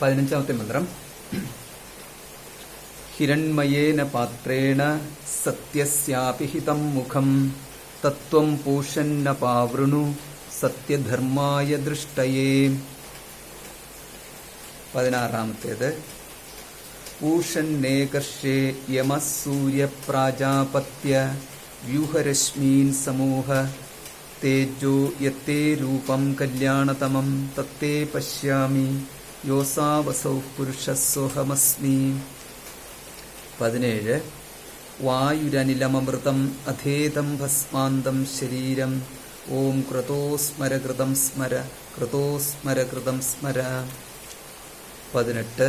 15ാമത്തെ മന്ത്രം. ഹിരണ്മയേന പാത്രേണ സത്യസ്യാപി ഹിതം മുഖം തത്വം പൂഷന്ന പാവൃണു സത്യധർമായ ദൃഷ്ടയേ. 16ാമത്തേത്. പൂഷന്നേകർഷേ യമഃ സൂര്യപ്രാജാപത്യ വ്യൂഹരശ്മീൻ സമൂഹ തേജോ യത്തേ രൂപം കല്യാണതമം തത്തേ പശ്യാമി യോസാവസൗ പുരുഷസ്സോഹമസ്മി. 17. വായുരനിലമൃതം അധേതം ഭസ്മാന്തം ശരീരം ഓം ക്രതോസ്മര കൃതം സ്മര ക്രതോസ്മര കൃതം സ്മര. 18.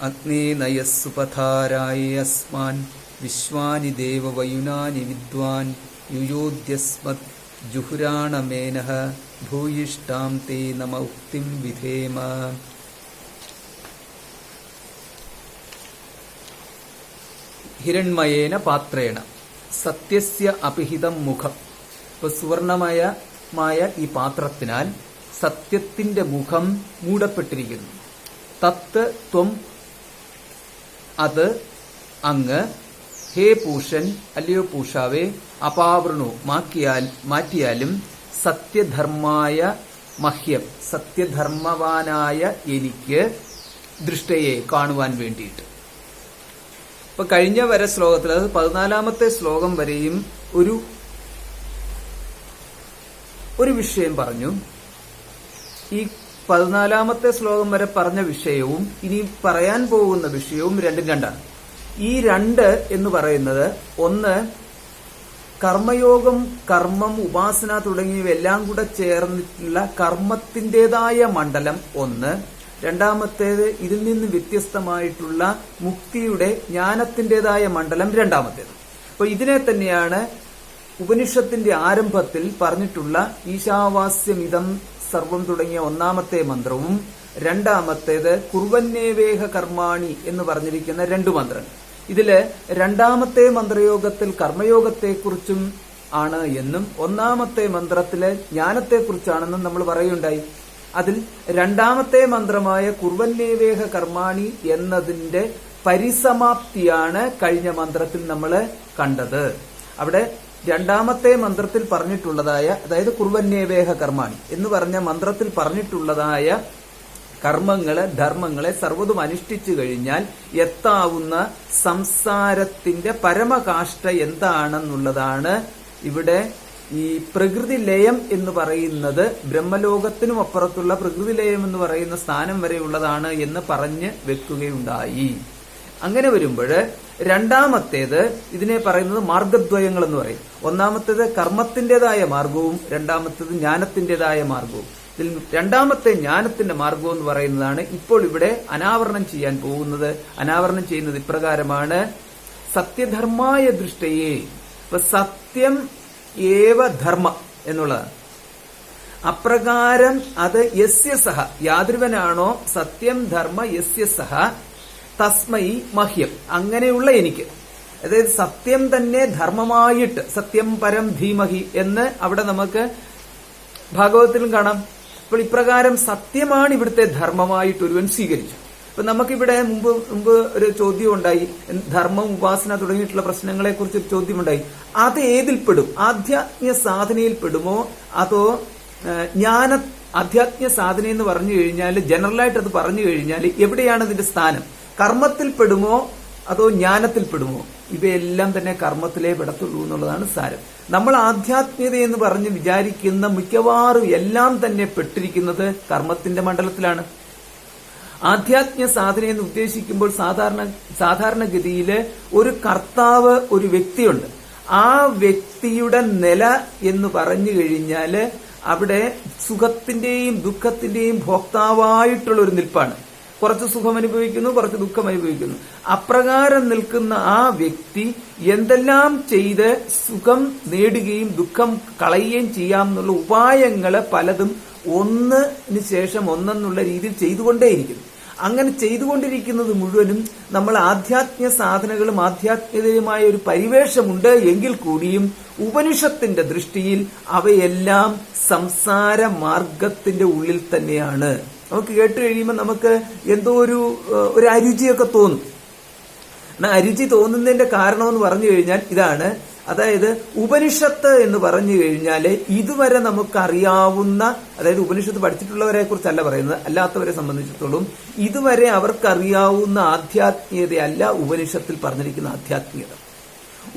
അഗ്നേനയസ്സു പഥാരായസ്മാൻ വിശ്വാനി ദേവവയുനാനി വിദ്വാൻ യുയോദ്യസ്മത് ജുഹുരാണമേനഃ ഭൂയിഷ്ഠാം തേ നമ ഉക്തിം വിധേമ. ഹിരണ്മയേന പാത്രേണ സത്യസ്യ അപിഹിതം മുഖം. ഇപ്പൊ സുവർണമയമായ ഈ പാത്രത്തിനാൽ സത്യത്തിന്റെ മുഖം മൂടപ്പെട്ടിരിക്കുന്നു. തത്ത് ത്വം അത് അങ്ങ്, ഹേ പൂഷൻ അല്ലയോ പൂഷാവേ, അപാവൃണു മാറ്റിയാലും സത്യധർമായ മഹ്യം സത്യധർമ്മവാനായ എനിക്ക് ദൃഷ്ടയെ കാണുവാൻ വേണ്ടിയിട്ട്. ഇപ്പൊ കഴിഞ്ഞ വരെ ശ്ലോകത്തിൽ, അത് 14ാമത്തെ ശ്ലോകം വരെയും ഒരു വിഷയം പറഞ്ഞു. ഈ 14ാമത്തെ ശ്ലോകം വരെ പറഞ്ഞ വിഷയവും ഇനി പറയാൻ പോകുന്ന വിഷയവും രണ്ടും രണ്ടാണ്. ഈ രണ്ട് എന്ന് പറയുന്നത്, ഒന്ന് കർമ്മയോഗം, കർമ്മം, ഉപാസന തുടങ്ങിയവയെല്ലാം കൂടെ ചേർന്നിട്ടുള്ള കർമ്മത്തിന്റേതായ മണ്ഡലം ഒന്ന്. രണ്ടാമത്തേത് ഇതിൽ നിന്ന് വ്യത്യസ്തമായിട്ടുള്ള മുക്തിയുടെ ജ്ഞാനത്തിന്റേതായ മണ്ഡലം രണ്ടാമത്തേത്. അപ്പൊ ഇതിനെ തന്നെയാണ് ഉപനിഷത്തിന്റെ ആരംഭത്തിൽ പറഞ്ഞിട്ടുള്ള ഈശാവാസ്യമിതം സർവം തുടങ്ങിയ 1ാമത്തെ മന്ത്രവും രണ്ടാമത്തേത് കുർവന്നേവേഹ കർമാണി എന്ന് പറഞ്ഞിരിക്കുന്ന 2 മന്ത്രങ്ങൾ. ഇതില് 2ാമത്തെ മന്ത്രയോഗത്തിൽ കർമ്മയോഗത്തെക്കുറിച്ചും ആണ് എന്നും 1ാമത്തെ മന്ത്രത്തില് ജ്ഞാനത്തെക്കുറിച്ചാണെന്നും നമ്മൾ പറയുകയുണ്ടായി. അതിൽ 2ാമത്തെ മന്ത്രമായ കുർവന്നേവേഹ കർമാണി എന്നതിന്റെ പരിസമാപ്തിയാണ് കഴിഞ്ഞ മന്ത്രത്തിൽ നമ്മൾ കണ്ടത്. അവിടെ 2ാമത്തെ മന്ത്രത്തിൽ പറഞ്ഞിട്ടുള്ളതായ, അതായത് കുർവന്നേവേഹ കർമാണി എന്ന് പറഞ്ഞ മന്ത്രത്തിൽ പറഞ്ഞിട്ടുള്ളതായ കർമ്മങ്ങളെ, ധർമ്മങ്ങളെ സർവ്വതും അനുഷ്ഠിച്ചു കഴിഞ്ഞാൽ എത്താവുന്ന സംസാരത്തിന്റെ പരമകാഷ്ഠ എന്താണെന്നുള്ളതാണ്. ഇവിടെ ഈ പ്രകൃതി ലയം എന്ന് പറയുന്നത് ബ്രഹ്മലോകത്തിനും അപ്പുറത്തുള്ള പ്രകൃതി ലയം എന്ന് പറയുന്ന സ്ഥാനം വരെയുള്ളതാണ് എന്ന് പറഞ്ഞ് വെക്കുകയുണ്ടായി. അങ്ങനെ വരുമ്പോൾ രണ്ടാമത്തേത് ഇതിനെ പറയുന്നത് മാർഗദ്വയങ്ങൾ എന്ന് പറയും. 1ാമത്തേത് കർമ്മത്തിന്റേതായ മാർഗവും 2ാമത്തേത് ജ്ഞാനത്തിന്റേതായ മാർഗവും. ഇതിൽ 2ാമത്തെ ജ്ഞാനത്തിന്റെ മാർഗം എന്ന് പറയുന്നതാണ് ഇപ്പോൾ ഇവിടെ അനാവരണം ചെയ്യാൻ പോകുന്നത്. അനാവരണം ചെയ്യുന്നത് ഇപ്രകാരമാണ്: സത്യധർമായ ദൃഷ്ടയെ. ഇപ്പൊ സത്യം ഏവ ധർമ്മ എന്നുള്ളതാണ്. അപ്രകാരം അത് യസ്യ സഹ, യാതൊരുവനാണോ സത്യം ധർമ്മ യസ്യ സഹ തസ്മൈ മഹ്യം, അങ്ങനെയുള്ള എനിക്ക്, അതായത് സത്യം തന്നെ ധർമ്മമായിട്ട്, സത്യം പരം ധീമഹി എന്ന് അവിടെ നമുക്ക് ഭാഗവതത്തിലും കാണാം. അപ്പോൾ ഇപ്രകാരം സത്യമാണ് ഇവിടുത്തെ ധർമ്മമായിട്ട് ഒരുവൻ സ്വീകരിച്ചു. അപ്പൊ നമുക്കിവിടെ മുമ്പ് ഒരു ചോദ്യം ഉണ്ടായി, ധർമ്മം, ഉപാസന തുടങ്ങിയിട്ടുള്ള പ്രശ്നങ്ങളെ കുറിച്ച് ഒരു ചോദ്യമുണ്ടായി. അത് ഏതിൽപ്പെടും? ആധ്യാത്മിക സാധനയിൽ പെടുമോ അതോ ആധ്യാത്മിക സാധന എന്ന് പറഞ്ഞു കഴിഞ്ഞാൽ, ജനറലായിട്ട് അത് പറഞ്ഞു കഴിഞ്ഞാൽ എവിടെയാണ് അതിന്റെ സ്ഥാനം? കർമ്മത്തിൽ പെടുമോ അതോ ജ്ഞാനത്തിൽ പെടുമോ? ഇവയെല്ലാം തന്നെ കർമ്മത്തിലേ പെടത്തുള്ളൂ എന്നുള്ളതാണ് സാരം. നമ്മൾ ആധ്യാത്മികത എന്ന് പറഞ്ഞ് വിചാരിക്കുന്ന മിക്കവാറും എല്ലാം തന്നെ പെട്ടിരിക്കുന്നത് കർമ്മത്തിന്റെ മണ്ഡലത്തിലാണ്. ആധ്യാത്മിക സാധന എന്ന് ഉദ്ദേശിക്കുമ്പോൾ സാധാരണഗതിയിൽ ഒരു കർത്താവ്, ഒരു വ്യക്തിയുണ്ട്. ആ വ്യക്തിയുടെ നില എന്ന് പറഞ്ഞു കഴിഞ്ഞാൽ അവിടെ സുഖത്തിന്റെയും ദുഃഖത്തിന്റെയും ഭോക്താവായിട്ടുള്ള ഒരു നിൽപ്പാണ്. കുറച്ച് സുഖം അനുഭവിക്കുന്നു, കുറച്ച് ദുഃഖം അനുഭവിക്കുന്നു. അപ്രകാരം നിൽക്കുന്ന ആ വ്യക്തി എന്തെല്ലാം ചെയ്ത് സുഖം നേടുകയും ദുഃഖം കളയുകയും ചെയ്യാമെന്നുള്ള ഉപായങ്ങള് പലതും ഒന്നിന് ശേഷം ഒന്നെന്നുള്ള രീതിയിൽ ചെയ്തുകൊണ്ടേയിരിക്കുന്നു. അങ്ങനെ ചെയ്തുകൊണ്ടിരിക്കുന്നത് മുഴുവനും നമ്മൾ ആധ്യാത്മിക സാധനകളും ആധ്യാത്മികതയുമായ ഒരു പരിവേഷമുണ്ട് എങ്കിൽ കൂടിയും ഉപനിഷത്തിന്റെ ദൃഷ്ടിയിൽ അവയെല്ലാം സംസാര മാർഗത്തിന്റെ ഉള്ളിൽ തന്നെയാണ്. നമുക്ക് കേട്ട് കഴിയുമ്പോൾ നമുക്ക് എന്തോ ഒരു അരുചിയൊക്കെ തോന്നും. അരുചി തോന്നുന്നതിന്റെ കാരണം എന്ന് പറഞ്ഞു കഴിഞ്ഞാൽ ഇതാണ്. അതായത് ഉപനിഷത്ത് എന്ന് പറഞ്ഞു കഴിഞ്ഞാൽ ഇതുവരെ നമുക്കറിയാവുന്ന, അതായത് ഉപനിഷത്ത് പഠിച്ചിട്ടുള്ളവരെ കുറിച്ചല്ല പറയുന്നത്, അല്ലാത്തവരെ സംബന്ധിച്ചിടത്തോളം ഇതുവരെ അവർക്കറിയാവുന്ന ആധ്യാത്മികതയല്ല ഉപനിഷത്തിൽ പറഞ്ഞിരിക്കുന്ന ആധ്യാത്മികത.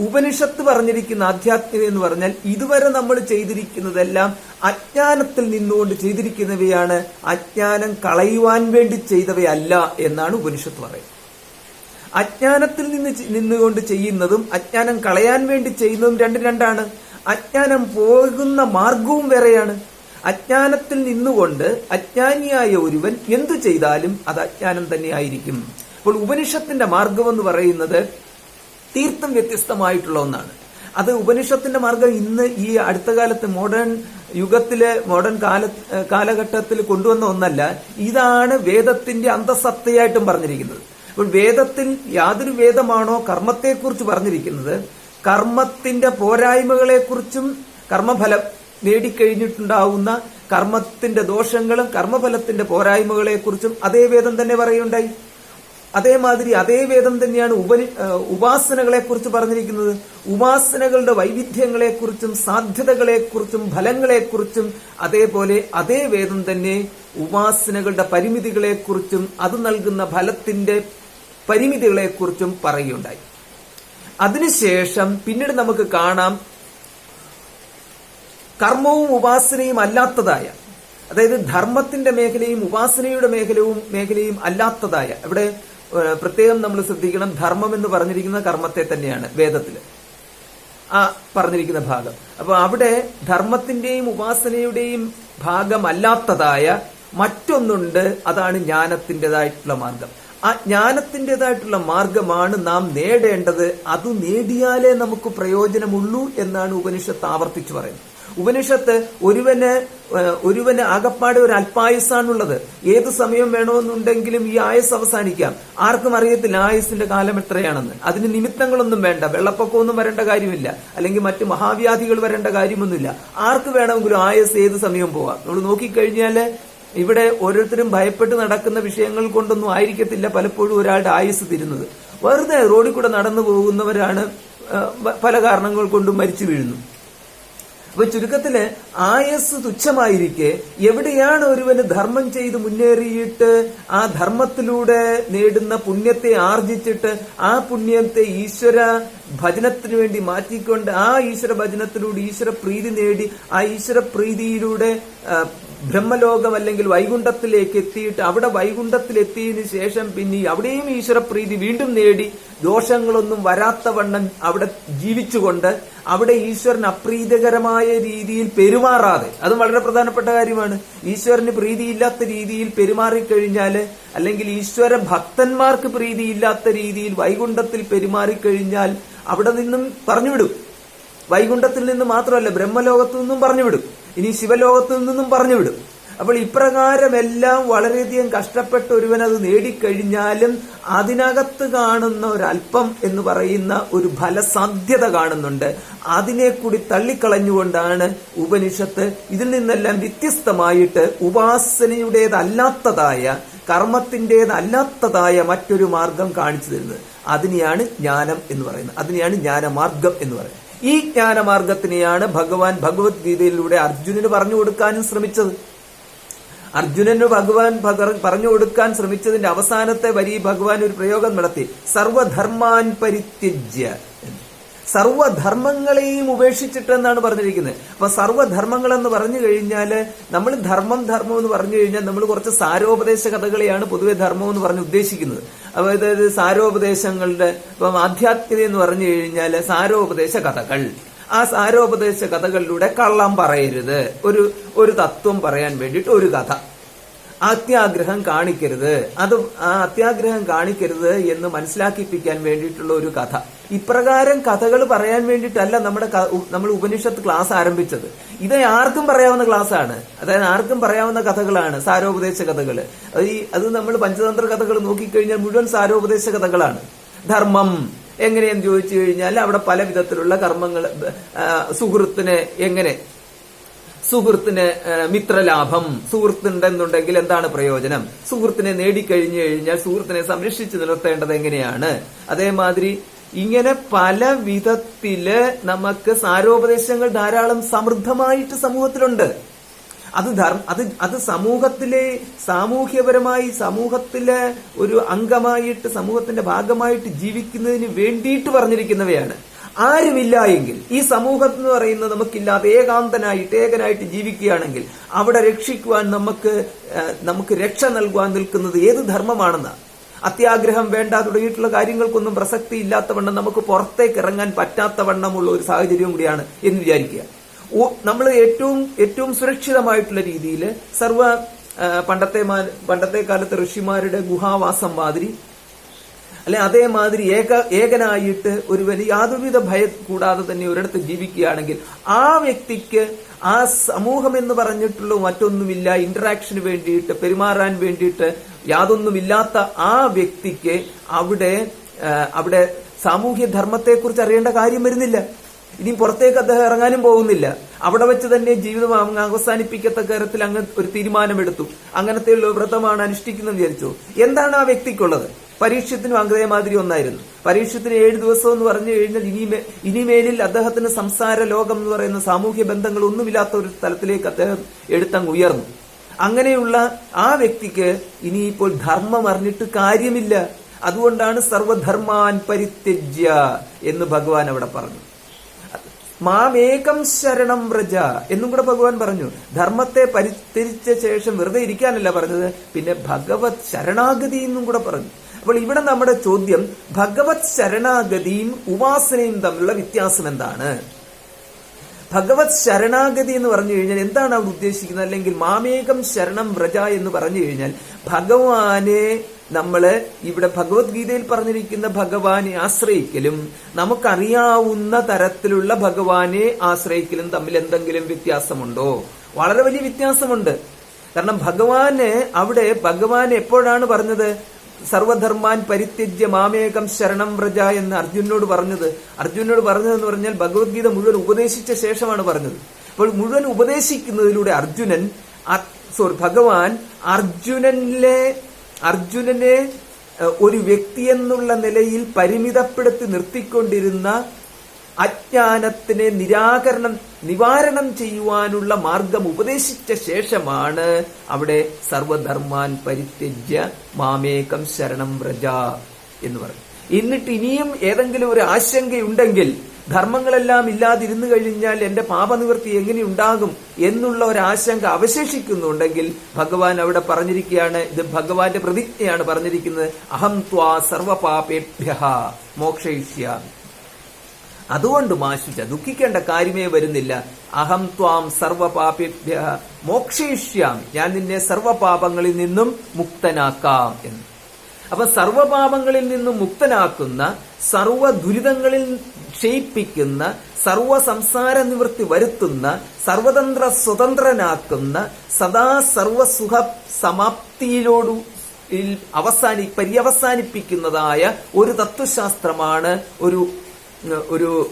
ഉപനിഷത്ത് പറഞ്ഞിരിക്കുന്ന ആധ്യാത്മികത എന്ന് പറഞ്ഞാൽ ഇതുവരെ നമ്മൾ ചെയ്തിരിക്കുന്നതെല്ലാം അജ്ഞാനത്തിൽ നിന്നുകൊണ്ട് ചെയ്തിരിക്കുന്നവയാണ്, അജ്ഞാനം കളയുവാൻ വേണ്ടി ചെയ്തവയല്ല എന്നാണ് ഉപനിഷത്ത് പറയുന്നത്. അജ്ഞാനത്തിൽ നിന്നുകൊണ്ട് ചെയ്യുന്നതും അജ്ഞാനം കളയാൻ വേണ്ടി ചെയ്യുന്നതും രണ്ടാണ്. അജ്ഞാനം പോകുന്ന മാർഗവും വേറെയാണ്. അജ്ഞാനത്തിൽ നിന്നുകൊണ്ട് അജ്ഞാനിയായ ഒരുവൻ എന്തു ചെയ്താലും അത് അജ്ഞാനം തന്നെയായിരിക്കും. അപ്പോൾ ഉപനിഷത്തിന്റെ മാർഗം എന്ന് പറയുന്നത് തീർത്തും വ്യത്യസ്തമായിട്ടുള്ള ഒന്നാണ്. അത് ഉപനിഷത്തിന്റെ മാർഗം ഇന്ന് ഈ അടുത്ത കാലത്ത് മോഡേൺ യുഗത്തിലെ മോഡേൺ കാലഘട്ടത്തിൽ കൊണ്ടുവന്ന ഒന്നല്ല. ഇതാണ് വേദത്തിന്റെ അന്തസത്തയായിട്ടും പറഞ്ഞിരിക്കുന്നത്. അപ്പോൾ വേദത്തിൽ യാതൊരു വേദമാണോ കർമ്മത്തെക്കുറിച്ച് പറഞ്ഞിരിക്കുന്നത്, കർമ്മത്തിന്റെ പോരായ്മകളെക്കുറിച്ചും കർമ്മഫലം നേടിക്കഴിഞ്ഞിട്ടുണ്ടാവുന്ന കർമ്മത്തിന്റെ ദോഷങ്ങളും കർമ്മഫലത്തിന്റെ പോരായ്മകളെക്കുറിച്ചും അതേ വേദം തന്നെ പറയുണ്ടായി. അതേമാതിരി അതേ വേദം തന്നെയാണ് ഉപാസനകളെക്കുറിച്ച് പറഞ്ഞിരിക്കുന്നത്. ഉപാസനകളുടെ വൈവിധ്യങ്ങളെക്കുറിച്ചും സാധ്യതകളെക്കുറിച്ചും ഫലങ്ങളെക്കുറിച്ചും അതേപോലെ അതേ വേദം തന്നെ ഉപാസനകളുടെ പരിമിതികളെക്കുറിച്ചും അത് നൽകുന്ന ഫലത്തിന്റെ പരിമിതികളെക്കുറിച്ചും പറയുകയുണ്ടായി. അതിനുശേഷം പിന്നീട് നമുക്ക് കാണാം കർമ്മവും ഉപാസനയും അല്ലാത്തതായ, അതായത് ധർമ്മത്തിന്റെ മേഖലയും ഉപാസനയുടെ മേഖലയും അല്ലാത്തതായ, ഇവിടെ പ്രത്യേകം നമ്മൾ ശ്രദ്ധിക്കണം, ധർമ്മം എന്ന് പറഞ്ഞിരിക്കുന്ന കർമ്മത്തെ തന്നെയാണ് വേദത്തില് ആ പറഞ്ഞിരിക്കുന്ന ഭാഗം. അപ്പൊ അവിടെ ധർമ്മത്തിന്റെയും ഉപാസനയുടെയും ഭാഗമല്ലാത്തതായ മറ്റൊന്നുണ്ട്, അതാണ് ജ്ഞാനത്തിൻ്റെതായിട്ടുള്ള മാർഗം. ആ ജ്ഞാനത്തിൻ്റെതായിട്ടുള്ള മാർഗമാണ് നാം നേടേണ്ടത്. അത് നേടിയാലേ നമുക്ക് പ്രയോജനമുള്ളൂ എന്നാണ് ഉപനിഷത്ത് ആവർത്തിച്ചു പറയുന്നത്. ഉപനിഷത്ത് ഒരുവന് ആകപ്പാടെ ഒരു അല്പായുസാണുള്ളത്. ഏത് സമയം വേണമെന്നുണ്ടെങ്കിലും ഈ ആയുസ് അവസാനിക്കാം. ആർക്കും അറിയത്തില്ല ആയുസിന്റെ കാലം എത്രയാണെന്ന്. അതിന് നിമിത്തങ്ങളൊന്നും വേണ്ട, വെള്ളപ്പൊക്കമൊന്നും വരേണ്ട കാര്യമില്ല, അല്ലെങ്കിൽ മറ്റു മഹാവ്യാധികൾ വരേണ്ട കാര്യമൊന്നുമില്ല. ആർക്ക് വേണമെങ്കിലും ആയുസ് ഏത് സമയവും പോവാം. നമ്മൾ നോക്കിക്കഴിഞ്ഞാല് ഇവിടെ ഓരോരുത്തരും ഭയപ്പെട്ട് നടക്കുന്ന വിഷയങ്ങൾ കൊണ്ടൊന്നും ആയിരിക്കത്തില്ല പലപ്പോഴും ഒരാളുടെ ആയുസ് തീരുന്നത്. വെറുതെ റോഡിൽ കൂടെ നടന്നു പോകുന്നവരാണ് പല കാരണങ്ങൾ കൊണ്ടും മരിച്ചു വീഴുന്നു. അപ്പൊ ചുരുക്കത്തില് ആയസ് തുച്ഛമായിരിക്കെ എവിടെയാണ് ഒരുവന് ധർമ്മം ചെയ്ത് മുന്നേറിയിട്ട് ആ ധർമ്മത്തിലൂടെ നേടുന്ന പുണ്യത്തെ ആർജിച്ചിട്ട് ആ പുണ്യത്തെ ഈശ്വര ഭജനത്തിനു വേണ്ടി മാറ്റിക്കൊണ്ട് ആ ഈശ്വര ഭജനത്തിലൂടെ ഈശ്വര പ്രീതി നേടി ആ ഈശ്വര പ്രീതിയിലൂടെ ബ്രഹ്മലോകം അല്ലെങ്കിൽ വൈകുണ്ഠത്തിലേക്ക് എത്തിയിട്ട് അവിടെ വൈകുണ്ഠത്തിലെത്തിയതിനു ശേഷം പിന്നെ അവിടെയും ഈശ്വര പ്രീതി വീണ്ടും നേടി ദോഷങ്ങളൊന്നും വരാത്തവണ്ണം അവിടെ ജീവിച്ചുകൊണ്ട് അവിടെ ഈശ്വരന് അപ്രീതികരമായ രീതിയിൽ പെരുമാറാതെ, അതും വളരെ പ്രധാനപ്പെട്ട കാര്യമാണ്. ഈശ്വരന് പ്രീതിയില്ലാത്ത രീതിയിൽ പെരുമാറിക്കഴിഞ്ഞാല്, അല്ലെങ്കിൽ ഈശ്വര ഭക്തന്മാർക്ക് പ്രീതിയില്ലാത്ത രീതിയിൽ വൈകുണ്ഠത്തിൽ പെരുമാറിക്കഴിഞ്ഞാൽ അവിടെ നിന്നും പറഞ്ഞുവിടും. വൈകുണ്ഠത്തിൽ നിന്ന് മാത്രമല്ല, ബ്രഹ്മലോകത്തു നിന്നും പറഞ്ഞുവിടും, ഇനി ശിവലോകത്തു നിന്നും പറഞ്ഞുവിടും. അപ്പോൾ ഇപ്രകാരമെല്ലാം വളരെയധികം കഷ്ടപ്പെട്ട് ഒരുവൻ അത് നേടിക്കഴിഞ്ഞാലും അതിനകത്ത് കാണുന്ന ഒരല്പം എന്ന് പറയുന്ന ഒരു ഫലസാധ്യത കാണുന്നുണ്ട്. അതിനെ കൂടി തള്ളിക്കളഞ്ഞുകൊണ്ടാണ് ഉപനിഷത്ത് ഇതിൽ നിന്നെല്ലാം വ്യത്യസ്തമായിട്ട് ഉപാസനയുടേതല്ലാത്തതായ കർമ്മത്തിൻ്റെതല്ലാത്തതായ മറ്റൊരു മാർഗം കാണിച്ചു തരുന്നത്. അതിനെയാണ് ജ്ഞാനം എന്ന് പറയുന്നത്, അതിനെയാണ് ജ്ഞാനമാർഗം എന്ന് പറയുന്നത്. ഈ ജ്ഞാനമാർഗത്തിനെയാണ് ഭഗവാൻ ഭഗവത്ഗീതയിലൂടെ അർജുനന് പറഞ്ഞു കൊടുക്കാനും ശ്രമിച്ചത്. അർജുനന് ഭഗവാൻ പറഞ്ഞു കൊടുക്കാൻ ശ്രമിച്ചതിന്റെ അവസാനത്തെ വരി ഭഗവാൻ ഒരു പ്രയോഗം നടത്തി, സർവധർമാൻ പരിത്യജ്യ, സർവധർമ്മങ്ങളെയും ഉപേക്ഷിച്ചിട്ടെന്നാണ് പറഞ്ഞിരിക്കുന്നത്. അപ്പൊ സർവധർമ്മങ്ങൾ എന്ന് പറഞ്ഞു കഴിഞ്ഞാല് നമ്മൾ ധർമ്മം എന്ന് പറഞ്ഞു കഴിഞ്ഞാൽ നമ്മൾ കുറച്ച് സാരോപദേശ കഥകളെയാണ് പൊതുവെ ധർമ്മം എന്ന് പറഞ്ഞ് ഉദ്ദേശിക്കുന്നത്. അതായത് സാരോപദേശങ്ങളുടെ, ഇപ്പം ആധ്യാത്മികത എന്ന് പറഞ്ഞു കഴിഞ്ഞാല് സാരോപദേശ കഥകൾ. ആ സാരോപദേശ കഥകളിലൂടെ കള്ളം പറയരുത്, ഒരു തത്വം പറയാൻ വേണ്ടിയിട്ട് ഒരു കഥ, അത്യാഗ്രഹം കാണിക്കരുത്, അത് ആ അത്യാഗ്രഹം കാണിക്കരുത് എന്ന് മനസ്സിലാക്കിപ്പിക്കാൻ വേണ്ടിയിട്ടുള്ള ഒരു കഥ. ഇപ്രകാരം കഥകൾ പറയാൻ വേണ്ടിയിട്ടല്ല നമ്മൾ ഉപനിഷത്ത് ക്ലാസ് ആരംഭിച്ചത്. ഇത് ആർക്കും പറയാവുന്ന ക്ലാസ്സാണ്, അതായത് ആർക്കും പറയാവുന്ന കഥകളാണ് സാരോപദേശ കഥകൾ. അത് നമ്മൾ പഞ്ചതന്ത്ര കഥകൾ നോക്കിക്കഴിഞ്ഞാൽ മുഴുവൻ സാരോപദേശ കഥകളാണ്. ധർമ്മം എങ്ങനെയെന്ന് ചോദിച്ചു കഴിഞ്ഞാൽ അവിടെ പല വിധത്തിലുള്ള കർമ്മങ്ങൾ, സുഹൃത്തിനെ എങ്ങനെ സുഹൃത്തിന് മിത്രലാഭം, സുഹൃത്തുണ്ടെന്നുണ്ടെങ്കിൽ എന്താണ് പ്രയോജനം, സുഹൃത്തിനെ നേടിക്കഴിഞ്ഞു കഴിഞ്ഞാൽ സുഹൃത്തിനെ സംരക്ഷിച്ചു നിർത്തേണ്ടത് എങ്ങനെയാണ്. അതേമാതിരി ഇങ്ങനെ പല വിധത്തില് നമുക്ക് സാരോപദേശങ്ങൾ ധാരാളം സമൃദ്ധമായിട്ട് സമൂഹത്തിലുണ്ട്. അത് സമൂഹത്തിലെ സാമൂഹ്യപരമായി സമൂഹത്തിലെ ഒരു അംഗമായിട്ട് സമൂഹത്തിന്റെ ഭാഗമായിട്ട് ജീവിക്കുന്നതിന് വേണ്ടിയിട്ട് പറഞ്ഞിരിക്കുന്നവയാണ്. ആരുമില്ല എങ്കിൽ ഈ സമൂഹം എന്ന് പറയുന്നത് നമുക്കില്ലാതെ ഏകനായിട്ട് ജീവിക്കുകയാണെങ്കിൽ അവിടെ രക്ഷിക്കുവാൻ നമുക്ക് രക്ഷ നൽകുവാൻ നിൽക്കുന്നത് ഏത് ധർമ്മമാണെന്നാണ്. അത്യാഗ്രഹം വേണ്ട തുടങ്ങിയിട്ടുള്ള കാര്യങ്ങൾക്കൊന്നും പ്രസക്തി ഇല്ലാത്തവണ്ണം നമുക്ക് പുറത്തേക്ക് ഇറങ്ങാൻ പറ്റാത്തവണ്ണമുള്ള ഒരു സാഹചര്യവും കൂടിയാണ് എന്ന് വിചാരിക്കുക. നമ്മൾ ഏറ്റവും സുരക്ഷിതമായിട്ടുള്ള രീതിയിൽ പണ്ടത്തെ കാലത്ത് ഋഷിമാരുടെ ഗുഹാവാസം മാതിരി അല്ലെ അതേമാതിരി ഏകനായിട്ട് ഒരുവന് യാതൊരുവിധ ഭയം കൂടാതെ തന്നെ ഒരിടത്ത് ജീവിക്കുകയാണെങ്കിൽ ആ വ്യക്തിക്ക് ആ സമൂഹം എന്ന് പറഞ്ഞിട്ടുള്ള മറ്റൊന്നുമില്ല, ഇന്ററാക്ഷന് വേണ്ടിയിട്ട് പെരുമാറാൻ വേണ്ടിയിട്ട് യാതൊന്നുമില്ലാത്ത ആ വ്യക്തിക്ക് അവിടെ സാമൂഹ്യ ധർമ്മത്തെക്കുറിച്ച് അറിയേണ്ട കാര്യം വരുന്നില്ല. ഇനി പുറത്തേക്ക് അദ്ദേഹം ഇറങ്ങാനും പോകുന്നില്ല. അവിടെ വെച്ച് തന്നെ ജീവിതം അവസാനിപ്പിക്കത്തക്ക തരത്തിൽ അങ്ങ് ഒരു തീരുമാനമെടുത്തു. അങ്ങനത്തെയുള്ള വ്രതമാണ് അനുഷ്ഠിക്കുന്നത് വിചാരിച്ചു. എന്താണ് ആ വ്യക്തിക്കുള്ളത്? പരീക്ഷത്തിനും അതേമാതിരി ഒന്നായിരുന്നു. പരീക്ഷത്തിന് 7 ദിവസം എന്ന് പറഞ്ഞു കഴിഞ്ഞാൽ ഇനിമേലിൽ അദ്ദേഹത്തിന് സംസാര ലോകം എന്ന് പറയുന്ന സാമൂഹ്യ ബന്ധങ്ങൾ ഒന്നുമില്ലാത്ത ഒരു തലത്തിലേക്ക് അദ്ദേഹം എടുത്തങ്ങ് ഉയർന്നു. അങ്ങനെയുള്ള ആ വ്യക്തിക്ക് ഇനിയിപ്പോൾ ധർമ്മം അറിഞ്ഞിട്ട് കാര്യമില്ല. അതുകൊണ്ടാണ് സർവധർമാൻ പരിത്യജ്യ എന്ന് ഭഗവാൻ അവിടെ പറഞ്ഞു. മാമേകം ശരണം വ്രജ എന്നും കൂടെ ഭഗവാൻ പറഞ്ഞു. ധർമ്മത്തെ പരിത്യജിച്ച ശേഷം വെറുതെ ഇരിക്കാനല്ല പറഞ്ഞത്, പിന്നെ ഭഗവത് ശരണാഗതി എന്നും കൂടെ പറഞ്ഞു. അപ്പോൾ ഇവിടെ നമ്മുടെ ചോദ്യം, ഭഗവത് ശരണാഗതിയും ഉപാസനയും തമ്മിലുള്ള വ്യത്യാസം എന്താണ്? ഭഗവത് ശരണാഗതി എന്ന് പറഞ്ഞു കഴിഞ്ഞാൽ എന്താണ് അവിടെ ഉദ്ദേശിക്കുന്നത്? അല്ലെങ്കിൽ മാമേകം ശരണം വ്രജ എന്ന് പറഞ്ഞു കഴിഞ്ഞാൽ ഭഗവാനെ നമ്മള് ഇവിടെ ഭഗവത്ഗീതയിൽ പറഞ്ഞിരിക്കുന്ന ഭഗവാനെ ആശ്രയിക്കലും നമുക്കറിയാവുന്ന തരത്തിലുള്ള ഭഗവാനെ ആശ്രയിക്കലും തമ്മിൽ എന്തെങ്കിലും വ്യത്യാസമുണ്ടോ? വളരെ വലിയ വ്യത്യാസമുണ്ട്. കാരണം ഭഗവാൻ എപ്പോഴാണ് പറഞ്ഞത്? സർവധർമാൻ പരിത്യജ്യ മാമേകം ശരണം വ്രജ എന്ന് അർജുനോട് പറഞ്ഞതെന്ന് പറഞ്ഞാൽ ഭഗവത്ഗീത മുഴുവൻ ഉപദേശിച്ച ശേഷമാണ് പറഞ്ഞത്. അപ്പോൾ മുഴുവൻ ഉപദേശിക്കുന്നതിലൂടെ ഭഗവാൻ അർജുനനെ ഒരു വ്യക്തി എന്നുള്ള നിലയിൽ പരിമിതപ്പെടുത്തി നിർത്തിക്കൊണ്ടിരുന്ന അജ്ഞാനത്തിനെ നിവാരണം ചെയ്യുവാനുള്ള മാർഗം ഉപദേശിച്ച ശേഷമാണ് അവിടെ സർവധർമാൻ പരിത്യജ്യ മാമേകം ശരണം വ്രജ എന്ന് പറഞ്ഞു. എന്നിട്ട് ഇനിയും ഏതെങ്കിലും ഒരു ആശങ്കയുണ്ടെങ്കിൽ, ധർമ്മങ്ങളെല്ലാം ഇല്ലാതിരുന്നു കഴിഞ്ഞാൽ എന്റെ പാപനിവൃത്തി എങ്ങനെയുണ്ടാകും എന്നുള്ള ഒരു ആശങ്ക അവശേഷിക്കുന്നുണ്ടെങ്കിൽ ഭഗവാൻ അവിടെ പറഞ്ഞിരിക്കുകയാണ്, ഇത് ഭഗവാന്റെ പ്രതിജ്ഞയാണ് പറഞ്ഞിരിക്കുന്നത്, അഹം ത്വാ സർവപാപേഭ്യഃ മോക്ഷയിഷ്യാമി. അതുകൊണ്ട് മാശുച ദുഃഖിക്കേണ്ട കാര്യമേ വരുന്നില്ല. അഹം ത്വാം സർവപാപേഭ്യഃ മോക്ഷയിഷ്യാമി, ഞാൻ നിന്നെ സർവപാപങ്ങളിൽ നിന്നും മുക്തനാക്കാം എന്ന്. അപ്പൊ സർവപാപങ്ങളിൽ നിന്നും മുക്തനാക്കുന്ന, സർവ ദുരിതങ്ങളിൽ ക്ഷയിപ്പിക്കുന്ന, സർവ സംസാര നിവൃത്തി വരുത്തുന്ന, സർവതന്ത്ര സ്വതന്ത്രനാക്കുന്ന, സദാ സർവസുഖ സമാപ്തിയിലോടു പര്യവസാനിപ്പിക്കുന്നതായ ഒരു തത്വശാസ്ത്രമാണ്,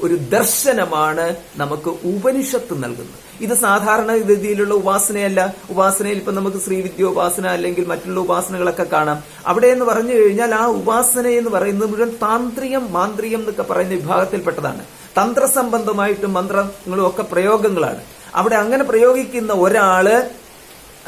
ഒരു ദർശനമാണ് നമുക്ക് ഉപനിഷത്ത് നൽകുന്നത്. ഇത് സാധാരണ രീതിയിലുള്ള ഉപാസനയല്ല. ഉപാസനയിൽ ഇപ്പൊ നമുക്ക് ശ്രീവിദ്യോപാസന അല്ലെങ്കിൽ മറ്റുള്ള ഉപാസനകളൊക്കെ കാണാം. അവിടെ എന്ന് പറഞ്ഞു കഴിഞ്ഞാൽ ആ ഉപാസന എന്ന് പറയുന്നത് മുഴുവൻ താന്ത്രികം മാന്ത്രികം എന്നൊക്കെ പറയുന്ന വിഭാഗത്തിൽപ്പെട്ടതാണ്. തന്ത്രസംബന്ധമായിട്ടും മന്ത്രങ്ങളും ഒക്കെ പ്രയോഗങ്ങളാണ്. അവിടെ അങ്ങനെ പ്രയോഗിക്കുന്ന ഒരാള്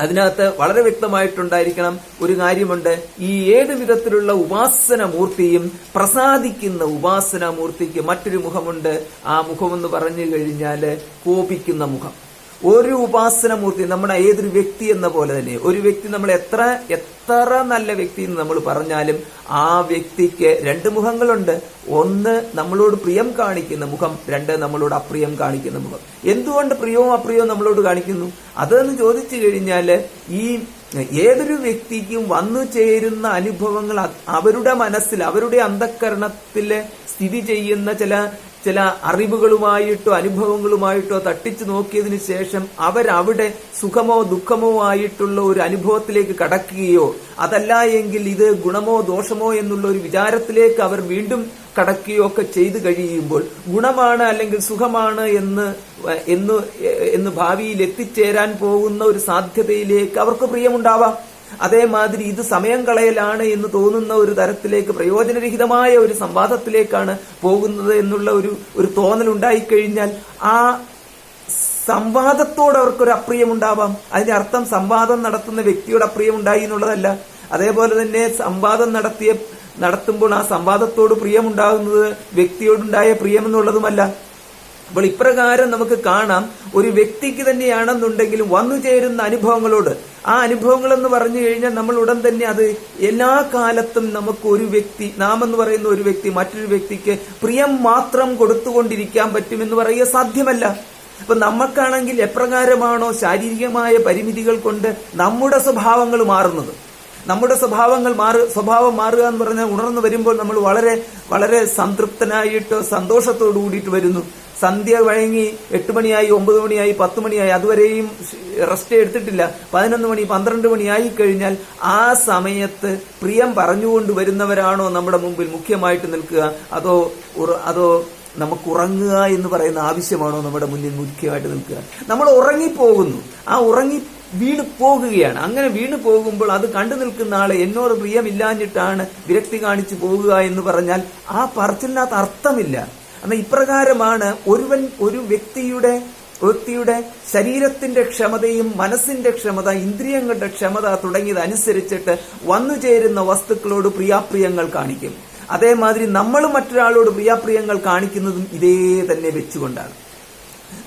അതിനകത്ത് വളരെ വ്യക്തമായിട്ടുണ്ടായിരിക്കണം ഒരു കാര്യമുണ്ട്. ഈ ഏത് വിധത്തിലുള്ള ഉപാസനമൂർത്തിയും പ്രസാദിക്കുന്ന ഉപാസനമൂർത്തിക്ക് മറ്റൊരു മുഖമുണ്ട്. ആ മുഖമെന്ന് പറഞ്ഞു കഴിഞ്ഞാല് കോപിക്കുന്ന മുഖം. ഒരു ഉപാസനമൂർത്തി നമ്മുടെ ഏതൊരു വ്യക്തി എന്ന പോലെ തന്നെ, ഒരു വ്യക്തി നമ്മൾ എത്ര നല്ല വ്യക്തി എന്ന് നമ്മൾ പറഞ്ഞാലും ആ വ്യക്തിക്ക് 2 മുഖങ്ങളുണ്ട്. ഒന്ന് നമ്മളോട് പ്രിയം കാണിക്കുന്ന മുഖം, 2 നമ്മളോട് അപ്രിയം കാണിക്കുന്ന മുഖം. എന്തുകൊണ്ട് പ്രിയവും അപ്രിയവും നമ്മളോട് കാണിക്കുന്നു? അതെന്ന് ചോദിച്ചു കഴിഞ്ഞാല് ഈ ഏതൊരു വ്യക്തിക്കും വന്നു ചേരുന്ന അനുഭവങ്ങൾ അവരുടെ മനസ്സിൽ, അവരുടെ അന്ധഃകരണത്തില് സ്ഥിതി ചെയ്യുന്ന ചില അറിവുകളുമായിട്ടോ അനുഭവങ്ങളുമായിട്ടോ തട്ടിച്ചു നോക്കിയതിനു ശേഷം അവരവിടെ സുഖമോ ദുഃഖമോ ആയിട്ടുള്ള ഒരു അനുഭവത്തിലേക്ക് കടക്കുകയോ അതല്ല എങ്കിൽ ഇത് ഗുണമോ ദോഷമോ എന്നുള്ള ഒരു വിചാരത്തിലേക്ക് അവർ വീണ്ടും കടക്കുകയോ ഒക്കെ ചെയ്തു കഴിയുമ്പോൾ ഗുണമാണ് അല്ലെങ്കിൽ സുഖമാണ് എന്ന് ഭാവിയിൽ എത്തിച്ചേരാൻ പോകുന്ന ഒരു സാധ്യതയിലേക്ക് അവർക്ക് പ്രിയമുണ്ടാവാം. അതേമാതിരി ഇത് സമയം കളയലാണ് എന്ന് തോന്നുന്ന ഒരു തരത്തിലേക്ക് പ്രയോജനരഹിതമായ ഒരു സംവാദത്തിലേക്കാണ് പോകുന്നത് എന്നുള്ള ഒരു തോന്നൽ ഉണ്ടായിക്കഴിഞ്ഞാൽ ആ സംവാദത്തോട് അവർക്കൊരു അപ്രിയമുണ്ടാവാം. അതിന്റെ അർത്ഥം സംവാദം നടത്തുന്ന വ്യക്തിയോട് അപ്രിയമുണ്ടായി എന്നുള്ളതല്ല. അതേപോലെ തന്നെ സംവാദം നടത്തുമ്പോൾ ആ സംവാദത്തോട് പ്രിയമുണ്ടാകുന്നത് വ്യക്തിയോടുണ്ടായ പ്രിയമെന്നുള്ളതുമല്ല. അപ്പോൾ ഇപ്രകാരം നമുക്ക് കാണാം, ഒരു വ്യക്തിക്ക് തന്നെയാണെന്നുണ്ടെങ്കിലും വന്നു ചേരുന്ന അനുഭവങ്ങളോട്, ആ അനുഭവങ്ങൾ എന്ന് പറഞ്ഞു കഴിഞ്ഞാൽ നമ്മൾ ഉടൻ തന്നെ അത് എല്ലാ കാലത്തും നമുക്ക് ഒരു വ്യക്തി, നാം എന്ന് പറയുന്ന ഒരു വ്യക്തി മറ്റൊരു വ്യക്തിക്ക് പ്രിയം മാത്രം കൊടുത്തുകൊണ്ടിരിക്കാൻ പറ്റുമെന്ന് പറയുക സാധ്യമല്ല. അപ്പൊ നമുക്കാണെങ്കിൽ എപ്രകാരമാണോ ശാരീരികമായ പരിമിതികൾ കൊണ്ട് നമ്മുടെ സ്വഭാവങ്ങൾ മാറുന്നത്, നമ്മുടെ സ്വഭാവം മാറുക എന്ന് പറഞ്ഞാൽ ഉണർന്നു വരുമ്പോൾ നമ്മൾ വളരെ വളരെ സംതൃപ്തനായിട്ട് സന്തോഷത്തോടു കൂടിയിട്ട് വരുന്നു. സന്ധ്യ വഴങ്ങി 8 മണിയായി 9 മണിയായി 10 മണിയായി അതുവരെയും റെസ്റ്റ് എടുത്തിട്ടില്ല. 11 മണി 12 മണിയായി കഴിഞ്ഞാൽ ആ സമയത്ത് പ്രിയം പറഞ്ഞുകൊണ്ട് വരുന്നവരാണോ നമ്മുടെ മുമ്പിൽ മുഖ്യമായിട്ട് നിൽക്കുക, അതോ നമുക്ക് ഉറങ്ങുക എന്ന് പറയുന്ന ആവശ്യമാണോ നമ്മുടെ മുന്നിൽ മുഖ്യമായിട്ട് നിൽക്കുക? നമ്മൾ ഉറങ്ങിപ്പോകുന്നു, ആ വീണ് പോകുകയാണ്. അങ്ങനെ വീണ് പോകുമ്പോൾ അത് കണ്ടു നിൽക്കുന്ന ആളെ എന്നോട് പ്രിയമില്ലാഞ്ഞിട്ടാണ് വിരക്തി കാണിച്ചു പോകുക എന്ന് പറഞ്ഞാൽ ആ പറച്ചിലിനകത്ത് അർത്ഥമില്ല. എന്നാൽ ഇപ്രകാരമാണ് ഒരു വ്യക്തിയുടെ ശരീരത്തിന്റെ ക്ഷമതയും മനസ്സിന്റെ ക്ഷമത, ഇന്ദ്രിയങ്ങളുടെ ക്ഷമത തുടങ്ങിയതനുസരിച്ചിട്ട് വന്നു ചേരുന്ന വസ്തുക്കളോട് പ്രിയാപ്രിയങ്ങൾ കാണിക്കും. അതേമാതിരി നമ്മൾ മറ്റൊരാളോട് പ്രിയാപ്രിയങ്ങൾ കാണിക്കുന്നതും ഇതേ തന്നെ വെച്ചുകൊണ്ടാണ്.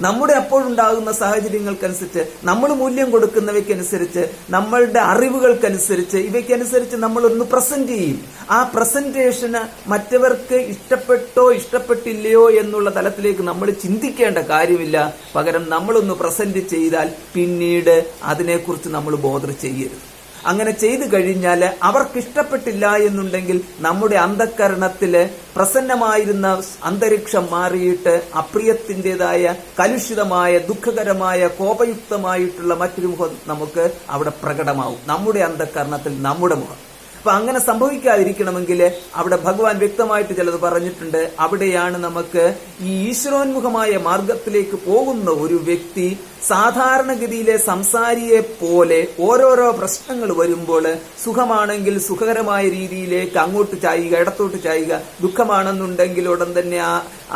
നമ്മുടെ അപ്പോഴുണ്ടാകുന്ന സാഹചര്യങ്ങൾക്കനുസരിച്ച്, നമ്മൾ മൂല്യം കൊടുക്കുന്നവയ്ക്കനുസരിച്ച്, നമ്മളുടെ അറിവുകൾക്കനുസരിച്ച്, ഇവയ്ക്കനുസരിച്ച് നമ്മൾ ഒന്ന് പ്രസന്റ് ചെയ്യും. ആ പ്രസന്റേഷന് മറ്റവർക്ക് ഇഷ്ടപ്പെട്ടോ ഇഷ്ടപ്പെട്ടില്ലയോ എന്നുള്ള തലത്തിലേക്ക് നമ്മൾ ചിന്തിക്കേണ്ട കാര്യമില്ല. പകരം നമ്മളൊന്ന് പ്രസന്റ് ചെയ്താൽ പിന്നീട് അതിനെക്കുറിച്ച് നമ്മൾ ബോധർ ചെയ്യരുത്. അങ്ങനെ ചെയ്തു കഴിഞ്ഞാൽ അവർക്ക് ഇഷ്ടപ്പെട്ടില്ല എന്നുണ്ടെങ്കിൽ നമ്മുടെ അന്ധക്കരണത്തില് പ്രസന്നമായിരുന്ന അന്തരീക്ഷം മാറിയിട്ട് അപ്രിയത്തിൻ്റെതായ കലുഷിതമായ ദുഃഖകരമായ കോപയുക്തമായിട്ടുള്ള മറ്റൊരു മുഖം നമുക്ക് അവിടെ പ്രകടമാവും, നമ്മുടെ അന്ധക്കരണത്തിൽ നമ്മുടെ മുഖം. അപ്പൊ അങ്ങനെ സംഭവിക്കാതിരിക്കണമെങ്കിൽ അവിടെ ഭഗവാൻ വ്യക്തമായിട്ട് ചിലത് പറഞ്ഞിട്ടുണ്ട്. അവിടെയാണ് നമുക്ക് ഈ ഈശ്വരോന്മുഖമായ മാർഗത്തിലേക്ക് പോകുന്ന ഒരു വ്യക്തി സാധാരണഗതിയിലെ സംസാരിയെ പോലെ ഓരോരോ പ്രശ്നങ്ങൾ വരുമ്പോൾ സുഖമാണെങ്കിൽ സുഖകരമായ രീതിയിലേക്ക് അങ്ങോട്ട് ചായുക, ഇടത്തോട്ട് ചായുക, ദുഃഖമാണെന്നുണ്ടെങ്കിൽ ഉടൻ തന്നെ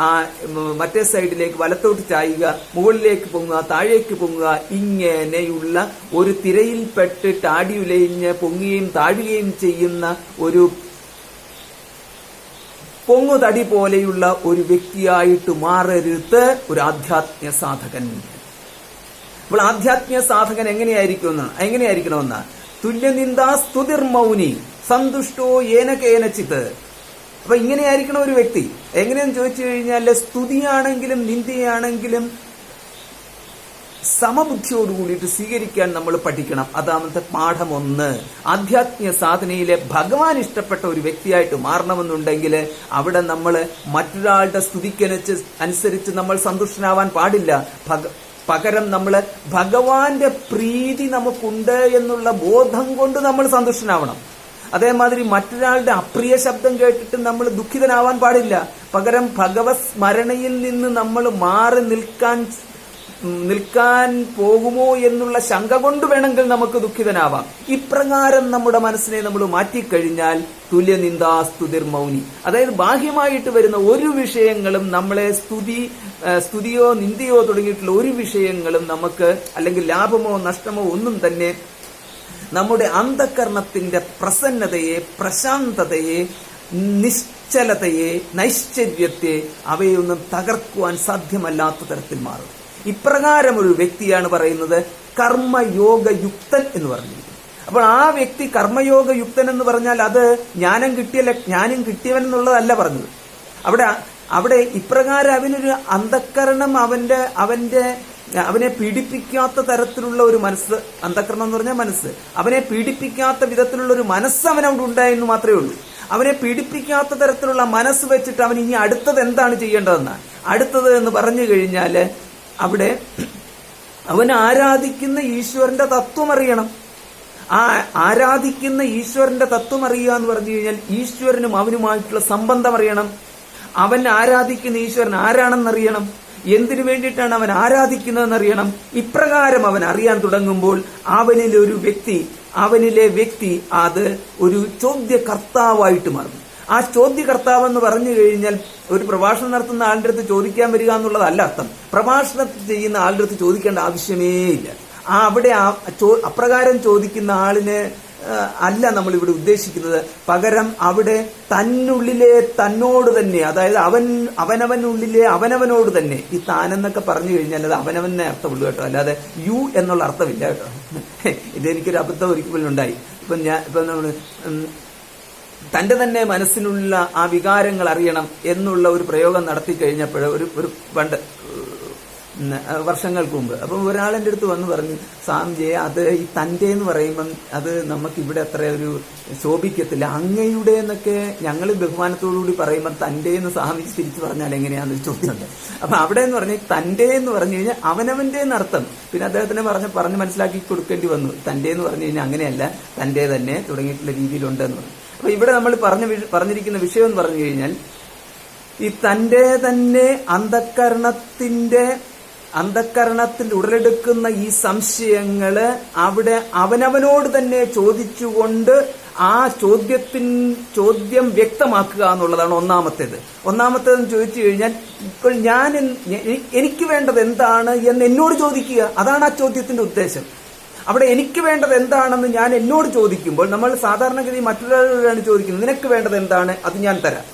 ആ മറ്റേ സൈഡിലേക്ക് വലത്തോട്ട് ചായുക, മുകളിലേക്ക് പൊങ്ങുക, താഴേക്ക് പൊങ്ങുക, ഇങ്ങനെയുള്ള ഒരു തിരയിൽപ്പെട്ടിട്ട് ആടിയുലയിഞ്ഞ് പൊങ്ങുകയും താഴുകയും ചെയ്യുന്ന ഒരു പൊങ്ങുതടി പോലെയുള്ള ഒരു വ്യക്തിയായിട്ട് മാറരുത് ഒരു ആധ്യാത്മിക സാധകൻ. അപ്പോൾ ആധ്യാത്മിക സാധകൻ എങ്ങനെയായിരിക്കണമെന്ന് തുല്യനിന്ദാ സ്തുതിർമൗനി സന്തുഷ്ടോ ഏന കേനചിത്. അപ്പൊ ഇങ്ങനെയായിരിക്കണം ഒരു വ്യക്തി. എങ്ങനെയെന്ന് ചോദിച്ചു കഴിഞ്ഞാൽ സ്തുതിയാണെങ്കിലും നിന്ദയാണെങ്കിലും സമബുദ്ധിയോടുകൂടിയിട്ട് സ്വീകരിക്കാൻ നമ്മൾ പഠിക്കണം. അതാമത്തെ പാഠം 1. ആധ്യാത്മിക സാധനയിലെ ഭഗവാൻ ഇഷ്ടപ്പെട്ട ഒരു വ്യക്തിയായിട്ട് മാറണമെന്നുണ്ടെങ്കിൽ അവിടെ നമ്മൾ മറ്റൊരാളുടെ സ്തുതിക്കനുസരിച്ച് നമ്മൾ സന്തുഷ്ടനാവാൻ പാടില്ല. പകരം നമ്മൾ ഭഗവാന്റെ പ്രീതി നമുക്കുണ്ട് എന്നുള്ള ബോധം കൊണ്ട് നമ്മൾ സന്തുഷ്ടനാവണം. അതേമാതിരി മറ്റൊരാളുടെ അപ്രിയ ശബ്ദം കേട്ടിട്ട് നമ്മൾ ദുഃഖിതനാവാൻ പാടില്ല. പകരം ഭഗവത് സ്മരണയിൽ നിന്ന് നമ്മൾ മാറി നിൽക്കാൻ പോകുമോ എന്നുള്ള ശങ്ക കൊണ്ട് വേണമെങ്കിൽ നമുക്ക് ദുഃഖിതനാവാം. ഇപ്രകാരം നമ്മുടെ മനസ്സിനെ നമ്മൾ മാറ്റിക്കഴിഞ്ഞാൽ തുല്യനിന്ദാ സ്തുതിർമൗനി, അതായത് ബാഹ്യമായിട്ട് വരുന്ന ഒരു വിഷയങ്ങളും നമ്മളെ സ്തുതിയോ നിന്ദയോ തുടങ്ങിയിട്ടുള്ള ഒരു വിഷയങ്ങളും നമുക്ക് അല്ലെങ്കിൽ ലാഭമോ നഷ്ടമോ ഒന്നും തന്നെ നമ്മുടെ അന്ധകരണത്തിന്റെ പ്രസന്നതയെ, പ്രശാന്തതയെ, നിശ്ചലതയെ, നൈശ്ചര്യത്തെ അവയൊന്നും തകർക്കുവാൻ സാധ്യമല്ലാത്ത തരത്തിൽ മാറും. ഇപ്രകാരം ഒരു വ്യക്തിയാണ് പറയുന്നത് കർമ്മയോഗയുക്തൻ എന്ന് പറഞ്ഞിരിക്കുന്നത്. അപ്പോൾ ആ വ്യക്തി കർമ്മയോഗയുക്തൻ എന്ന് പറഞ്ഞാൽ അത് ജ്ഞാനം കിട്ടിയവൻ എന്നുള്ളതല്ല പറഞ്ഞത്. അവിടെ ഇപ്രകാരം അവനൊരു അന്ധക്കരണം അവനെ പീഡിപ്പിക്കാത്ത തരത്തിലുള്ള ഒരു മനസ്സ്, അന്ധക്കരണം എന്ന് പറഞ്ഞാൽ മനസ്സ്, അവനെ പീഡിപ്പിക്കാത്ത വിധത്തിലുള്ള ഒരു മനസ്സ് അവനവിടെ ഉണ്ടായെന്ന് മാത്രമേ ഉള്ളൂ. അവനെ പീഡിപ്പിക്കാത്ത തരത്തിലുള്ള മനസ്സ് വെച്ചിട്ട് അവൻ ഇനി അടുത്തത് എന്താണ് ചെയ്യേണ്ടതെന്ന് അടുത്തത് എന്ന് പറഞ്ഞു കഴിഞ്ഞാല് അവിടെ അവൻ ആരാധിക്കുന്ന ഈശ്വരന്റെ തത്വം അറിയണം. ആ ആരാധിക്കുന്ന ഈശ്വരന്റെ തത്വം അറിയുക എന്ന് പറഞ്ഞു കഴിഞ്ഞാൽ ഈശ്വരനും അവനുമായിട്ടുള്ള സംബന്ധം അറിയണം. അവൻ ആരാധിക്കുന്ന ഈശ്വരൻ ആരാണെന്നറിയണം, എന്തിനു വേണ്ടിയിട്ടാണ് അവൻ ആരാധിക്കുന്നതെന്നറിയണം. ഇപ്രകാരം അവൻ അറിയാൻ തുടങ്ങുമ്പോൾ അവനിലെ വ്യക്തി അത് ഒരു ചോദ്യകർത്താവായിട്ട് മാറും. ആ ചോദ്യകർത്താവ് എന്ന് പറഞ്ഞു കഴിഞ്ഞാൽ ഒരു പ്രഭാഷണം നടത്തുന്ന ആളുടെ അടുത്ത് ചോദിക്കാൻ വരിക എന്നുള്ളതല്ല അർത്ഥം. പ്രഭാഷണം ചെയ്യുന്ന ആളുടെ അടുത്ത് ചോദിക്കേണ്ട ആവശ്യമേ ഇല്ല. അവിടെ അപ്രകാരം ചോദിക്കുന്ന ആളിന് അല്ല നമ്മൾ ഇവിടെ ഉദ്ദേശിക്കുന്നത്. പകരം അവിടെ തന്നോട് തന്നെ, അതായത് അവനവനുള്ളിലെ അവനവനോട് തന്നെ. ഈ താനെന്നൊക്കെ പറഞ്ഞു കഴിഞ്ഞാൽ അത് അവനവനെ അർത്ഥമുള്ളൂ കേട്ടോ, അല്ലാതെ യു എന്നുള്ള അർത്ഥമില്ല കേട്ടോ. ഇതെനിക്കൊരു അബദ്ധം ഒരിക്കലും ഉണ്ടായി. നമ്മള് തന്റെ തന്നെ മനസ്സിനുള്ള ആ വികാരങ്ങൾ അറിയണം എന്നുള്ള ഒരു പ്രയോഗം നടത്തി കഴിഞ്ഞപ്പോൾ ഒരു പണ്ട് വർഷങ്ങൾക്ക് മുമ്പ് അപ്പം ഒരാളെന്റെ അടുത്ത് വന്ന് പറഞ്ഞു, സ്വാമിജി അത് ഈ തന്റെ എന്ന് പറയുമ്പം അത് നമുക്ക് ഇവിടെ അത്ര ഒരു ശോഭിക്കത്തില്ല, അങ്ങയുടെ എന്നൊക്കെ ഞങ്ങൾ ബഹുമാനത്തോടുകൂടി പറയുമ്പോൾ തന്റെ എന്ന് സ്വാമിജി തിരിച്ചു പറഞ്ഞാൽ എങ്ങനെയാണെന്ന് ചോദിച്ചിട്ടുണ്ട്. അപ്പൊ അവിടെ എന്ന് പറഞ്ഞാൽ തന്റെ എന്ന് പറഞ്ഞു കഴിഞ്ഞാൽ അവനവന്റെ എന്നർത്ഥം. പിന്നെ അദ്ദേഹത്തിനെ പറഞ്ഞ് മനസ്സിലാക്കി കൊടുക്കേണ്ടി വന്നു. തന്റെ എന്ന് പറഞ്ഞു കഴിഞ്ഞാൽ അങ്ങനെയല്ല, തന്റെ തന്നെ തുടങ്ങിയിട്ടുള്ള രീതിയിലുണ്ടെന്ന് പറഞ്ഞു. അപ്പൊ ഇവിടെ നമ്മൾ പറഞ്ഞിരിക്കുന്ന വിഷയം എന്ന് പറഞ്ഞു കഴിഞ്ഞാൽ ഈ തന്റെ തന്നെ അന്ധക്കരണത്തിൽ ഉടലെടുക്കുന്ന ഈ സംശയങ്ങള് അവിടെ അവനവനോട് തന്നെ ചോദിച്ചുകൊണ്ട് ആ ചോദ്യം വ്യക്തമാക്കുക എന്നുള്ളതാണ് ഒന്നാമത്തേതെന്ന് ചോദിച്ചു കഴിഞ്ഞാൽ ഇപ്പോൾ എനിക്ക് വേണ്ടത് എന്താണ് എന്ന് എന്നോട് ചോദിക്കുക. അതാണ് ആ ചോദ്യത്തിന്റെ ഉദ്ദേശം. അവിടെ എനിക്ക് വേണ്ടത് എന്താണെന്ന് ഞാൻ എന്നോട് ചോദിക്കുമ്പോൾ നമ്മൾ സാധാരണഗതി മറ്റൊരാളോടാണ് ചോദിക്കുന്നത്, നിനക്ക് വേണ്ടത് എന്താണ്, അത് ഞാൻ തരാം.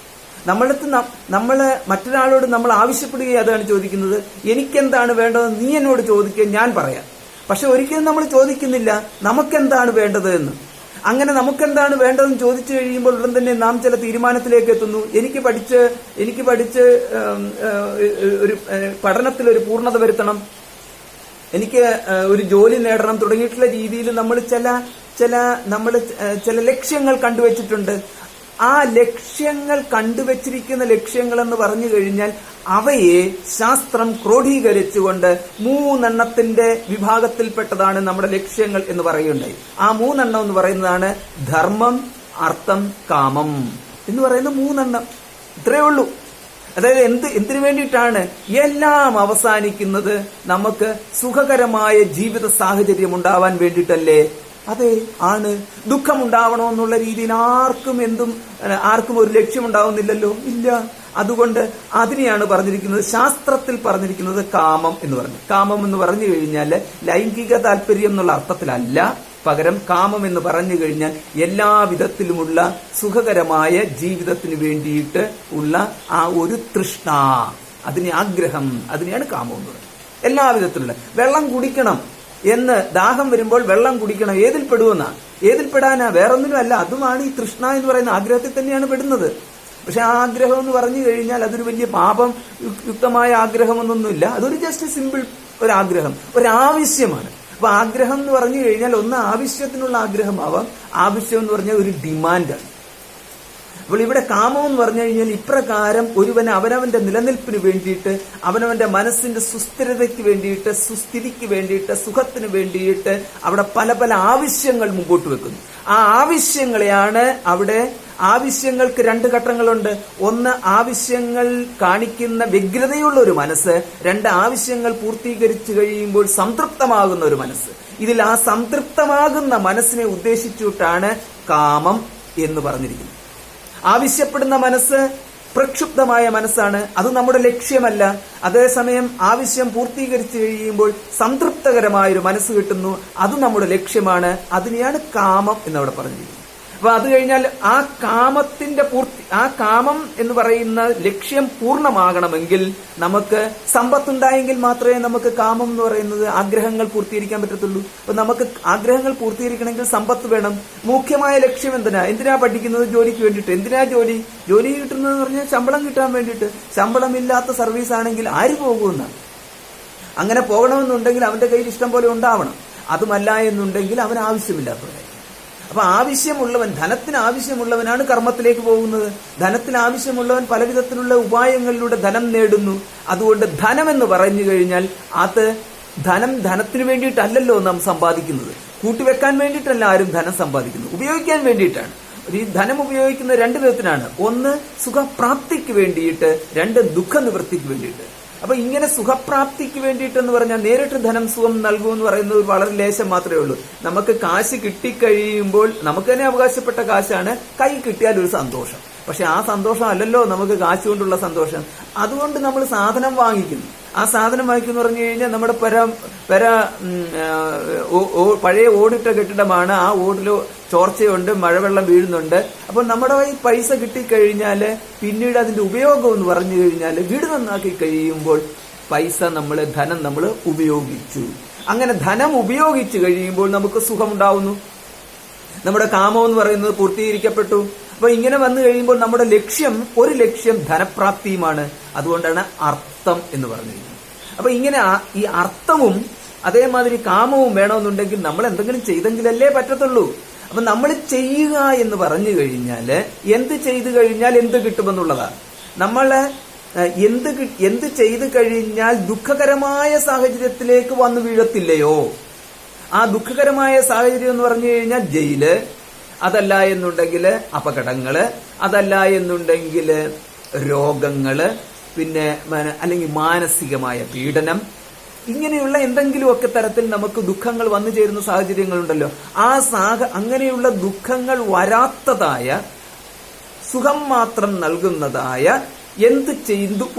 നമ്മള് മറ്റൊരാളോട് നമ്മൾ ആവശ്യപ്പെടുകയും അതാണ് ചോദിക്കുന്നത്. എനിക്കെന്താണ് വേണ്ടതെന്ന് നീ എന്നോട് ചോദിക്കുക, ഞാൻ പറയാം. പക്ഷെ ഒരിക്കലും നമ്മൾ ചോദിക്കുന്നില്ല നമുക്കെന്താണ് വേണ്ടത് എന്ന്. അങ്ങനെ നമുക്കെന്താണ് വേണ്ടതെന്ന് ചോദിച്ചു കഴിയുമ്പോൾ ഉടൻ തന്നെ നാം ചില തീരുമാനത്തിലേക്ക് എത്തുന്നു. എനിക്ക് പഠിച്ച് ഒരു പഠനത്തിൽ ഒരു പൂർണ്ണത വരുത്തണം, എനിക്ക് ഒരു ജോലി നേടണം തുടങ്ങിയിട്ടുള്ള രീതിയിൽ നമ്മൾ ചില ലക്ഷ്യങ്ങൾ കണ്ടുവച്ചിട്ടുണ്ട്. ആ ലക്ഷ്യങ്ങൾ കണ്ടുവച്ചിരിക്കുന്ന ലക്ഷ്യങ്ങൾ എന്ന് പറഞ്ഞു കഴിഞ്ഞാൽ അവയെ ശാസ്ത്രം ക്രോഡീകരിച്ചുകൊണ്ട് 3 വിഭാഗത്തിൽപ്പെട്ടതാണ് നമ്മുടെ ലക്ഷ്യങ്ങൾ എന്ന് പറയുകയുണ്ടായി. ആ 3 എന്ന് പറയുന്നതാണ് ധർമ്മം, അർത്ഥം, കാമം എന്ന് പറയുന്ന 3. ഇത്രയേ ഉള്ളൂ. അതായത് എന്തിനു വേണ്ടിയിട്ടാണ് എല്ലാം അവസാനിക്കുന്നത്? നമുക്ക് സുഖകരമായ ജീവിത സാഹചര്യം ഉണ്ടാവാൻ വേണ്ടിയിട്ടല്ലേ? അതെ, ആണ്. ദുഃഖമുണ്ടാവണമെന്നുള്ള രീതിയിൽ ആർക്കും ഒരു ലക്ഷ്യമുണ്ടാവുന്നില്ലല്ലോ, ഇല്ല. അതുകൊണ്ട് അതിനെയാണ് പറഞ്ഞിരിക്കുന്നത്, ശാസ്ത്രത്തിൽ പറഞ്ഞിരിക്കുന്നത് കാമം എന്ന് പറഞ്ഞു. കാമം എന്ന് പറഞ്ഞു കഴിഞ്ഞാൽ ലൈംഗിക താല്പര്യം എന്നുള്ള അർത്ഥത്തിലല്ല, പകരം കാമം എന്ന് പറഞ്ഞു കഴിഞ്ഞാൽ എല്ലാ വിധത്തിലുമുള്ള സുഖകരമായ ജീവിതത്തിന് വേണ്ടിയിട്ട് ഉള്ള ആ ഒരു തൃഷ്ണ, ആഗ്രഹം, അതിനെയാണ് കാമം എന്ന് പറയുന്നത്. എല്ലാ വിധത്തിലുള്ള വെള്ളം കുടിക്കണം എന്ന് ദാഹം വരുമ്പോൾ വെള്ളം കുടിക്കണം, ഏതിൽ പെടാനാ? വേറൊന്നിനും അല്ല. അതുമാണ് ഈ തൃഷ്ണ എന്ന് പറയുന്ന ആഗ്രഹത്തിൽ തന്നെയാണ് പെടുന്നത്. പക്ഷെ ആ ആഗ്രഹം എന്ന് പറഞ്ഞു കഴിഞ്ഞാൽ അതൊരു വലിയ പാപം യുക്തമായ ആഗ്രഹമൊന്നുമില്ല. അതൊരു ജസ്റ്റ് സിമ്പിൾ ഒരു ആഗ്രഹം, ഒരാവശ്യമാണ്. അപ്പൊ ആഗ്രഹം എന്ന് പറഞ്ഞു കഴിഞ്ഞാൽ ഒന്ന് ആവശ്യത്തിനുള്ള ആഗ്രഹമാവാം, ആവശ്യം എന്ന് പറഞ്ഞാൽ ഒരു ഡിമാൻഡാണ്. അപ്പോൾ ഇവിടെ കാമം എന്ന് പറഞ്ഞു കഴിഞ്ഞാൽ ഇപ്രകാരം ഒരുവന് അവനവന്റെ നിലനിൽപ്പിന് വേണ്ടിയിട്ട്, അവനവന്റെ മനസ്സിന്റെ സുസ്ഥിരതയ്ക്ക് വേണ്ടിയിട്ട്, സുസ്ഥിതിക്ക് വേണ്ടിയിട്ട്, സുഖത്തിന് വേണ്ടിയിട്ട് അവിടെ പല പല ആവശ്യങ്ങൾ മുമ്പോട്ട് വെക്കുന്നു. ആ ആവശ്യങ്ങളെയാണ് അവിടെ ആവശ്യങ്ങൾക്ക് 2 ഘട്ടങ്ങളുണ്ട്. ഒന്ന്, ആവശ്യങ്ങൾ കാണിക്കുന്ന വ്യഗ്രതയുള്ള ഒരു മനസ്സ്. 2, ആവശ്യങ്ങൾ പൂർത്തീകരിച്ചു കഴിയുമ്പോൾ സംതൃപ്തമാകുന്ന ഒരു മനസ്സ്. ഇതിൽ ആ സംതൃപ്തമാകുന്ന മനസ്സിനെ ഉദ്ദേശിച്ചിട്ടാണ് കാമം എന്ന് പറഞ്ഞിരിക്കുന്നത്. ആവശ്യപ്പെടുന്ന മനസ്സ് പ്രക്ഷുബ്ധമായ മനസ്സാണ്, അത് നമ്മുടെ ലക്ഷ്യമല്ല. അതേസമയം ആവശ്യം പൂർത്തീകരിച്ചു കഴിയുമ്പോൾ സംതൃപ്തകരമായൊരു മനസ്സ് കിട്ടുന്നു, അത് നമ്മുടെ ലക്ഷ്യമാണ്. അതിനെയാണ് കാമം എന്നവിടെ പറഞ്ഞിരിക്കുന്നത്. അപ്പൊ അത് കഴിഞ്ഞാൽ ആ കാമം എന്ന് പറയുന്ന ലക്ഷ്യം പൂർണ്ണമാകണമെങ്കിൽ നമുക്ക് സമ്പത്തുണ്ടായെങ്കിൽ മാത്രമേ നമുക്ക് കാമം എന്ന് പറയുന്നത് ആഗ്രഹങ്ങൾ പൂർത്തീകരിക്കാൻ പറ്റത്തുള്ളൂ. അപ്പൊ നമുക്ക് ആഗ്രഹങ്ങൾ പൂർത്തീകരിക്കണമെങ്കിൽ സമ്പത്ത് വേണം. മുഖ്യമായ ലക്ഷ്യം എന്തിനാ പഠിക്കുന്നത്? ജോലിക്ക് വേണ്ടിയിട്ട്. എന്തിനാ ജോലി കിട്ടുന്നതെന്ന് പറഞ്ഞാൽ ശമ്പളം കിട്ടാൻ വേണ്ടിയിട്ട്. ശമ്പളമില്ലാത്ത സർവീസ് ആണെങ്കിൽ ആര് പോകുമെന്നാണ്. അങ്ങനെ പോകണമെന്നുണ്ടെങ്കിൽ അവന്റെ കയ്യിൽ ഇഷ്ടം പോലെ ഉണ്ടാവണം. അതുമല്ല എന്നുണ്ടെങ്കിൽ അവന് ആവശ്യമില്ലാത്തവരായി. അപ്പൊ ധനത്തിന് ആവശ്യമുള്ളവനാണ് കർമ്മത്തിലേക്ക് പോകുന്നത്. ധനത്തിന് ആവശ്യമുള്ളവൻ പലവിധത്തിലുള്ള ഉപായങ്ങളിലൂടെ ധനം നേടുന്നു. അതുകൊണ്ട് ധനം എന്ന് പറഞ്ഞു കഴിഞ്ഞാൽ അത് ധനത്തിന് വേണ്ടിയിട്ടല്ലല്ലോ നാം സമ്പാദിക്കുന്നത്. കൂട്ടിവെക്കാൻ വേണ്ടിയിട്ടല്ല ആരും ധനം സമ്പാദിക്കുന്നത്, ഉപയോഗിക്കാൻ വേണ്ടിയിട്ടാണ്. ഈ ധനം ഉപയോഗിക്കുന്ന രണ്ട് വിധത്തിനാണ്. ഒന്ന് സുഖപ്രാപ്തിക്ക് വേണ്ടിയിട്ട്, രണ്ട് ദുഃഖ നിവൃത്തിക്ക് വേണ്ടിയിട്ട്. അപ്പൊ ഇങ്ങനെ സുഖപ്രാപ്തിക്ക് വേണ്ടിയിട്ടെന്ന് പറഞ്ഞാൽ നേരിട്ട് ധനം സുഖം നൽകുമെന്ന് പറയുന്നത് വളരെ ലേശം മാത്രമേ ഉള്ളൂ. നമുക്ക് കാശ് കിട്ടിക്കഴിയുമ്പോൾ നമുക്ക് തന്നെ അവകാശപ്പെട്ട കാശാണ്, കൈ കിട്ടിയാൽ ഒരു സന്തോഷം. പക്ഷെ ആ സന്തോഷം അല്ലല്ലോ നമുക്ക് കാശ് കൊണ്ടുള്ള സന്തോഷം. അതുകൊണ്ട് നമ്മൾ സാധനം വാങ്ങിക്കുന്നു. ആ സാധനം വാങ്ങിക്കുന്നു പറഞ്ഞു കഴിഞ്ഞാൽ നമ്മുടെ പഴയ ഓടിട്ട കെട്ടിടമാണ്. ആ ഓടില് ചോർച്ചയുണ്ട്, മഴവെള്ളം വീഴുന്നുണ്ട്. അപ്പൊ നമ്മുടെ ഈ പൈസ കിട്ടിക്കഴിഞ്ഞാല് പിന്നീട് അതിന്റെ ഉപയോഗം എന്ന് പറഞ്ഞു കഴിഞ്ഞാൽ വീട് നന്നാക്കി കഴിയുമ്പോൾ ധനം നമ്മൾ ഉപയോഗിച്ചു. അങ്ങനെ ധനം ഉപയോഗിച്ചു കഴിയുമ്പോൾ നമുക്ക് സുഖമുണ്ടാവുന്നു. നമ്മുടെ കാമം എന്ന് പറയുന്നത് പൂർത്തീകരിക്കപ്പെട്ടു. അപ്പൊ ഇങ്ങനെ വന്നു കഴിയുമ്പോൾ നമ്മുടെ ഒരു ലക്ഷ്യം ധനപ്രാപ്തിയുമാണ്. അതുകൊണ്ടാണ് അർത്ഥം എന്ന് പറഞ്ഞിരിക്കുന്നത്. അപ്പൊ ഇങ്ങനെ ഈ അർത്ഥവും അതേമാതിരി കാമവും വേണമെന്നുണ്ടെങ്കിൽ നമ്മൾ എന്തെങ്കിലും ചെയ്തെങ്കിലല്ലേ പറ്റത്തുള്ളൂ. അപ്പൊ നമ്മൾ ചെയ്യുക എന്ന് പറഞ്ഞു കഴിഞ്ഞാല് എന്ത് ചെയ്തു കഴിഞ്ഞാൽ എന്ത് കിട്ടുമെന്നുള്ളതാണ്. നമ്മള് എന്ത് ചെയ്തു കഴിഞ്ഞാൽ ദുഃഖകരമായ സാഹചര്യത്തിലേക്ക് വന്നു വീഴത്തില്ലയോ? ആ ദുഃഖകരമായ സാഹചര്യം എന്ന് പറഞ്ഞു കഴിഞ്ഞാൽ ജയില്, അതല്ല എന്നുണ്ടെങ്കിൽ അപകടങ്ങള്, അതല്ല എന്നുണ്ടെങ്കിൽ രോഗങ്ങള്, പിന്നെ അല്ലെങ്കിൽ മാനസികമായ പീഡനം, ഇങ്ങനെയുള്ള എന്തെങ്കിലുമൊക്കെ തരത്തിൽ നമുക്ക് ദുഃഖങ്ങൾ വന്നു ചേരുന്ന സാഹചര്യങ്ങളുണ്ടല്ലോ. അങ്ങനെയുള്ള ദുഃഖങ്ങൾ വരാത്തതായ, സുഖം മാത്രം നൽകുന്നതായ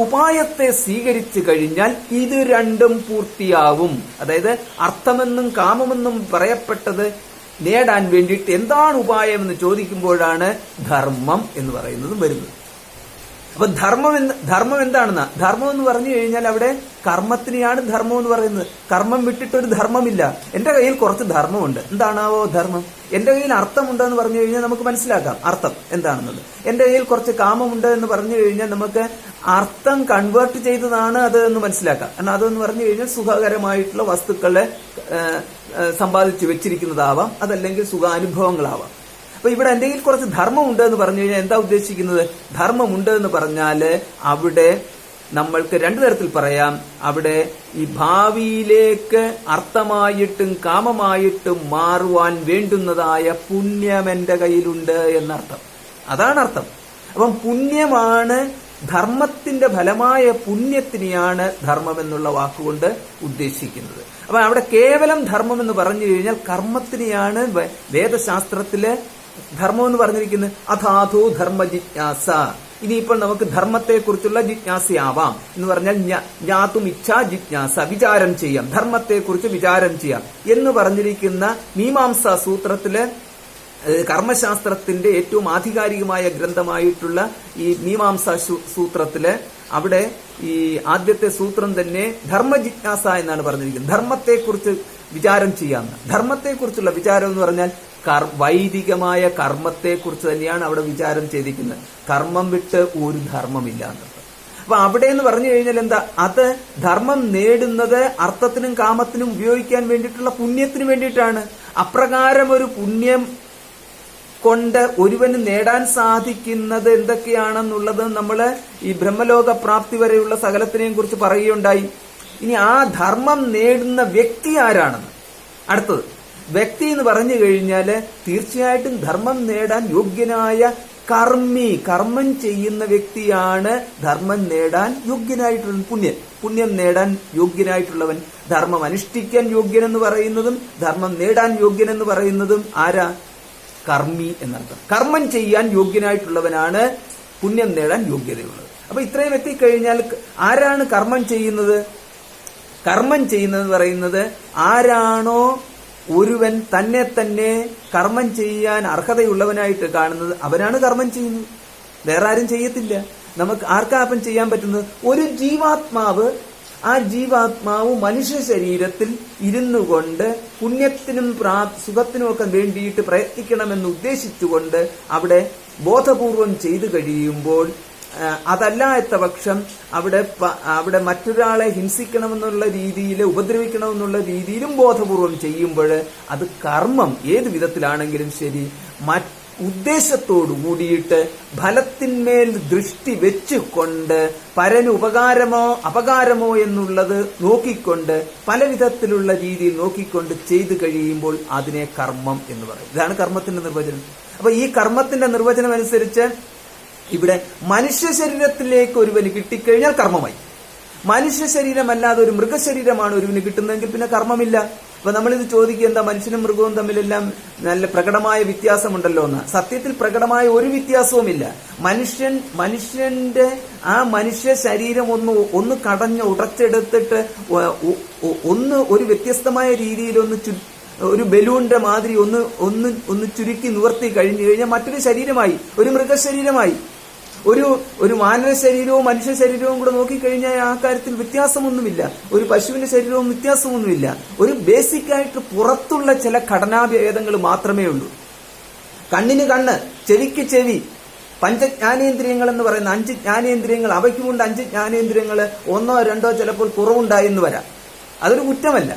ഉപായത്തെ സ്വീകരിച്ചു കഴിഞ്ഞാൽ ഇത് രണ്ടും പൂർത്തിയാവും. അതായത് അർത്ഥമെന്നും കാമമെന്നും പറയപ്പെട്ടത് നേടാൻ വേണ്ടിയിട്ട് എന്താണ് ഉപായം എന്ന് ചോദിക്കുമ്പോഴാണ് ധർമ്മം എന്ന് പറയുന്നതും വരുന്നത്. അപ്പൊ ധർമ്മം എന്താണെന്ന് ധർമ്മം എന്ന് പറഞ്ഞു കഴിഞ്ഞാൽ അവിടെ കർമ്മത്തിനെയാണ് ധർമ്മം എന്ന് പറയുന്നത്. കർമ്മം വിട്ടിട്ടൊരു ധർമ്മമില്ല. എന്റെ കയ്യിൽ കുറച്ച് ധർമ്മമുണ്ട്. എന്താണാവോ ധർമ്മം? എന്റെ കയ്യിൽ അർത്ഥമുണ്ടെന്ന് പറഞ്ഞു കഴിഞ്ഞാൽ നമുക്ക് മനസ്സിലാക്കാം അർത്ഥം എന്താണെന്നത്. എന്റെ കയ്യിൽ കുറച്ച് കാമമുണ്ട് എന്ന് പറഞ്ഞു കഴിഞ്ഞാൽ നമുക്ക് അർത്ഥം കൺവേർട്ട് ചെയ്തതാണ് അത് എന്ന് മനസ്സിലാക്കാം. കാരണം അതെന്ന് പറഞ്ഞു കഴിഞ്ഞാൽ സുഖകരമായിട്ടുള്ള വസ്തുക്കളെ സമ്പാദിച്ചു വെച്ചിരിക്കുന്നതാവാം, അതല്ലെങ്കിൽ സുഖാനുഭവങ്ങളാവാം. അപ്പൊ ഇവിടെ എന്റെ കയ്യിൽ കുറച്ച് ധർമ്മം ഉണ്ട് എന്ന് പറഞ്ഞു കഴിഞ്ഞാൽ എന്താ ഉദ്ദേശിക്കുന്നത്? ധർമ്മമുണ്ട് എന്ന് പറഞ്ഞാല് അവിടെ നമ്മൾക്ക് രണ്ടു തരത്തിൽ പറയാം. അവിടെ ഈ ഭാവിയിലേക്ക് അർത്ഥമായിട്ടും കാമമായിട്ടും മാറുവാൻ വേണ്ടുന്നതായ പുണ്യം എന്റെ കയ്യിലുണ്ട് എന്നർത്ഥം. അതാണ് അർത്ഥം. അപ്പം പുണ്യമാണ്, ധർമ്മത്തിന്റെ ഫലമായ പുണ്യത്തിനെയാണ് ധർമ്മം എന്നുള്ള വാക്കുകൊണ്ട് ഉദ്ദേശിക്കുന്നത്. അപ്പൊ അവിടെ കേവലം ധർമ്മം എന്ന് പറഞ്ഞു കഴിഞ്ഞാൽ കർമ്മത്തിനെയാണ് വേദശാസ്ത്രത്തിലെ ധർമ്മം എന്ന് പറഞ്ഞിരിക്കുന്നത്. അഥാധോ ധർമ്മ ജിജ്ഞാസ. ഇനിയിപ്പോൾ നമുക്ക് ധർമ്മത്തെക്കുറിച്ചുള്ള ജിജ്ഞാസയാവാം എന്ന് പറഞ്ഞാൽ ജ്ഞാതും ഇച്ഛാ ജിജ്ഞാസ, വിചാരം ചെയ്യാം, ധർമ്മത്തെക്കുറിച്ച് വിചാരം ചെയ്യാം എന്ന് പറഞ്ഞിരിക്കുന്ന മീമാംസാ സൂത്രത്തില്, കർമ്മശാസ്ത്രത്തിന്റെ ഏറ്റവും ആധികാരികമായ ഗ്രന്ഥമായിട്ടുള്ള ഈ മീമാംസാ സൂത്രത്തില് അവിടെ ഈ ആദ്യത്തെ സൂത്രം തന്നെ ധർമ്മ ജിജ്ഞാസ എന്നാണ് പറഞ്ഞിരിക്കുന്നത്. ധർമ്മത്തെക്കുറിച്ച് വിചാരം ചെയ്യാമെന്ന്. ധർമ്മത്തെക്കുറിച്ചുള്ള വിചാരം എന്ന് പറഞ്ഞാൽ വൈദികമായ കർമ്മത്തെക്കുറിച്ച് തന്നെയാണ് അവിടെ വിചാരം ചെയ്തിരിക്കുന്നത്. കർമ്മം വിട്ട് ഒരു ധർമ്മമില്ല എന്നത്. അപ്പൊ അവിടെ എന്ന് പറഞ്ഞു കഴിഞ്ഞാൽ എന്താ? അത് ധർമ്മം നേടുന്നത് അർത്ഥത്തിനും കാമത്തിനും ഉപയോഗിക്കാൻ വേണ്ടിയിട്ടുള്ള പുണ്യത്തിന് വേണ്ടിയിട്ടാണ്. അപ്രകാരം ഒരു പുണ്യം കൊണ്ട് ഒരുവന് നേടാൻ സാധിക്കുന്നത് എന്തൊക്കെയാണെന്നുള്ളത് നമ്മൾ ഈ ബ്രഹ്മലോക പ്രാപ്തി വരെയുള്ള സകലത്തിനെയും കുറിച്ച് പറയുകയുണ്ടായി. ഇനി ആ ധർമ്മം നേടുന്ന വ്യക്തി ആരാണെന്ന് അടുത്തത്. വ്യക്തി എന്ന് പറഞ്ഞു കഴിഞ്ഞാല് തീർച്ചയായിട്ടും ധർമ്മം നേടാൻ യോഗ്യനായ കർമ്മി, കർമ്മം ചെയ്യുന്ന വ്യക്തിയാണ് ധർമ്മം നേടാൻ യോഗ്യനായിട്ടുള്ള പുണ്യം നേടാൻ യോഗ്യനായിട്ടുള്ളവൻ. ധർമ്മം അനുഷ്ഠിക്കാൻ യോഗ്യനെന്ന് പറയുന്നതും ധർമ്മം നേടാൻ യോഗ്യനെന്ന് പറയുന്നതും ആരാ? കർമ്മി എന്നർത്ഥം. കർമ്മം ചെയ്യാൻ യോഗ്യനായിട്ടുള്ളവനാണ് പുണ്യം നേടാൻ യോഗ്യതയുള്ളത്. അപ്പൊ ഇത്രയും എത്തിക്കഴിഞ്ഞാൽ ആരാണ് കർമ്മം ചെയ്യുന്നത്? കർമ്മം ചെയ്യുന്നതെന്ന് പറയുന്നത് ആരാണോ ഒരുവൻ തന്നെ കർമ്മം ചെയ്യാൻ അർഹതയുള്ളവനായിട്ട് കാണുന്നത് അവനാണ് കർമ്മം ചെയ്യുന്നത്. വേറെ ആരും ചെയ്യത്തില്ല. നമുക്ക് ആർക്കാപ്പം ചെയ്യാൻ പറ്റുന്നത്? ഒരു ജീവാത്മാവ്. ആ ജീവാത്മാവ് മനുഷ്യ ശരീരത്തിൽ ഇരുന്നു കൊണ്ട് പുണ്യത്തിനും സുഖത്തിനുമൊക്കെ വേണ്ടിയിട്ട് പ്രയത്നിക്കണമെന്ന് ഉദ്ദേശിച്ചുകൊണ്ട് അവിടെ ബോധപൂർവം ചെയ്തു കഴിയുമ്പോൾ, അതല്ലാത്ത പക്ഷം അവിടെ മറ്റൊരാളെ ഹിംസിക്കണമെന്നുള്ള രീതിയിൽ, ഉപദ്രവിക്കണമെന്നുള്ള രീതിയിലും ബോധപൂർവം ചെയ്യുമ്പോൾ അത് കർമ്മം ഏത് വിധത്തിലാണെങ്കിലും ശരി ഉദ്ദേശത്തോടു കൂടിയിട്ട് ഫലത്തിന്മേൽ ദൃഷ്ടി വെച്ചുകൊണ്ട് പരന് ഉപകാരമോ അപകാരമോ എന്നുള്ളത് നോക്കിക്കൊണ്ട് പല വിധത്തിലുള്ള രീതിയിൽ നോക്കിക്കൊണ്ട് ചെയ്തു കഴിയുമ്പോൾ അതിനെ കർമ്മം എന്ന് പറയും. ഇതാണ് കർമ്മത്തിന്റെ നിർവചനം. അപ്പൊ ഈ കർമ്മത്തിന്റെ നിർവചനം അനുസരിച്ച് ഇവിടെ മനുഷ്യ ശരീരത്തിലേക്ക് ഒരുവന് കിട്ടിക്കഴിഞ്ഞാൽ കർമ്മമായി. മനുഷ്യ ശരീരമല്ലാതെ ഒരു മൃഗശരീരമാണ് ഒരുവിന് കിട്ടുന്നതെങ്കിൽ പിന്നെ കർമ്മമില്ല. അപ്പൊ നമ്മളിത് ചോദിക്കുക, എന്താ മനുഷ്യനും മൃഗവും തമ്മിലെല്ലാം നല്ല പ്രകടമായ വ്യത്യാസമുണ്ടല്ലോ എന്ന്. സത്യത്തിൽ പ്രകടമായ ഒരു വ്യത്യാസവുമില്ല. മനുഷ്യന്റെ ആ മനുഷ്യ ശരീരം ഒന്ന് കടഞ്ഞ് ഉടച്ചെടുത്തിട്ട് ഒരു വ്യത്യസ്തമായ രീതിയിൽ ഒരു ബലൂണിന്റെ മാതിരി ഒന്ന് ചുരുക്കി നിവർത്തി കഴിഞ്ഞു കഴിഞ്ഞാൽ മറ്റൊരു ശരീരമായി, ഒരു മൃഗശരീരമായി. ഒരു മാനവ ശരീരവും മനുഷ്യ ശരീരവും കൂടെ നോക്കിക്കഴിഞ്ഞാൽ ആ കാര്യത്തിൽ വ്യത്യാസമൊന്നുമില്ല. ഒരു പശുവിന്റെ ശരീരവും വ്യത്യാസമൊന്നുമില്ല. ഒരു ബേസിക് ആയിട്ട് പുറത്തുള്ള ചില ഘടനാഭേദങ്ങൾ മാത്രമേ ഉള്ളൂ. കണ്ണിന് കണ്ണ്, ചെവിക്ക് ചെവി, പഞ്ചജ്ഞാനേന്ദ്രിയങ്ങൾ എന്ന് പറയുന്ന 5 ജ്ഞാനേന്ദ്രിയങ്ങൾ, അവയ്ക്കുമുണ്ട് 5 ജ്ഞാനേന്ദ്രിയങ്ങൾ, 1 2 ചിലപ്പോൾ കുറവുണ്ടായെന്ന് വരാം. അതൊരു കുറ്റമല്ല.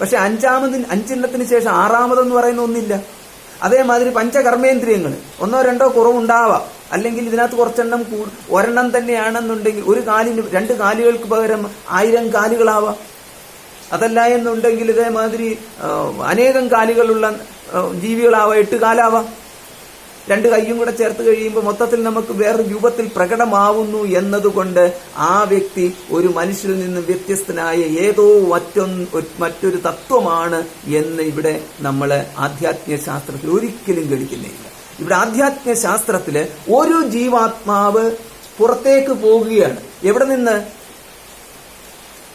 പക്ഷെ 5 ശേഷം 6 പറയുന്ന ഒന്നില്ല. അതേമാതിരി പഞ്ചകർമ്മേന്ദ്രിയങ്ങൾ 1 2 കുറവുണ്ടാവാം. അല്ലെങ്കിൽ ഇതിനകത്ത് ഒരെണ്ണം തന്നെയാണെന്നുണ്ടെങ്കിൽ 2 കാലുകൾക്ക് പകരം 1000 കാലുകളാവാം. അതല്ല എന്നുണ്ടെങ്കിൽ ഇതേമാതിരി അനേകം കാലുകളുള്ള ജീവികളാവാം, 8 കാലാവാം. 2 കൈയും കൂടെ ചേർത്ത് കഴിയുമ്പോൾ മൊത്തത്തിൽ നമുക്ക് വേറെ രൂപത്തിൽ പ്രകടമാവുന്നു എന്നതുകൊണ്ട് ആ വ്യക്തി ഒരു മനുഷ്യരിൽ നിന്ന് വ്യത്യസ്തനായ ഏതോ മറ്റൊരു തത്വമാണ് എന്ന് ഇവിടെ നമ്മൾ ആധ്യാത്മിക ശാസ്ത്രത്തിൽ ഒരിക്കലും ഗണിക്കുന്നില്ല. ഇവിടെ ആധ്യാത്മിക ശാസ്ത്രത്തില് ഒരു ജീവാത്മാവ് പുറത്തേക്ക് പോകുകയാണ്. എവിടെ നിന്ന്?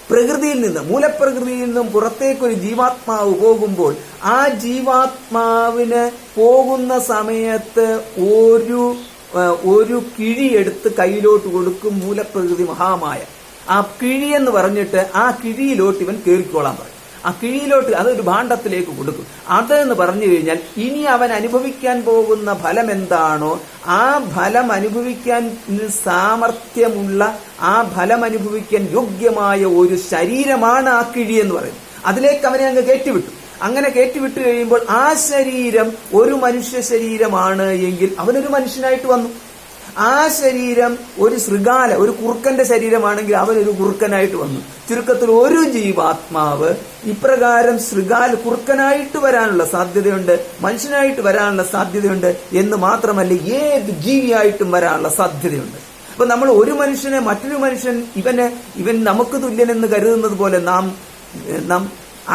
പ്രകൃതിയിൽ നിന്ന്, മൂലപ്രകൃതിയിൽ നിന്നും പുറത്തേക്ക് ഒരു ജീവാത്മാവ് പോകുമ്പോൾ ആ ജീവാത്മാവിന് പോകുന്ന സമയത്ത് ഒരു കിഴിയെടുത്ത് കയ്യിലോട്ട് കൊടുക്കും മൂലപ്രകൃതി മഹാമായ. ആ കിഴി എന്ന് പറഞ്ഞിട്ട് ആ കിഴിയിലോട്ട് ഇവൻ കയറിക്കോളാൻ പറയും. ആ കിഴിയിലോട്ട് അതൊരു ഭാണ്ഡത്തിലേക്ക് കൊടുക്കും. അതെന്ന് പറഞ്ഞു കഴിഞ്ഞാൽ ഇനി അവൻ അനുഭവിക്കാൻ പോകുന്ന ഫലം എന്താണോ ആ ഫലം അനുഭവിക്കാൻ സാമർഥ്യമുള്ള, ആ ഫലം അനുഭവിക്കാൻ യോഗ്യമായ ഒരു ശരീരമാണ് ആ കിഴി എന്ന് പറയുന്നത്. അതിലേക്ക് അവനെ അങ്ങ് കയറ്റിവിട്ടു. അങ്ങനെ കയറ്റിവിട്ട് കഴിയുമ്പോൾ ആ ശരീരം ഒരു മനുഷ്യ ശരീരമാണ് എങ്കിൽ അവനൊരു മനുഷ്യനായിട്ട് വന്നു. ആ ശരീരം ഒരു കുറുക്കന്റെ ശരീരമാണെങ്കിൽ അവനൊരു കുറുക്കനായിട്ട് വന്നു. ചുരുക്കത്തിൽ ഒരു ജീവാത്മാവ് ഇപ്രകാരം കുറുക്കനായിട്ട് വരാനുള്ള സാധ്യതയുണ്ട്, മനുഷ്യനായിട്ട് വരാനുള്ള സാധ്യതയുണ്ട് എന്ന് മാത്രമല്ല ഏത് ജീവിയായിട്ടും വരാനുള്ള സാധ്യതയുണ്ട്. അപ്പൊ നമ്മൾ ഒരു മനുഷ്യനെ മറ്റൊരു മനുഷ്യൻ ഇവൻ നമുക്ക് തുല്യനെന്ന് കരുതുന്നത് പോലെ നാം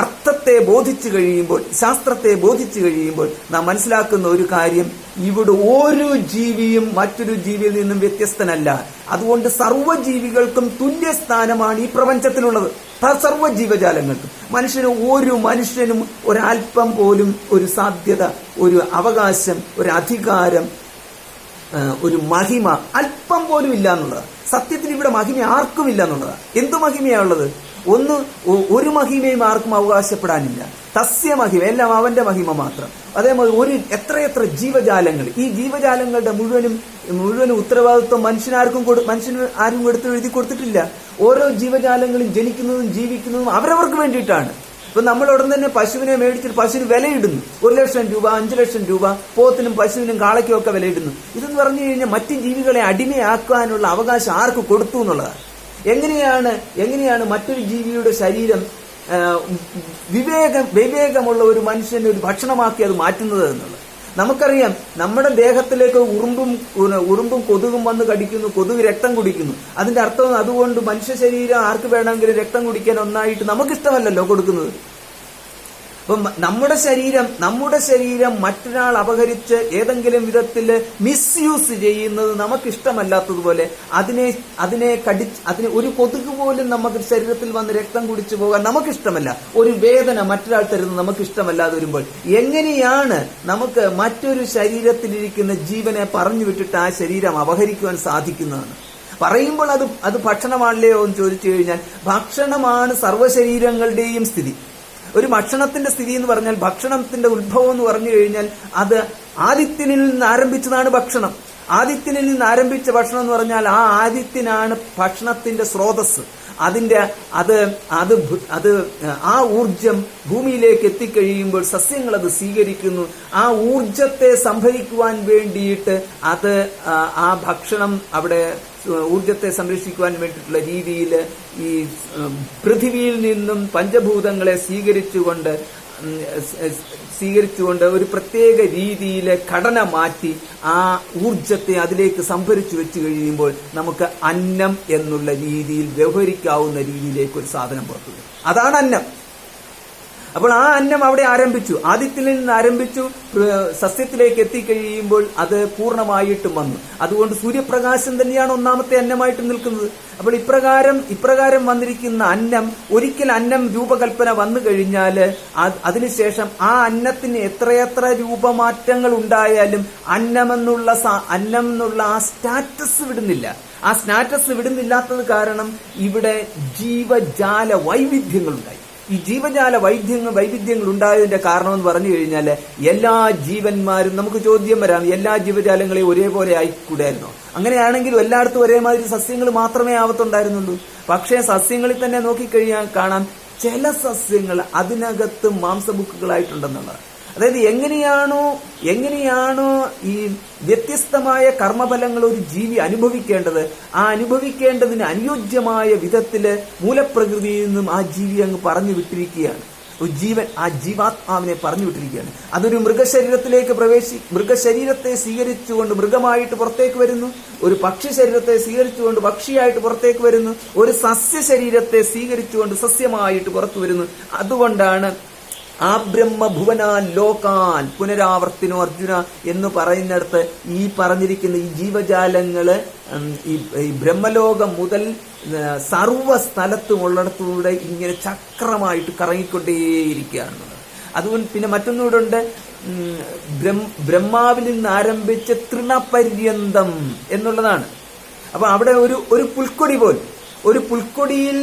അർത്ഥത്തെ ബോധിച്ചു കഴിയുമ്പോൾ, ശാസ്ത്രത്തെ ബോധിച്ചു കഴിയുമ്പോൾ നാം മനസ്സിലാക്കുന്ന ഒരു കാര്യം, ഇവിടെ ഒരു ജീവിയും മറ്റൊരു ജീവിയിൽ നിന്നും വ്യത്യസ്തനല്ല. അതുകൊണ്ട് സർവ്വജീവികൾക്കും തുല്യസ്ഥാനമാണ് ഈ പ്രപഞ്ചത്തിലുള്ളത്. സർവ്വ ജീവജാലങ്ങൾക്കും. ഒരു മനുഷ്യനും ഒരല്പം പോലും ഒരു സാധ്യത, ഒരു അവകാശം, ഒരു അധികാരം, ഒരു മഹിമ അല്പം പോലും ഇല്ല എന്നുള്ളതാണ്. സത്യത്തിൽ ഇവിടെ മഹിമ ആർക്കും ഇല്ല എന്നുള്ളതാണ്. എന്തു മഹിമയാണുള്ളത്? ഒരു മഹിമയും ആർക്കും അവകാശപ്പെടാനില്ല. തസ്യ മഹിമ, എല്ലാം അവന്റെ മഹിമ മാത്രം. അതേമാതിരി എത്രയെത്ര ജീവജാലങ്ങൾ, ഈ ജീവജാലങ്ങളുടെ മുഴുവനും ഉത്തരവാദിത്വം മനുഷ്യന് ആരും എഴുതി കൊടുത്തിട്ടില്ല. ഓരോ ജീവജാലങ്ങളും ജനിക്കുന്നതും ജീവിക്കുന്നതും അവരവർക്ക് വേണ്ടിയിട്ടാണ്. ഇപ്പൊ നമ്മൾ ഉടൻ തന്നെ പശുവിനെ മേടിച്ചിട്ട് പശുവിന് വിലയിടുന്നു. 1 ലക്ഷം രൂപ, 5 ലക്ഷം രൂപ പോത്തിനും പശുവിനും കാളയ്ക്കും ഒക്കെ വിലയിടുന്നു. ഇതെന്ന് പറഞ്ഞു കഴിഞ്ഞാൽ മറ്റ് ജീവികളെ അടിമയാക്കാനുള്ള അവകാശം ആർക്ക് കൊടുത്തു എന്നുള്ളതാണ്. എങ്ങനെയാണ് മറ്റൊരു ജീവിയുടെ ശരീരം വിവേകമുള്ള ഒരു മനുഷ്യനെ ഒരു ഭക്ഷണമാക്കി അത് മാറ്റുന്നത് എന്നുള്ളത് നമുക്കറിയാം. നമ്മുടെ ദേഹത്തിലേക്ക് ഉറുമ്പും കൊതുകും വന്ന് കടിക്കുന്നു, കൊതുക് രക്തം കുടിക്കുന്നു. അതിന്റെ അർത്ഥം അതുകൊണ്ട് മനുഷ്യ ശരീരം ആർക്ക് വേണമെങ്കിലും രക്തം കുടിക്കാൻ ഒന്നായിട്ട് നമുക്കിഷ്ടമല്ലല്ലോ കൊടുക്കുന്നത്. അപ്പം നമ്മുടെ ശരീരം മറ്റൊരാൾ അപഹരിച്ച് ഏതെങ്കിലും വിധത്തിൽ മിസ്യൂസ് ചെയ്യുന്നത് നമുക്കിഷ്ടമല്ലാത്തതുപോലെ അതിനെ ഒരു കൊതുക് പോലും നമുക്ക് ശരീരത്തിൽ വന്ന് രക്തം കുടിച്ചു പോകാൻ നമുക്കിഷ്ടമല്ല. ഒരു വേദന മറ്റൊരാൾ തരുന്നത് നമുക്കിഷ്ടമല്ലാതെ വരുമ്പോൾ എങ്ങനെയാണ് നമുക്ക് മറ്റൊരു ശരീരത്തിലിരിക്കുന്ന ജീവനെ പറഞ്ഞു വിട്ടിട്ട് ആ ശരീരം അപഹരിക്കുവാൻ സാധിക്കുന്നതെന്ന് പറയുമ്പോൾ അത് ഭക്ഷണമാണല്ലയോ എന്ന് ചോദിച്ചു കഴിഞ്ഞാൽ ഭക്ഷണമാണ് സർവ്വശരീരങ്ങളുടെയും സ്ഥിതി. ഒരു ഭക്ഷണത്തിന്റെ സ്ഥിതി എന്ന് പറഞ്ഞാൽ, ഭക്ഷണത്തിന്റെ ഉത്ഭവം എന്ന് പറഞ്ഞു കഴിഞ്ഞാൽ അത് ആദിത്യനിൽ നിന്ന് ആരംഭിച്ചതാണ് ഭക്ഷണം. ആദിത്യനിൽ നിന്ന് ആരംഭിച്ച ഭക്ഷണം എന്ന് പറഞ്ഞാൽ ആ ആദിത്യനാണ് ഭക്ഷണത്തിന്റെ സ്രോതസ്. ആ ഊർജം ഭൂമിയിലേക്ക് എത്തിക്കഴിയുമ്പോൾ സസ്യങ്ങൾ അത് സ്വീകരിക്കുന്നു. ആ ഊർജത്തെ സംഭരിക്കുവാൻ വേണ്ടിയിട്ട് ആ ഭക്ഷണം അവിടെ ഊർജത്തെ സംരക്ഷിക്കുവാൻ വേണ്ടിയിട്ടുള്ള രീതിയിൽ ഈ പൃഥിവിയിൽ നിന്നും പഞ്ചഭൂതങ്ങളെ സ്വീകരിച്ചുകൊണ്ട് ഒരു പ്രത്യേക രീതിയിൽ ഘടന മാറ്റി ആ ഊർജത്തെ അതിലേക്ക് സംഭരിച്ചു വെച്ച് കഴിയുമ്പോൾ നമുക്ക് അന്നം എന്നുള്ള രീതിയിൽ വ്യവഹരിക്കാവുന്ന രീതിയിലേക്ക് ഒരു സാധനം പുറത്തു വരും. അതാണ് അന്നം. അപ്പോൾ ആ അന്നം അവിടെ ആരംഭിച്ചു, ആദ്യത്തിൽ നിന്ന് ആരംഭിച്ചു, സസ്യത്തിലേക്ക് എത്തിക്കഴിയുമ്പോൾ അത് പൂർണ്ണമായിട്ടും വന്നു. അതുകൊണ്ട് സൂര്യപ്രകാശം തന്നെയാണ് ഒന്നാമത്തെ അന്നമായിട്ട് നിൽക്കുന്നത്. അപ്പോൾ ഇപ്രകാരം വന്നിരിക്കുന്ന അന്നം, ഒരിക്കൽ അന്നം രൂപകൽപ്പന വന്നു കഴിഞ്ഞാൽ അതിനുശേഷം ആ അന്നത്തിന് എത്രയെത്ര രൂപമാറ്റങ്ങൾ ഉണ്ടായാലും അന്നം എന്നുള്ള ആ സ്റ്റാറ്റസ് വിടുന്നില്ല. ആ സ്റ്റാറ്റസ് വിടുന്നില്ലാത്തത് കാരണം ഇവിടെ ജീവജാല വൈവിധ്യങ്ങളുണ്ടായി. ഈ ജീവജാല വൈവിധ്യങ്ങൾ ഉണ്ടായതിന്റെ കാരണം എന്ന് പറഞ്ഞു കഴിഞ്ഞാൽ എല്ലാ ജീവന്മാരും, നമുക്ക് ചോദ്യം വരാം, എല്ലാ ജീവജാലങ്ങളെയും ഒരേപോലെ ആയിക്കൂടായിരുന്നോ? അങ്ങനെയാണെങ്കിലും എല്ലായിടത്തും ഒരേമാതിരി സസ്യങ്ങൾ മാത്രമേ ആവത്തുണ്ടായിരുന്നുള്ളൂ. പക്ഷേ സസ്യങ്ങളിൽ തന്നെ നോക്കിക്കഴിഞ്ഞാൽ കാണാം ചില സസ്യങ്ങൾ അതിനകത്ത് മാംസബുക്കുകളായിട്ടുണ്ടെന്നുള്ളത്. അതായത് എങ്ങനെയാണോ ഈ വ്യത്യസ്തമായ കർമ്മഫലങ്ങൾ ഒരു ജീവി അനുഭവിക്കേണ്ടത്, ആ അനുഭവിക്കേണ്ടതിന് അനുയോജ്യമായ വിധത്തില് മൂലപ്രകൃതിയിൽ നിന്നും ആ ജീവി അങ്ങ് പറഞ്ഞു വിട്ടിരിക്കുകയാണ്. ഒരു ജീവൻ ആ ജീവാത്മാവിനെ പറഞ്ഞു വിട്ടിരിക്കുകയാണ്. അതൊരു മൃഗശരീരത്തിലേക്ക് മൃഗശരീരത്തെ സ്വീകരിച്ചുകൊണ്ട് മൃഗമായിട്ട് പുറത്തേക്ക് വരുന്നു, ഒരു പക്ഷി ശരീരത്തെ സ്വീകരിച്ചുകൊണ്ട് പക്ഷിയായിട്ട് പുറത്തേക്ക് വരുന്നു, ഒരു സസ്യ ശരീരത്തെ സ്വീകരിച്ചുകൊണ്ട് സസ്യമായിട്ട് പുറത്തു വരുന്നു. അതുകൊണ്ടാണ് ആ ബ്രഹ്മഭുവനാൻ ലോകാൻ പുനരാവർത്തിനോ അർജുന എന്ന് പറയുന്നിടത്ത് ഈ പറഞ്ഞിരിക്കുന്ന ഈ ജീവജാലങ്ങള് ഈ ബ്രഹ്മലോകം മുതൽ സർവ സ്ഥലത്തും ഉള്ളിടത്തൂടെ ഇങ്ങനെ ചക്രമായിട്ട് കറങ്ങിക്കൊണ്ടേയിരിക്കുകയാണ്. അതുകൊണ്ട് പിന്നെ മറ്റൊന്നുകൂടെ ഉണ്ട്, ബ്രഹ്മാവിൽ നിന്ന് ആരംഭിച്ച് തൃണപര്യന്തം എന്നുള്ളതാണ്. അപ്പൊ അവിടെ ഒരു പുൽക്കൊടി പോലും, ഒരു പുൽക്കൊടിയിൽ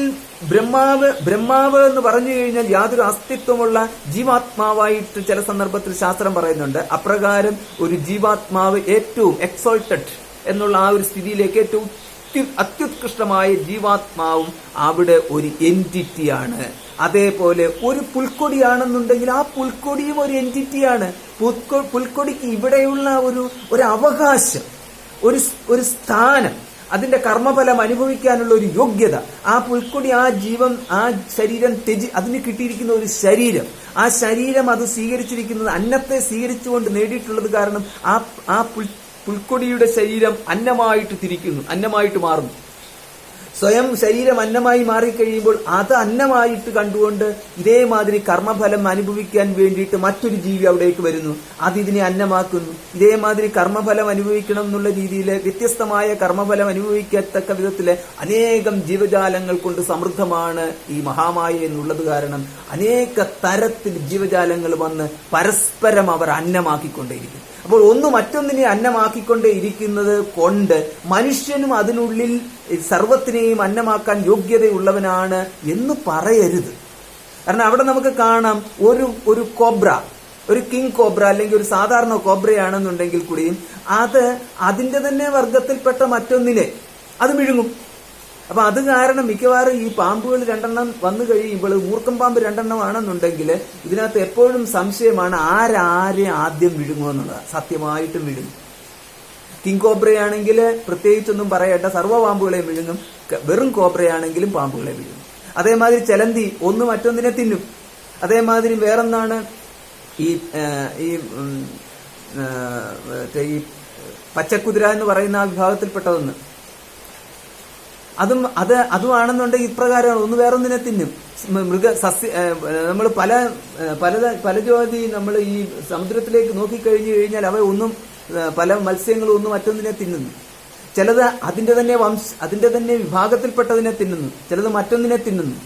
ബ്രഹ്മാവ് എന്ന് പറഞ്ഞു കഴിഞ്ഞാൽ യാതൊരു അസ്തിത്വമുള്ള ജീവാത്മാവായിട്ട് ചില സന്ദർഭത്തിൽ ശാസ്ത്രം പറയുന്നുണ്ട്. അപ്രകാരം ഒരു ജീവാത്മാവ് ഏറ്റവും എക്സോൾട്ടഡ് എന്നുള്ള ആ ഒരു സ്ഥിതിയിലേക്ക് ഏറ്റവും അത്യുത്കൃഷ്ടമായ ജീവാത്മാവും അവിടെ ഒരു എൻറ്റിറ്റിയാണ്. അതേപോലെ ഒരു പുൽക്കൊടിയാണെന്നുണ്ടെങ്കിൽ ആ പുൽക്കൊടിയും ഒരു എൻറ്റിറ്റിയാണ്. പുൽക്കൊടിക്ക് ഇവിടെയുള്ള ഒരു അവകാശം, ഒരു സ്ഥാനം, അതിന്റെ കർമ്മഫലം അനുഭവിക്കാനുള്ള ഒരു യോഗ്യത, ആ പുൽക്കൊടി ആ ശരീരം അതിന് കിട്ടിയിരിക്കുന്ന ഒരു ശരീരം, ആ ശരീരം അത് സ്വീകരിച്ചിരിക്കുന്നത് അന്നത്തെ സ്വീകരിച്ചുകൊണ്ട് നേടിയിട്ടുള്ളത് കാരണം ആ പുൽക്കൊടിയുടെ ശരീരം അന്നമായിട്ട് തിരിക്കുന്നു, അന്നമായിട്ട് മാറുന്നു. സ്വയം ശരീരം അന്നമായി മാറിക്കഴിയുമ്പോൾ അത് അന്നമായിട്ട് കണ്ടുകൊണ്ട് ഇതേമാതിരി കർമ്മഫലം അനുഭവിക്കാൻ വേണ്ടിയിട്ട് മറ്റൊരു ജീവി അവിടേക്ക് വരുന്നു, അതിതിനെ അന്നമാക്കുന്നു. ഇതേമാതിരി കർമ്മഫലം അനുഭവിക്കണം എന്നുള്ള രീതിയിൽ വ്യത്യസ്തമായ കർമ്മഫലം അനുഭവിക്കത്തക്ക വിധത്തില് അനേകം ജീവജാലങ്ങൾ കൊണ്ട് സമൃദ്ധമാണ് ഈ മഹാമായ എന്നുള്ളത് കാരണം അനേക തരത്തിൽ ജീവജാലങ്ങൾ വന്ന് പരസ്പരം അവർ അന്നമാക്കിക്കൊണ്ടേയിരിക്കും. അപ്പോൾ ഒന്ന് മറ്റൊന്നിനെ അന്നമാക്കിക്കൊണ്ടേ ഇരിക്കുന്നത് കൊണ്ട് മനുഷ്യനും അതിനുള്ളിൽ സർവത്തിനെയും അന്നമാക്കാൻ യോഗ്യതയുള്ളവനാണ് എന്ന് പറയരുത്. കാരണം അവിടെ നമുക്ക് കാണാം ഒരു കോബ്ര, ഒരു കിങ് കോബ്ര അല്ലെങ്കിൽ ഒരു സാധാരണ കോബ്രയാണെന്നുണ്ടെങ്കിൽ കൂടിയും അതിന്റെ തന്നെ വർഗത്തിൽപ്പെട്ട മറ്റൊന്നിനെ അത് വിഴുങ്ങും. അപ്പൊ അത് കാരണം മിക്കവാറും ഈ പാമ്പുകൾ 2 വന്നു കഴിയുമ്പോൾ മൂർക്കം പാമ്പ് 2 ആണെന്നുണ്ടെങ്കിൽ ഇതിനകത്ത് എപ്പോഴും സംശയമാണ് ആരെ ആദ്യം വിഴുങ്ങുമെന്നുള്ളത്. സത്യമായിട്ടും വിഴുങ്ങും. കിങ് കോബ്രയാണെങ്കിൽ പ്രത്യേകിച്ചൊന്നും പറയേണ്ട, സർവ്വ പാമ്പുകളെ വിഴുങ്ങും. വെറും കോബ്രയാണെങ്കിലും പാമ്പുകളെ വിഴുങ്ങും. അതേമാതിരി ചെലന്തി ഒന്ന് മറ്റൊന്നിനെ തിന്നും. അതേമാതിരി വേറൊന്നാണ് ഈ പച്ചക്കുതിര എന്ന് പറയുന്ന ആ വിഭാഗത്തിൽപ്പെട്ടതൊന്ന്. അതുമാണെന്നുണ്ടെങ്കിൽ ഇപ്രകാരമാണ്, ഒന്ന് വേറൊന്നിനെ തിന്നും. നമ്മൾ പല ജോലി നമ്മൾ ഈ സമുദ്രത്തിലേക്ക് നോക്കിക്കഴിഞ്ഞു കഴിഞ്ഞാൽ പല മത്സ്യങ്ങളും ഒന്നും മറ്റൊന്നിനെ തിന്നുന്നു. ചിലത് അതിന്റെ തന്നെ വിഭാഗത്തിൽപ്പെട്ടതിനെ തിന്നുന്നു, ചിലത് മറ്റൊന്നിനെ തിന്നുന്നു.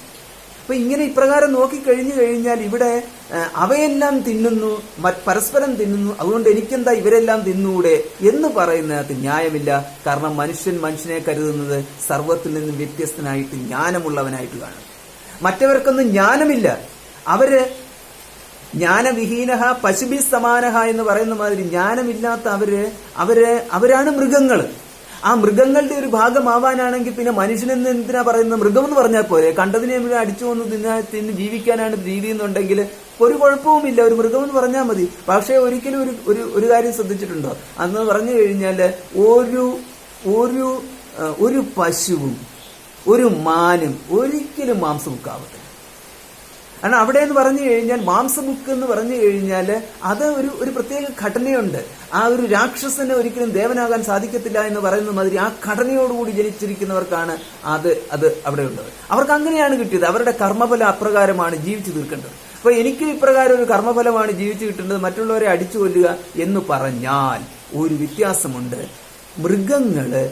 അപ്പൊ ഇങ്ങനെ ഇപ്രകാരം നോക്കിക്കഴിഞ്ഞു കഴിഞ്ഞാൽ ഇവിടെ അവയെല്ലാം തിന്നുന്നു, പരസ്പരം തിന്നുന്നു, അതുകൊണ്ട് എനിക്കെന്താ ഇവരെല്ലാം തിന്നൂടെ എന്ന് പറയുന്നതിനകത്ത് ന്യായമില്ല. കാരണം മനുഷ്യനെ കരുതുന്നത് സർവത്തിൽ നിന്നും വ്യത്യസ്തനായിട്ട് ജ്ഞാനമുള്ളവനായിട്ട് കാണും. മറ്റവർക്കൊന്നും ജ്ഞാനമില്ല. ജ്ഞാനവിഹീനഹ പശുഭി സമാനഹ എന്ന് പറയുന്ന മാതിരി ജ്ഞാനമില്ലാത്ത അവരാണ് മൃഗങ്ങള്. ആ മൃഗങ്ങളുടെ ഒരു ഭാഗമാവാനാണെങ്കിൽ പിന്നെ മനുഷ്യനെന്ന് എന്തിനാ പറയുന്നത്? മൃഗം എന്ന് പറഞ്ഞാൽ പോരെ. കണ്ടതിനെ അടിച്ചു വന്ന് തിന്ന് ജീവിക്കാനാണ് രീതി എന്നുണ്ടെങ്കിൽ ഒരു കുഴപ്പവുമില്ല, ഒരു മൃഗം എന്ന് പറഞ്ഞാൽ മതി. പക്ഷേ ഒരിക്കലും ഒരു കാര്യം ശ്രദ്ധിച്ചിട്ടുണ്ടോ? അന്ന് പറഞ്ഞു കഴിഞ്ഞാല് ഒരു പശുവും ഒരു മാനും ഒരിക്കലും മാംസമുക്കാവത്തില്ല. കാരണം അവിടെ എന്ന് പറഞ്ഞു കഴിഞ്ഞാൽ മാംസബുക്ക് എന്ന് പറഞ്ഞു കഴിഞ്ഞാൽ അത് ഒരു പ്രത്യേക ഘടനയുണ്ട്. ആ ഒരു രാക്ഷസന് ഒരിക്കലും ദേവനാകാൻ സാധിക്കത്തില്ല എന്ന് പറയുന്ന മാതിരി ആ ഘടനയോടുകൂടി ജനിച്ചിരിക്കുന്നവർക്കാണ് അത് അവിടെ ഉള്ളത്. അവർക്ക് അങ്ങനെയാണ് കിട്ടിയത്. അവരുടെ കർമ്മഫലം അപ്രകാരമാണ് ജീവിച്ചു തീർക്കേണ്ടത്. അപ്പൊ എനിക്ക് ഇപ്രകാരം ഒരു കർമ്മഫലമാണ് ജീവിച്ചു കിട്ടേണ്ടത്, മറ്റുള്ളവരെ അടിച്ചു കൊല്ലുക എന്ന് പറഞ്ഞാൽ ഒരു വ്യത്യാസമുണ്ട്. മൃഗങ്ങള്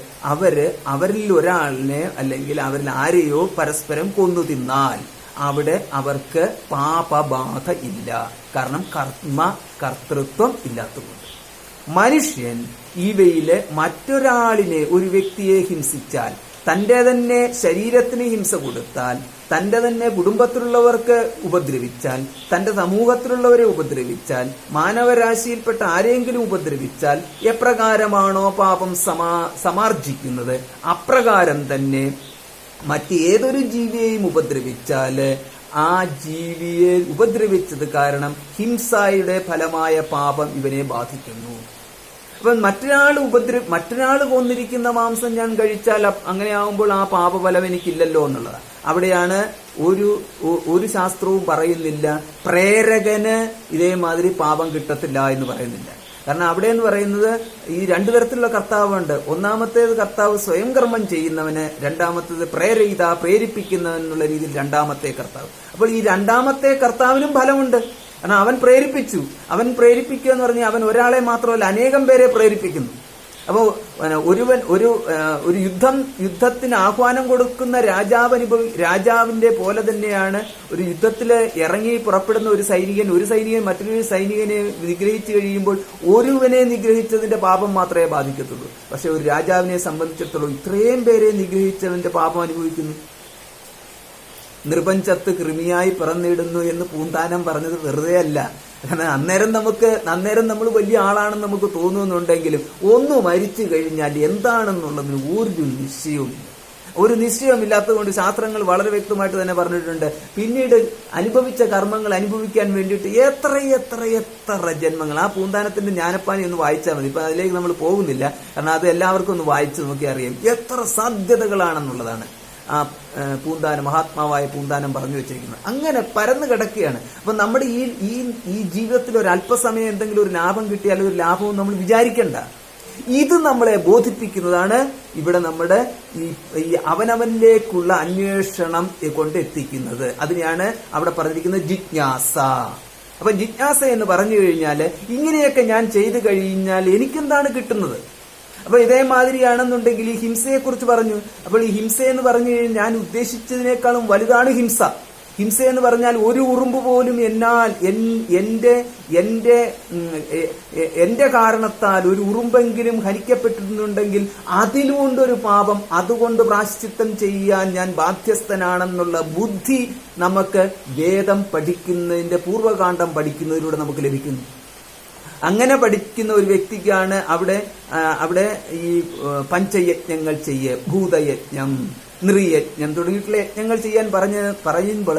അവരിൽ ഒരാളിനെ അല്ലെങ്കിൽ അവരിൽ ആരെയോ പരസ്പരം കൊന്നു തിന്നാൽ അവിടെ അവർക്ക് പാപബാധ ഇല്ല. കാരണം കർത്തൃത്വം ഇല്ലാത്തതുകൊണ്ട്. മനുഷ്യൻ ഇവയില് മറ്റൊരാളിനെ, ഒരു വ്യക്തിയെ ഹിംസിച്ചാൽ, തന്റെ തന്നെ ശരീരത്തിന് ഹിംസ കൊടുത്താൽ, തന്റെ തന്നെ കുടുംബത്തിലുള്ളവർക്ക് ഉപദ്രവിച്ചാൽ, തന്റെ സമൂഹത്തിലുള്ളവരെ ഉപദ്രവിച്ചാൽ, മാനവരാശിയിൽപ്പെട്ട ആരെങ്കിലും ഉപദ്രവിച്ചാൽ എപ്രകാരമാണോ പാപം സമാർജിക്കുന്നത് അപ്രകാരം തന്നെ മറ്റേതൊരു ജീവിയെയും ഉപദ്രവിച്ചാല് ആ ജീവിയെ ഉപദ്രവിച്ചത് കാരണം ഹിംസയുടെ ഫലമായ പാപം ഇവനെ ബാധിക്കുന്നു. അപ്പൊ മറ്റൊരാൾ കൊന്നിരിക്കുന്ന മാംസം ഞാൻ കഴിച്ചാൽ അങ്ങനെയാവുമ്പോൾ ആ പാപഫലം എനിക്കില്ലല്ലോ എന്നുള്ളതാണ്. അവിടെയാണ് ഒരു ശാസ്ത്രവും പറയുന്നില്ല പ്രേരകന് ഇതേമാതിരി പാപം കിട്ടത്തില്ല എന്ന് പറയുന്നില്ല. കാരണം അവിടെ എന്ന് പറയുന്നത് ഈ രണ്ടു തരത്തിലുള്ള കർത്താവുണ്ട്. ഒന്നാമത്തേത് കർത്താവ് സ്വയം കർമ്മം ചെയ്യുന്നവന്, രണ്ടാമത്തേത് പ്രേരിപ്പിക്കുന്നവൻ എന്നുള്ള രീതിയിൽ രണ്ടാമത്തെ കർത്താവ്. അപ്പോൾ ഈ രണ്ടാമത്തെ കർത്താവിനും ഫലമുണ്ട്. കാരണം അവൻ പ്രേരിപ്പിക്കുക എന്ന് പറഞ്ഞാൽ അവൻ ഒരാളെ മാത്രമല്ല അനേകം പേരെ പ്രേരിപ്പിക്കുന്നു. അപ്പോൾ ഒരു യുദ്ധത്തിന് ആഹ്വാനം കൊടുക്കുന്ന രാജാവിന്റെ പോലെ തന്നെയാണ് ഒരു യുദ്ധത്തിൽ ഇറങ്ങി പുറപ്പെടുന്ന ഒരു സൈനികൻ മറ്റൊരു സൈനികനെ നിഗ്രഹിച്ചു കഴിയുമ്പോൾ ഒരുവനെ നിഗ്രഹിച്ചതിന്റെ പാപം മാത്രമേ ബാധിക്കത്തുള്ളൂ. പക്ഷെ ഒരു രാജാവിനെ സംബന്ധിച്ചിടത്തോളം ഇത്രയും പേരെ നിഗ്രഹിച്ചവന്റെ പാപം അനുഭവിക്കുന്നു. നിർപഞ്ചത്ത് കൃമിയായി പിറന്നിടുന്നു എന്ന് പൂന്താനം പറഞ്ഞത് വെറുതെ അല്ല. കാരണം അന്നേരം നമ്മൾ വലിയ ആളാണെന്ന് നമുക്ക് തോന്നുന്നുണ്ടെങ്കിലും ഒന്ന് മരിച്ചു കഴിഞ്ഞാൽ എന്താണെന്നുള്ളതിന് ഒരു നിശ്ചയമില്ലാത്തത് കൊണ്ട് ശാസ്ത്രങ്ങൾ വളരെ വ്യക്തമായിട്ട് തന്നെ പറഞ്ഞിട്ടുണ്ട്. പിന്നീട് അനുഭവിച്ച കർമ്മങ്ങൾ അനുഭവിക്കാൻ വേണ്ടിയിട്ട് എത്ര ജന്മങ്ങൾ. ആ പൂന്താനത്തിന്റെ ജ്ഞാനപ്പാനി ഒന്ന് വായിച്ചാൽ മതി. ഇപ്പൊ അതിലേക്ക് നമ്മൾ പോകുന്നില്ല, കാരണം അത് എല്ലാവർക്കും ഒന്ന് വായിച്ചു നോക്കി അറിയാം എത്ര സാധ്യതകളാണെന്നുള്ളതാണ് ആ മഹാത്മാവായ പൂന്താനം പറഞ്ഞു വെച്ചിരിക്കുന്നത്. അങ്ങനെ പരന്നു കിടക്കുകയാണ്. അപ്പൊ നമ്മുടെ ഈ ജീവിതത്തിൽ ഒരു അല്പസമയം എന്തെങ്കിലും ഒരു ലാഭം കിട്ടിയാൽ ഒരു ലാഭവും നമ്മൾ വിചാരിക്കണ്ട. ഇത് നമ്മളെ ബോധിപ്പിക്കുന്നതാണ് ഇവിടെ നമ്മുടെ ഈ അവനവനിലേക്കുള്ള അന്വേഷണം കൊണ്ട് എത്തിക്കുന്നത്. അതിനെയാണ് അവിടെ പറഞ്ഞിരിക്കുന്നത് ജിജ്ഞാസ. അപ്പൊ ജിജ്ഞാസ എന്ന് പറഞ്ഞു കഴിഞ്ഞാൽ ഇങ്ങനെയൊക്കെ ഞാൻ ചെയ്തു കഴിഞ്ഞാൽ എനിക്കെന്താണ് കിട്ടുന്നത്? അപ്പൊ ഇതേമാതിരിയാണെന്നുണ്ടെങ്കിൽ ഈ ഹിംസയെ കുറിച്ച് പറഞ്ഞു. അപ്പോൾ ഈ ഹിംസ എന്ന് പറഞ്ഞു കഴിഞ്ഞാൽ ഞാൻ ഉദ്ദേശിച്ചതിനേക്കാളും വലുതാണ് ഹിംസ. ഹിംസ എന്ന് പറഞ്ഞാൽ ഒരു ഉറുമ്പ് പോലും എന്റെ കാരണത്താൽ ഒരു ഉറുമ്പെങ്കിലും ഹനിക്കപ്പെട്ടിരുന്നുണ്ടെങ്കിൽ അതിലുകൊണ്ടൊരു പാപം, അതുകൊണ്ട് പ്രായശ്ചിത്തം ചെയ്യാൻ ഞാൻ ബാധ്യസ്ഥനാണെന്നുള്ള ബുദ്ധി നമുക്ക് വേദം പഠിക്കുന്നതിന്റെ പൂർവ്വകാണ്ഡം പഠിക്കുന്നതിലൂടെ നമുക്ക് ലഭിക്കുന്നു. അങ്ങനെ പഠിക്കുന്ന ഒരു വ്യക്തിക്കാണ് അവിടെ ഈ പഞ്ചയജ്ഞങ്ങൾ ഭൂതയജ്ഞം, നൃയജ്ഞം തുടങ്ങിയിട്ടുള്ള യജ്ഞങ്ങൾ ചെയ്യാൻ പറയുമ്പോൾ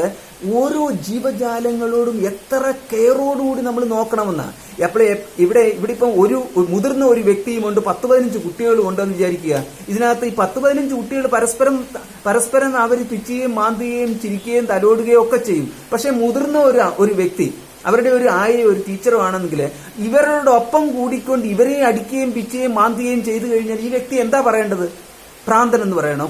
ഓരോ ജീവജാലങ്ങളോടും എത്ര കെയറോടുകൂടി നമ്മൾ നോക്കണമെന്നാണ്. ഇവിടെ ഇപ്പം ഒരു മുതിർന്ന ഒരു വ്യക്തിയുമുണ്ട്, 10-15 കുട്ടികളും ഉണ്ടെന്ന് വിചാരിക്കുക. ഇതിനകത്ത് ഈ 10-15 കുട്ടികൾ പരസ്പരം അവർ പിച്ചുകയും മാന്തുകയും ചിരിക്കുകയും തലോടുകയും ഒക്കെ ചെയ്യും. പക്ഷെ മുതിർന്ന ഒരു വ്യക്തി, അവരുടെ ഒരു ആയയോ ഒരു ടീച്ചറോ ആണെങ്കിൽ ഇവരോടൊപ്പം കൂടിക്കൊണ്ട് ഇവരെ അടിക്കുകയും പിച്ചുകയും മാന്തുകയും ചെയ്തു കഴിഞ്ഞാൽ ഈ വ്യക്തി എന്താ പറയേണ്ടത്? ഭ്രാന്തൻ എന്ന് പറയണോ?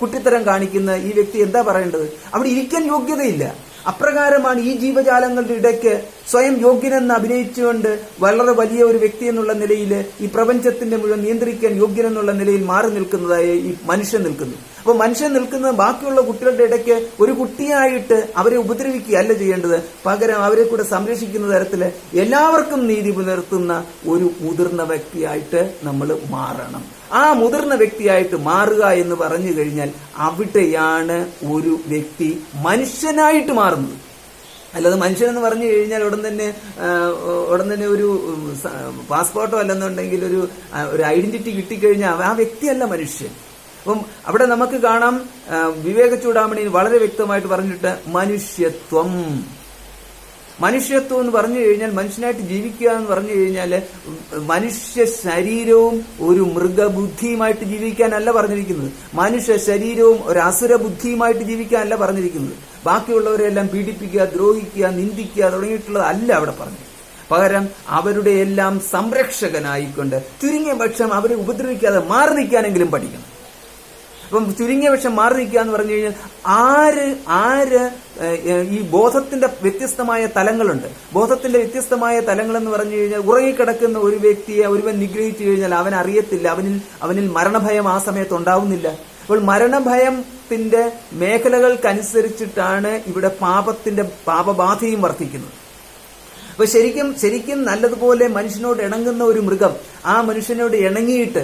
കുട്ടിത്തരം കാണിക്കുന്ന ഈ വ്യക്തി എന്താ പറയേണ്ടത്? അവിടെ ഇരിക്കാൻ യോഗ്യതയില്ല. അപ്രകാരമാണ് ഈ ജീവജാലങ്ങളുടെ ഇടയ്ക്ക് സ്വയം യോഗ്യനെന്ന് അഭിനയിച്ചുകൊണ്ട് വളരെ വലിയ ഒരു വ്യക്തി എന്നുള്ള നിലയിൽ ഈ പ്രപഞ്ചത്തിന്റെ മുഴുവൻ നിയന്ത്രിക്കാൻ യോഗ്യനെന്നുള്ള നിലയിൽ മാറി നിൽക്കുന്നതായി ഈ മനുഷ്യൻ നിൽക്കുന്നു. അപ്പൊ മനുഷ്യൻ നിൽക്കുന്നത് ബാക്കിയുള്ള കുട്ടികളുടെ ഇടയ്ക്ക് ഒരു കുട്ടിയായിട്ട് അവരെ ഉപദ്രവിക്കുകയല്ല ചെയ്യേണ്ടത്, പകരം അവരെ കൂടെ സംരക്ഷിക്കുന്ന തരത്തില് എല്ലാവർക്കും നീതി പുലർത്തുന്ന ഒരു മുതിർന്ന വ്യക്തിയായിട്ട് നമ്മൾ മാറണം. ആ മുതിർന്ന വ്യക്തിയായിട്ട് മാറുക എന്ന് പറഞ്ഞു കഴിഞ്ഞാൽ അവിടെയാണ് ഒരു വ്യക്തി മനുഷ്യനായിട്ട് മാറുന്നത്. അല്ലാതെ മനുഷ്യനെന്ന് പറഞ്ഞു കഴിഞ്ഞാൽ ഉടൻ തന്നെ ഒരു പാസ്പോർട്ടോ അല്ലെന്നുണ്ടെങ്കിൽ ഒരു ഐഡന്റിറ്റി കിട്ടിക്കഴിഞ്ഞാൽ ആ വ്യക്തിയല്ല മനുഷ്യൻ. അപ്പം അവിടെ നമുക്ക് കാണാം വിവേക ചൂടാമണി വളരെ വ്യക്തമായിട്ട് പറഞ്ഞിട്ട് മനുഷ്യത്വം എന്ന് പറഞ്ഞു കഴിഞ്ഞാൽ മനുഷ്യനായിട്ട് ജീവിക്കുക എന്ന് പറഞ്ഞു കഴിഞ്ഞാൽ മനുഷ്യ ശരീരവും ഒരു മൃഗബുദ്ധിയുമായിട്ട് ജീവിക്കാനല്ല പറഞ്ഞിരിക്കുന്നത്. മനുഷ്യ ശരീരവും ഒരു അസുര ബുദ്ധിയുമായിട്ട് ജീവിക്കാനല്ല പറഞ്ഞിരിക്കുന്നത്. ബാക്കിയുള്ളവരെല്ലാം പീഡിപ്പിക്കുക, ദ്രോഹിക്കുക, നിന്ദിക്കുക തുടങ്ങിയിട്ടുള്ളത് അല്ല അവിടെ പറഞ്ഞത്. പകരം അവരുടെ എല്ലാം സംരക്ഷകനായിക്കൊണ്ട് ചുരുങ്ങിയ പക്ഷം അവരെ ഉപദ്രവിക്കാതെ മാറി നിൽക്കാനെങ്കിലും പഠിക്കണം. അപ്പം ചുരുങ്ങിയ പക്ഷം മാറി നിൽക്കുക എന്ന് പറഞ്ഞു കഴിഞ്ഞാൽ ആര് ഈ ബോധത്തിന്റെ വ്യത്യസ്തമായ തലങ്ങളുണ്ട്. ബോധത്തിന്റെ വ്യത്യസ്തമായ തലങ്ങൾ എന്ന് പറഞ്ഞു കഴിഞ്ഞാൽ ഉറങ്ങിക്കിടക്കുന്ന ഒരു വ്യക്തിയെ ഒരുവൻ നിഗ്രഹിച്ചു കഴിഞ്ഞാൽ അവൻ അറിയത്തില്ല, അവനിൽ മരണഭയം ആ സമയത്ത് ഉണ്ടാവുന്നില്ല. അപ്പോൾ മരണഭയത്തിന്റെ മേഖലകൾക്കനുസരിച്ചിട്ടാണ് ഇവിടെ പാപബാധയും വർദ്ധിക്കുന്നത്. അപ്പൊ ശരിക്കും നല്ലതുപോലെ മനുഷ്യനോട് ഇണങ്ങുന്ന ഒരു മൃഗം ആ മനുഷ്യനോട് ഇണങ്ങിയിട്ട്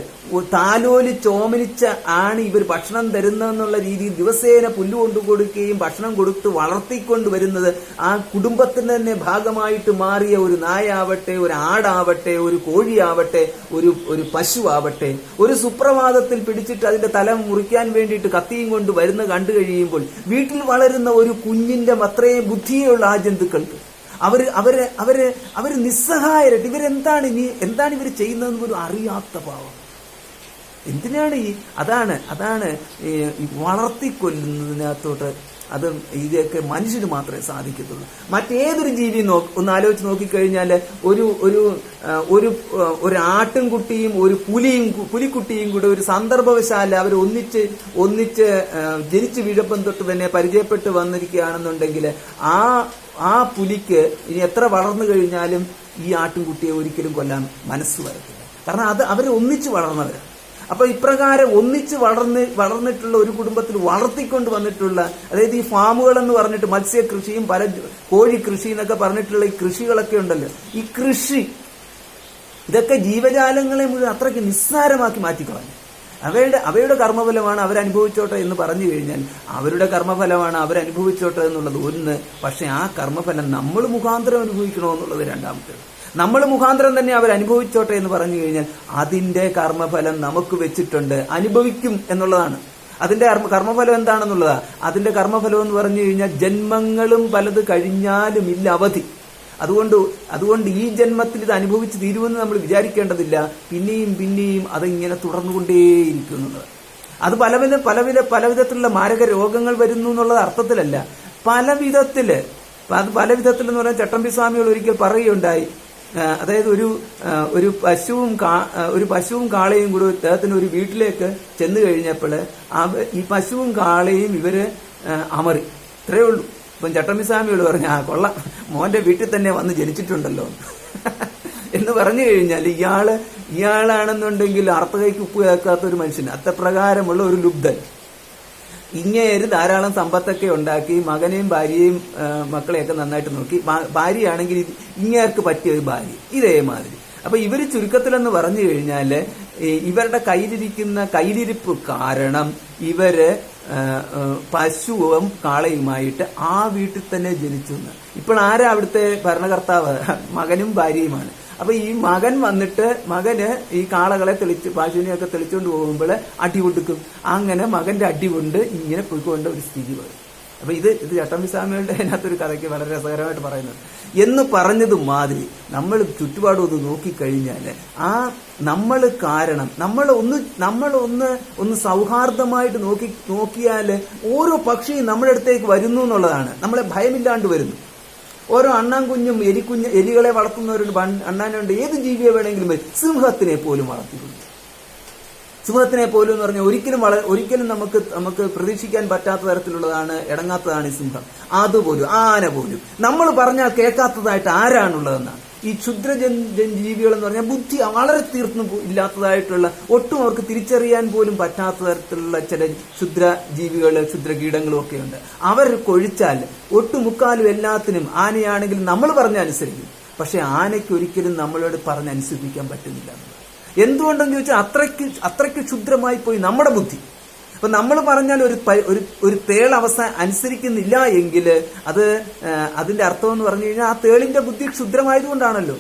താലോലി ചോമനിച്ച ആണ് ഇവർ ഭക്ഷണം തരുന്നതെന്നുള്ള രീതിയിൽ ദിവസേന പുല്ല് കൊണ്ടു കൊടുക്കുകയും ഭക്ഷണം കൊടുത്ത് വളർത്തിക്കൊണ്ടുവരുന്നത് ആ കുടുംബത്തിന്റെ തന്നെ ഭാഗമായിട്ട് മാറിയ ഒരു നായാവട്ടെ, ഒരു ആടാവട്ടെ, ഒരു കോഴിയാവട്ടെ, ഒരു പശുവാവട്ടെ, ഒരു സുപ്രഭാതത്തിൽ പിടിച്ചിട്ട് അതിന്റെ തല മുറിക്കാൻ വേണ്ടിയിട്ട് കത്തിയും കൊണ്ട് വരുന്ന കണ്ടു കഴിയുമ്പോൾ വീട്ടിൽ വളരുന്ന ഒരു കുഞ്ഞിന്റെ അത്രയും ബുദ്ധിയുള്ള ആ ജന്തുക്കൾക്ക് അവര് നിസ്സഹായരായിട്ട് എന്താണ് ഇവർ ചെയ്യുന്നതെന്ന് പോലും അറിയാത്ത പാവം. എന്തിനാണ് അതാണ് വളർത്തിക്കൊല്ലുന്നതിനകത്തോട്ട് ഇതൊക്കെ മനുഷ്യന് മാത്രമേ സാധിക്കത്തുള്ളൂ. മറ്റേതൊരു ജീവിയും ഒന്ന് ആലോചിച്ച് നോക്കിക്കഴിഞ്ഞാൽ ഒരു ആട്ടിൻകുട്ടിയും ഒരു പുലിക്കുട്ടിയും കൂടെ ഒരു സന്ദർഭവശാല അവർ ഒന്നിച്ച് ജനിച്ചു വീഴപ്പം തൊട്ട് തന്നെ പരിചയപ്പെട്ട് വന്നിരിക്കുകയാണെന്നുണ്ടെങ്കിൽ ആ പുലിക്ക് ഇനി എത്ര വളർന്നു കഴിഞ്ഞാലും ഈ ആട്ടിൻകുട്ടിയെ ഒരിക്കലും കൊല്ലാൻ മനസ്സ് വരത്തില്ല. കാരണം അവർ ഒന്നിച്ച് വളർന്നവരാണ്. അപ്പൊ ഇപ്രകാരം ഒന്നിച്ച് വളർന്നിട്ടുള്ള ഒരു കുടുംബത്തിൽ വളർത്തിക്കൊണ്ട് വന്നിട്ടുള്ള, അതായത് ഈ ഫാമുകൾ എന്ന് പറഞ്ഞിട്ട് മത്സ്യകൃഷിയും കോഴി കൃഷി എന്നൊക്കെ പറഞ്ഞിട്ടുള്ള ഈ കൃഷികളൊക്കെ ഉണ്ടല്ലോ, ഈ കൃഷി ഇതൊക്കെ ജീവജാലങ്ങളെ മുഴുവൻ അത്രയ്ക്ക് നിസ്സാരമാക്കി മാറ്റിക്കളഞ്ഞു. അവയുടെ കർമ്മഫലമാണ് അവരനുഭവിച്ചോട്ടെ എന്ന് പറഞ്ഞു കഴിഞ്ഞാൽ അവരുടെ കർമ്മഫലമാണ് അവരനുഭവിച്ചോട്ടെ എന്നുള്ളത് ഒന്ന്. പക്ഷെ ആ കർമ്മഫലം നമ്മൾ മുഖാന്തരം അനുഭവിക്കണമെന്നുള്ളത് രണ്ടാമത്തേത്. നമ്മൾ മുഖാന്തരം തന്നെ അവരനുഭവിച്ചോട്ടെ എന്ന് പറഞ്ഞു കഴിഞ്ഞാൽ അതിന്റെ കർമ്മഫലം നമുക്ക് വെച്ചിട്ടുണ്ട്, അനുഭവിക്കും എന്നുള്ളതാണ്. അതിന്റെ കർമ്മഫലം എന്താണെന്നുള്ളതാ. അതിന്റെ കർമ്മഫലം എന്ന് പറഞ്ഞു കഴിഞ്ഞാൽ ജന്മങ്ങളും പലത് കഴിഞ്ഞാലും ഇല്ല അവധി. അതുകൊണ്ട് ഈ ജന്മത്തിൽ ഇത് അനുഭവിച്ച് തീരുമെന്ന് നമ്മൾ വിചാരിക്കേണ്ടതില്ല. പിന്നെയും അതിങ്ങനെ തുടർന്നുകൊണ്ടേയിരിക്കും എന്നുള്ളത്. അത് പല വിധത്തിലുള്ള മാരക രോഗങ്ങൾ വരുന്നു എന്നുള്ളത് അർത്ഥത്തിലല്ല, പല വിധത്തിൽ എന്ന് പറഞ്ഞാൽ ചട്ടമ്പി സ്വാമികൾ ഒരിക്കൽ പറയുകയുണ്ടായി. അതായത് ഒരു പശുവും കാളയും കൂടി അദ്ദേഹത്തിന് ഒരു വീട്ടിലേക്ക് ചെന്ന് കഴിഞ്ഞപ്പോൾ ഈ പശുവും കാളയും ഇവര് അമറി. ഇത്രയേ ഉള്ളൂ. ഇപ്പം ചട്ടമ്പിസ്വാമിയോട് പറഞ്ഞു, കൊള്ളാം, മോന്റെ വീട്ടിൽ തന്നെ വന്ന് ജനിച്ചിട്ടുണ്ടല്ലോ എന്ന് പറഞ്ഞു കഴിഞ്ഞാൽ ഇയാളാണെന്നുണ്ടെങ്കിൽ അർത്ഥകൈക്ക് ഉപ്പ് കേൾക്കാത്ത ഒരു മനുഷ്യൻ, അത്തപ്രകാരമുള്ള ഒരു ലുബ്ധൻ. ഇങ്ങേര് ധാരാളം സമ്പത്തൊക്കെ ഉണ്ടാക്കി മകനെയും ഭാര്യയും മക്കളെയൊക്കെ നന്നായിട്ട് നോക്കി. ഭാര്യയാണെങ്കിൽ ഇങ്ങേർക്ക് പറ്റിയ ഒരു ഭാര്യ ഇതേമാതിരി. അപ്പൊ ഇവര് ചുരുക്കത്തിലെന്ന് പറഞ്ഞു കഴിഞ്ഞാല് ഇവരുടെ കയ്യിലിരിപ്പ് കാരണം ഇവര് പശുവും കാളയുമായിട്ട് ആ വീട്ടിൽ തന്നെ ജനിച്ചു. ഇപ്പോൾ ആരാ അവിടുത്തെ ഭരണകർത്താവ്? മകനും ഭാര്യയുമാണ്. അപ്പൊ ഈ മകൻ വന്നിട്ട് മകന് ഈ കാളകളെ പശുവിനെയൊക്കെ തെളിച്ചുകൊണ്ട് പോകുമ്പോൾ അടി കൊടുക്കും. അങ്ങനെ മകന്റെ അടി കൊണ്ട് ഇങ്ങനെ പോയിക്കൊണ്ട് ഒരു സ്ഥിതി വരും. അപ്പൊ ഇത് ചട്ടമ്പിസ്വാമികളുടെ അതിനകത്തൊരു കഥയ്ക്ക് വളരെ രസകരമായിട്ട് പറയുന്നത്. എന്ന് പറഞ്ഞത് മാതിരി നമ്മൾ ചുറ്റുപാടും ഒന്ന് നോക്കിക്കഴിഞ്ഞാല് നമ്മൾ കാരണം നമ്മളൊന്ന് സൗഹാർദ്ദമായിട്ട് നോക്കിയാല് ഓരോ പക്ഷിയും നമ്മുടെ അടുത്തേക്ക് വരുന്നു എന്നുള്ളതാണ്. നമ്മളെ ഭയമില്ലാണ്ട് വരുന്നു. ഓരോ അണ്ണാൻകുഞ്ഞും എലികളെ വളർത്തുന്നവരുണ്ട്, അണ്ണാനുണ്ട്, ഏത് ജീവിയെ വേണമെങ്കിലും വരും. സിംഹത്തിനെ പോലും വളർത്തിക്കുന്നു. സിംഹത്തിനെ പോലും എന്ന് പറഞ്ഞാൽ ഒരിക്കലും നമുക്ക് പ്രതീക്ഷിക്കാൻ പറ്റാത്ത തരത്തിലുള്ളതാണ്, ഇടങ്ങാത്തതാണ് ഈ സിംഹം. അതുപോലും ആന പോലും നമ്മൾ പറഞ്ഞാൽ കേൾക്കാത്തതായിട്ട് ആരാണുള്ളതെന്നാണ്. ഈ ക്ഷുദ്ര ജീവികൾ എന്ന് പറഞ്ഞാൽ ബുദ്ധി വളരെ തീർത്തും ഇല്ലാത്തതായിട്ടുള്ള, ഒട്ടും അവർക്ക് തിരിച്ചറിയാൻ പോലും പറ്റാത്ത തരത്തിലുള്ള ചില ക്ഷുദ്ര കീടങ്ങളും ഒക്കെ ഉണ്ട്. അവർ കൊഴിച്ചാൽ ഒട്ടുമുക്കാലും എല്ലാത്തിനും ആനയാണെങ്കിൽ നമ്മൾ പറഞ്ഞനുസരിക്കും. പക്ഷെ ആനയ്ക്ക് ഒരിക്കലും നമ്മളോട് പറഞ്ഞനുസരിപ്പിക്കാൻ പറ്റുന്നില്ല. എന്തുകൊണ്ടെന്ന് ചോദിച്ചാൽ അത്രയ്ക്ക് ക്ഷുദ്രമായി പോയി നമ്മുടെ ബുദ്ധി. അപ്പൊ നമ്മൾ പറഞ്ഞാൽ ഒരു തേൾ അനുസരിക്കുന്നില്ല എങ്കിൽ അതിന്റെ അർത്ഥം എന്ന് പറഞ്ഞു കഴിഞ്ഞാൽ ആ തേളിന്റെ ബുദ്ധി ക്ഷുദ്രമായതുകൊണ്ടാണല്ലോ.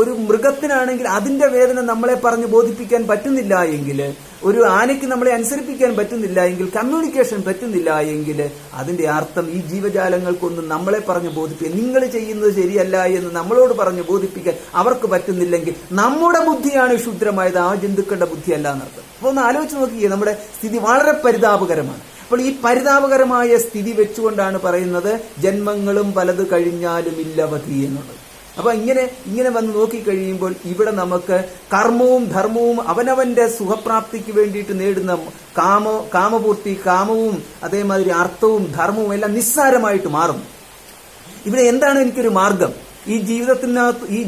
ഒരു മൃഗത്തിനാണെങ്കിൽ അതിന്റെ വേദന നമ്മളെ പറഞ്ഞ് ബോധിപ്പിക്കാൻ പറ്റുന്നില്ല എങ്കിൽ, ഒരു ആനയ്ക്ക് നമ്മളെ അനുസരിപ്പിക്കാൻ പറ്റുന്നില്ല എങ്കിൽ, കമ്മ്യൂണിക്കേഷൻ പറ്റുന്നില്ല എങ്കിൽ, അതിന്റെ അർത്ഥം ഈ ജീവജാലങ്ങൾക്കൊന്നും നമ്മളെ പറഞ്ഞ് ബോധിപ്പിക്കാൻ, നിങ്ങൾ ചെയ്യുന്നത് ശരിയല്ല എന്ന് നമ്മളോട് പറഞ്ഞ് ബോധിപ്പിക്കാൻ അവർക്ക് പറ്റുന്നില്ലെങ്കിൽ നമ്മുടെ ബുദ്ധിയാണ് ക്ഷുദ്രമായത്, ആ ജന്തുക്കളുടെ ബുദ്ധിയല്ല എന്നർത്ഥം. അപ്പൊ ഒന്ന് ആലോചിച്ച് നോക്കിയേ, നമ്മുടെ സ്ഥിതി വളരെ പരിതാപകരമാണ്. അപ്പോൾ ഈ പരിതാപകരമായ സ്ഥിതി വെച്ചുകൊണ്ടാണ് പറയുന്നത് ജന്മങ്ങളും പലത് കഴിഞ്ഞാലും ഇല്ലവധി എന്നുള്ളത്. അപ്പൊ ഇങ്ങനെ വന്ന് നോക്കിക്കഴിയുമ്പോൾ ഇവിടെ നമുക്ക് കർമ്മവും ധർമ്മവും അവനവന്റെ സുഖപ്രാപ്തിക്ക് വേണ്ടിയിട്ട് നേടുന്ന കാമപൂർത്തി, കാമവും അതേമാതിരി അർത്ഥവും ധർമ്മവും എല്ലാം നിസ്സാരമായിട്ട് മാറും. ഇവിടെ എന്താണ് എനിക്കൊരു മാർഗം? ഈ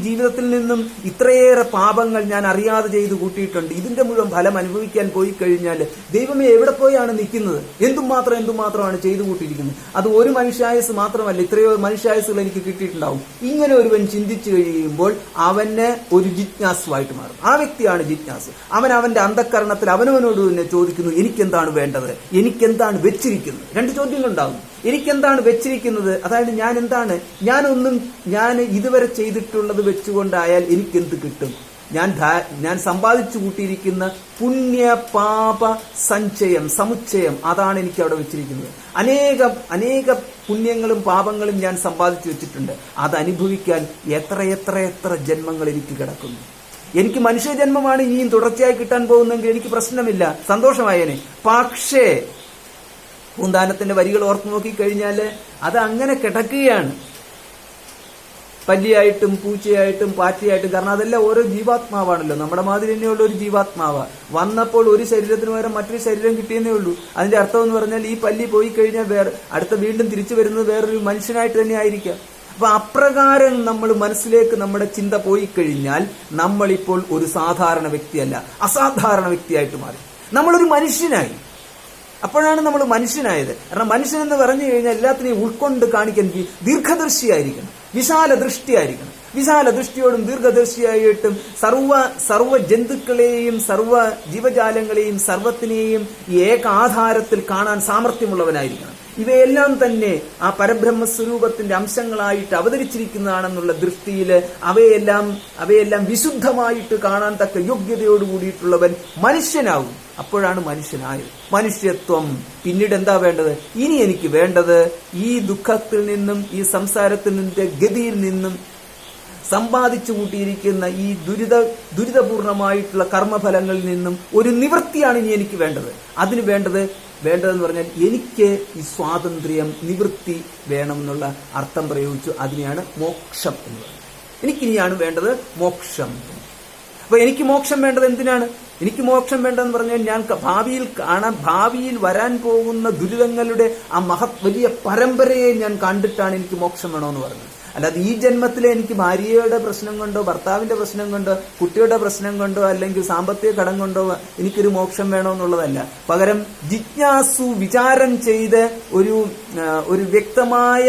ജീവിതത്തിൽ നിന്നും ഇത്രയേറെ പാപങ്ങൾ ഞാൻ അറിയാതെ ചെയ്തു കൂട്ടിയിട്ടുണ്ട്. ഇതിന്റെ മുഴുവൻ ഫലം അനുഭവിക്കാൻ പോയി കഴിഞ്ഞാൽ ദൈവമേ എവിടെ പോയാണ് നിൽക്കുന്നത്? എന്തുമാത്രമാണ് ചെയ്തു കൂട്ടിയിരിക്കുന്നത്. അത് ഒരു മനുഷ്യായുസ് മാത്രമല്ല, ഇത്രയോ മനുഷ്യായുസുകൾ എനിക്ക് കിട്ടിയിട്ടുണ്ടാവും. ഇങ്ങനെ ഒരുവൻ ചിന്തിച്ചു കഴിയുമ്പോൾ അവന് ഒരു ജിജ്ഞാസുവായിട്ട് മാറും. ആ വ്യക്തിയാണ് ജിജ്ഞാസു. അവന്റെ അന്ധക്കരണത്തിൽ അവനവനോട് തന്നെ ചോദിക്കുന്നു, എനിക്കെന്താണ് വേണ്ടത്, എനിക്കെന്താണ് വെച്ചിരിക്കുന്നത്. രണ്ട് ചോദ്യങ്ങളുണ്ടാകും. എനിക്കെന്താണ് വെച്ചിരിക്കുന്നത്, അതായത് ഞാൻ ഇതുവരെ ചെയ്തിട്ടുള്ളത് വെച്ചുകൊണ്ടായാൽ എനിക്കെന്ത് കിട്ടും? ഞാൻ സമ്പാദിച്ചു കൂട്ടിയിരിക്കുന്ന പുണ്യ പാപ സമുച്ചയം അതാണ് എനിക്ക് അവിടെ വെച്ചിരിക്കുന്നത്. അനേക പുണ്യങ്ങളും പാപങ്ങളും ഞാൻ സമ്പാദിച്ചു വെച്ചിട്ടുണ്ട്. അത് അനുഭവിക്കാൻ എത്ര ജന്മങ്ങൾ എനിക്ക് കിടക്കുന്നു. എനിക്ക് മനുഷ്യജന്മമാണ് ഇനിയും തുടർച്ചയായി കിട്ടാൻ പോകുന്നെങ്കിൽ എനിക്ക് പ്രശ്നമില്ല, സന്തോഷമായേനെ. പക്ഷേ പൂന്താനത്തിന്റെ വരികൾ ഓർത്തു നോക്കിക്കഴിഞ്ഞാൽ അത് അങ്ങനെ കിടക്കുകയാണ്, പല്ലിയായിട്ടും പൂച്ചയായിട്ടും പാറ്റയായിട്ടും. കാരണം അതെല്ലാം ഓരോ ജീവാത്മാവാണല്ലോ, നമ്മുടെ മാതിരി തന്നെയുള്ള ഒരു ജീവാത്മാവാ. വന്നപ്പോൾ ഒരു ശരീരത്തിന് പകരം മറ്റൊരു ശരീരം കിട്ടിയെന്നേ ഉള്ളൂ. അതിന്റെ അർത്ഥം എന്ന് പറഞ്ഞാൽ ഈ പല്ലി പോയി കഴിഞ്ഞാൽ അടുത്ത വീണ്ടും തിരിച്ചു വരുന്നത് വേറൊരു മനുഷ്യനായിട്ട് തന്നെ ആയിരിക്കാം. അപ്പൊ അപ്രകാരം നമ്മൾ മനസ്സിലേക്ക് നമ്മുടെ ചിന്ത പോയി കഴിഞ്ഞാൽ നമ്മളിപ്പോൾ ഒരു സാധാരണ വ്യക്തിയല്ല, അസാധാരണ വ്യക്തിയായിട്ട് മാറി. നമ്മളൊരു മനുഷ്യനായി. അപ്പോഴാണ് നമ്മൾ മനുഷ്യനായത്. കാരണം മനുഷ്യൻ എന്ന് പറഞ്ഞു കഴിഞ്ഞാൽ എല്ലാത്തിനെയും ഉൾക്കൊണ്ട് കാണിക്കാൻ ദീർഘദർശിയായിരിക്കണം, വിശാല ദൃഷ്ടിയായിരിക്കണം. വിശാല ദൃഷ്ടിയോടും ദീർഘദർശിയായിട്ടും സർവ ജന്തുക്കളെയും സർവ ജീവജാലങ്ങളെയും സർവത്തിനെയും ഏക ആധാരത്തിൽ കാണാൻ സാമർഥ്യമുള്ളവനായിരിക്കണം. ഇവയെല്ലാം തന്നെ ആ പരബ്രഹ്മസ്വരൂപത്തിന്റെ അംശങ്ങളായിട്ട് അവതരിച്ചിരിക്കുന്നതാണെന്നുള്ള ദൃഷ്ടിയിൽ അവയെല്ലാം വിശുദ്ധമായിട്ട് കാണാൻ തക്ക യോഗ്യതയോട് കൂടിയിട്ടുള്ളവൻ മനുഷ്യനാവും. അപ്പോഴാണ് മനുഷ്യനായത്. മനുഷ്യത്വം. പിന്നീട് എന്താ വേണ്ടത്? ഇനി എനിക്ക് വേണ്ടത് ഈ ദുഃഖത്തിൽ നിന്നും ഈ സംസാരത്തിൽ നിന്നിന്റെ ഗതിയിൽ നിന്നും സമ്പാദിച്ചു കൂട്ടിയിരിക്കുന്ന ഈ ദുരിതപൂർണമായിട്ടുള്ള കർമ്മഫലങ്ങളിൽ നിന്നും ഒരു നിവൃത്തിയാണ് ഇനി എനിക്ക് വേണ്ടത്. അതിന് വേണ്ടതെന്ന് പറഞ്ഞാൽ എനിക്ക് ഈ സ്വാതന്ത്ര്യം, നിവൃത്തി വേണം എന്നുള്ള അർത്ഥം പ്രയോഗിച്ചു. അതിനെയാണ് മോക്ഷം എന്ന് പറയുന്നത്. എനിക്കിനിയാണ് വേണ്ടത് മോക്ഷം. അപ്പൊ എനിക്ക് മോക്ഷം വേണ്ടത് എന്തിനാണ്? എനിക്ക് മോക്ഷം വേണ്ടെന്ന് പറഞ്ഞാൽ ഞാൻ ഭാവിയിൽ വരാൻ പോകുന്ന ദുരിതങ്ങളുടെ ആ വലിയ പരമ്പരയെ ഞാൻ കണ്ടിട്ടാണ് എനിക്ക് മോക്ഷം വേണമെന്ന് പറഞ്ഞത്. അല്ലാതെ ഈ ജന്മത്തിലെ എനിക്ക് ഭാര്യയുടെ പ്രശ്നം കൊണ്ടോ ഭർത്താവിന്റെ പ്രശ്നം കൊണ്ടോ കുട്ടിയുടെ പ്രശ്നം കൊണ്ടോ അല്ലെങ്കിൽ സാമ്പത്തിക കടം കൊണ്ടോ എനിക്കൊരു മോക്ഷം വേണമെന്നുള്ളതല്ല. പകരം ജിജ്ഞാസു വിചാരം ചെയ്ത് ഒരു വ്യക്തമായ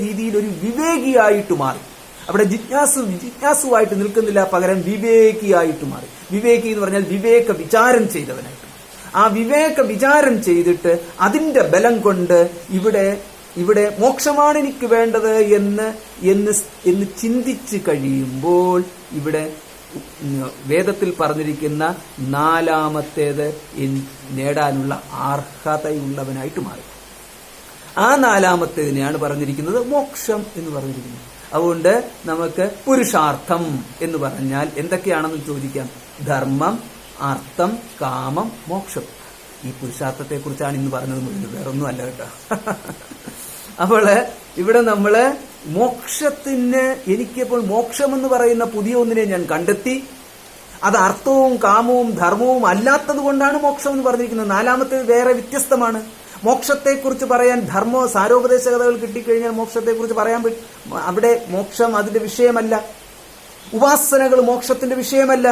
രീതിയിൽ ഒരു വിവേകിയായിട്ട് മാറി. അവിടെ ജിജ്ഞാസുവായിട്ട് നിൽക്കുന്നില്ല, പകരം വിവേകിയായിട്ട് മാറി. വിവേകി എന്ന് പറഞ്ഞാൽ വിവേക വിചാരം ചെയ്തവനായിട്ട്. ആ വിവേക വിചാരം ചെയ്തിട്ട് അതിന്റെ ബലം കൊണ്ട് ഇവിടെ മോക്ഷമാണ് എനിക്ക് വേണ്ടത് എന്ന് ചിന്തിച്ചു കഴിയുമ്പോൾ ഇവിടെ വേദത്തിൽ പറഞ്ഞിരിക്കുന്ന നാലാമത്തേത് നേടാനുള്ള അർഹതയുള്ളവനായിട്ട് മാറി. ആ നാലാമത്തേതിനെയാണ് പറഞ്ഞിരിക്കുന്നത് മോക്ഷം എന്ന് പറഞ്ഞിരിക്കുന്നത്. അതുകൊണ്ട് നമുക്ക് പുരുഷാർത്ഥം എന്ന് പറഞ്ഞാൽ എന്തൊക്കെയാണെന്ന് ചോദിക്കാം. ധർമ്മം, അർത്ഥം, കാമം, മോക്ഷം. ഈ പുരുഷാർത്ഥത്തെ കുറിച്ചാണ് ഇന്ന് പറഞ്ഞത് മുഴുവൻ, വേറൊന്നും അല്ല കേട്ടോ. അപ്പോൾ ഇവിടെ നമ്മള് മോക്ഷത്തിന് എനിക്കിപ്പോൾ മോക്ഷം എന്ന് പറയുന്ന പുതിയ ഒന്നിനെ ഞാൻ കണ്ടെത്തി. അത് അർത്ഥവും കാമവും ധർമ്മവും അല്ലാത്തത് കൊണ്ടാണ് മോക്ഷം എന്ന് പറഞ്ഞിരിക്കുന്നത്. നാലാമത്തേത് വേറെ വ്യത്യസ്തമാണ്. മോക്ഷത്തെക്കുറിച്ച് പറയാൻ സാരോപദേശ കഥകൾ കിട്ടിക്കഴിഞ്ഞാൽ മോക്ഷത്തെക്കുറിച്ച് പറയാൻ അവിടെ മോക്ഷം അതിന്റെ വിഷയമല്ല. ഉപാസനകൾ മോക്ഷത്തിന്റെ വിഷയമല്ല.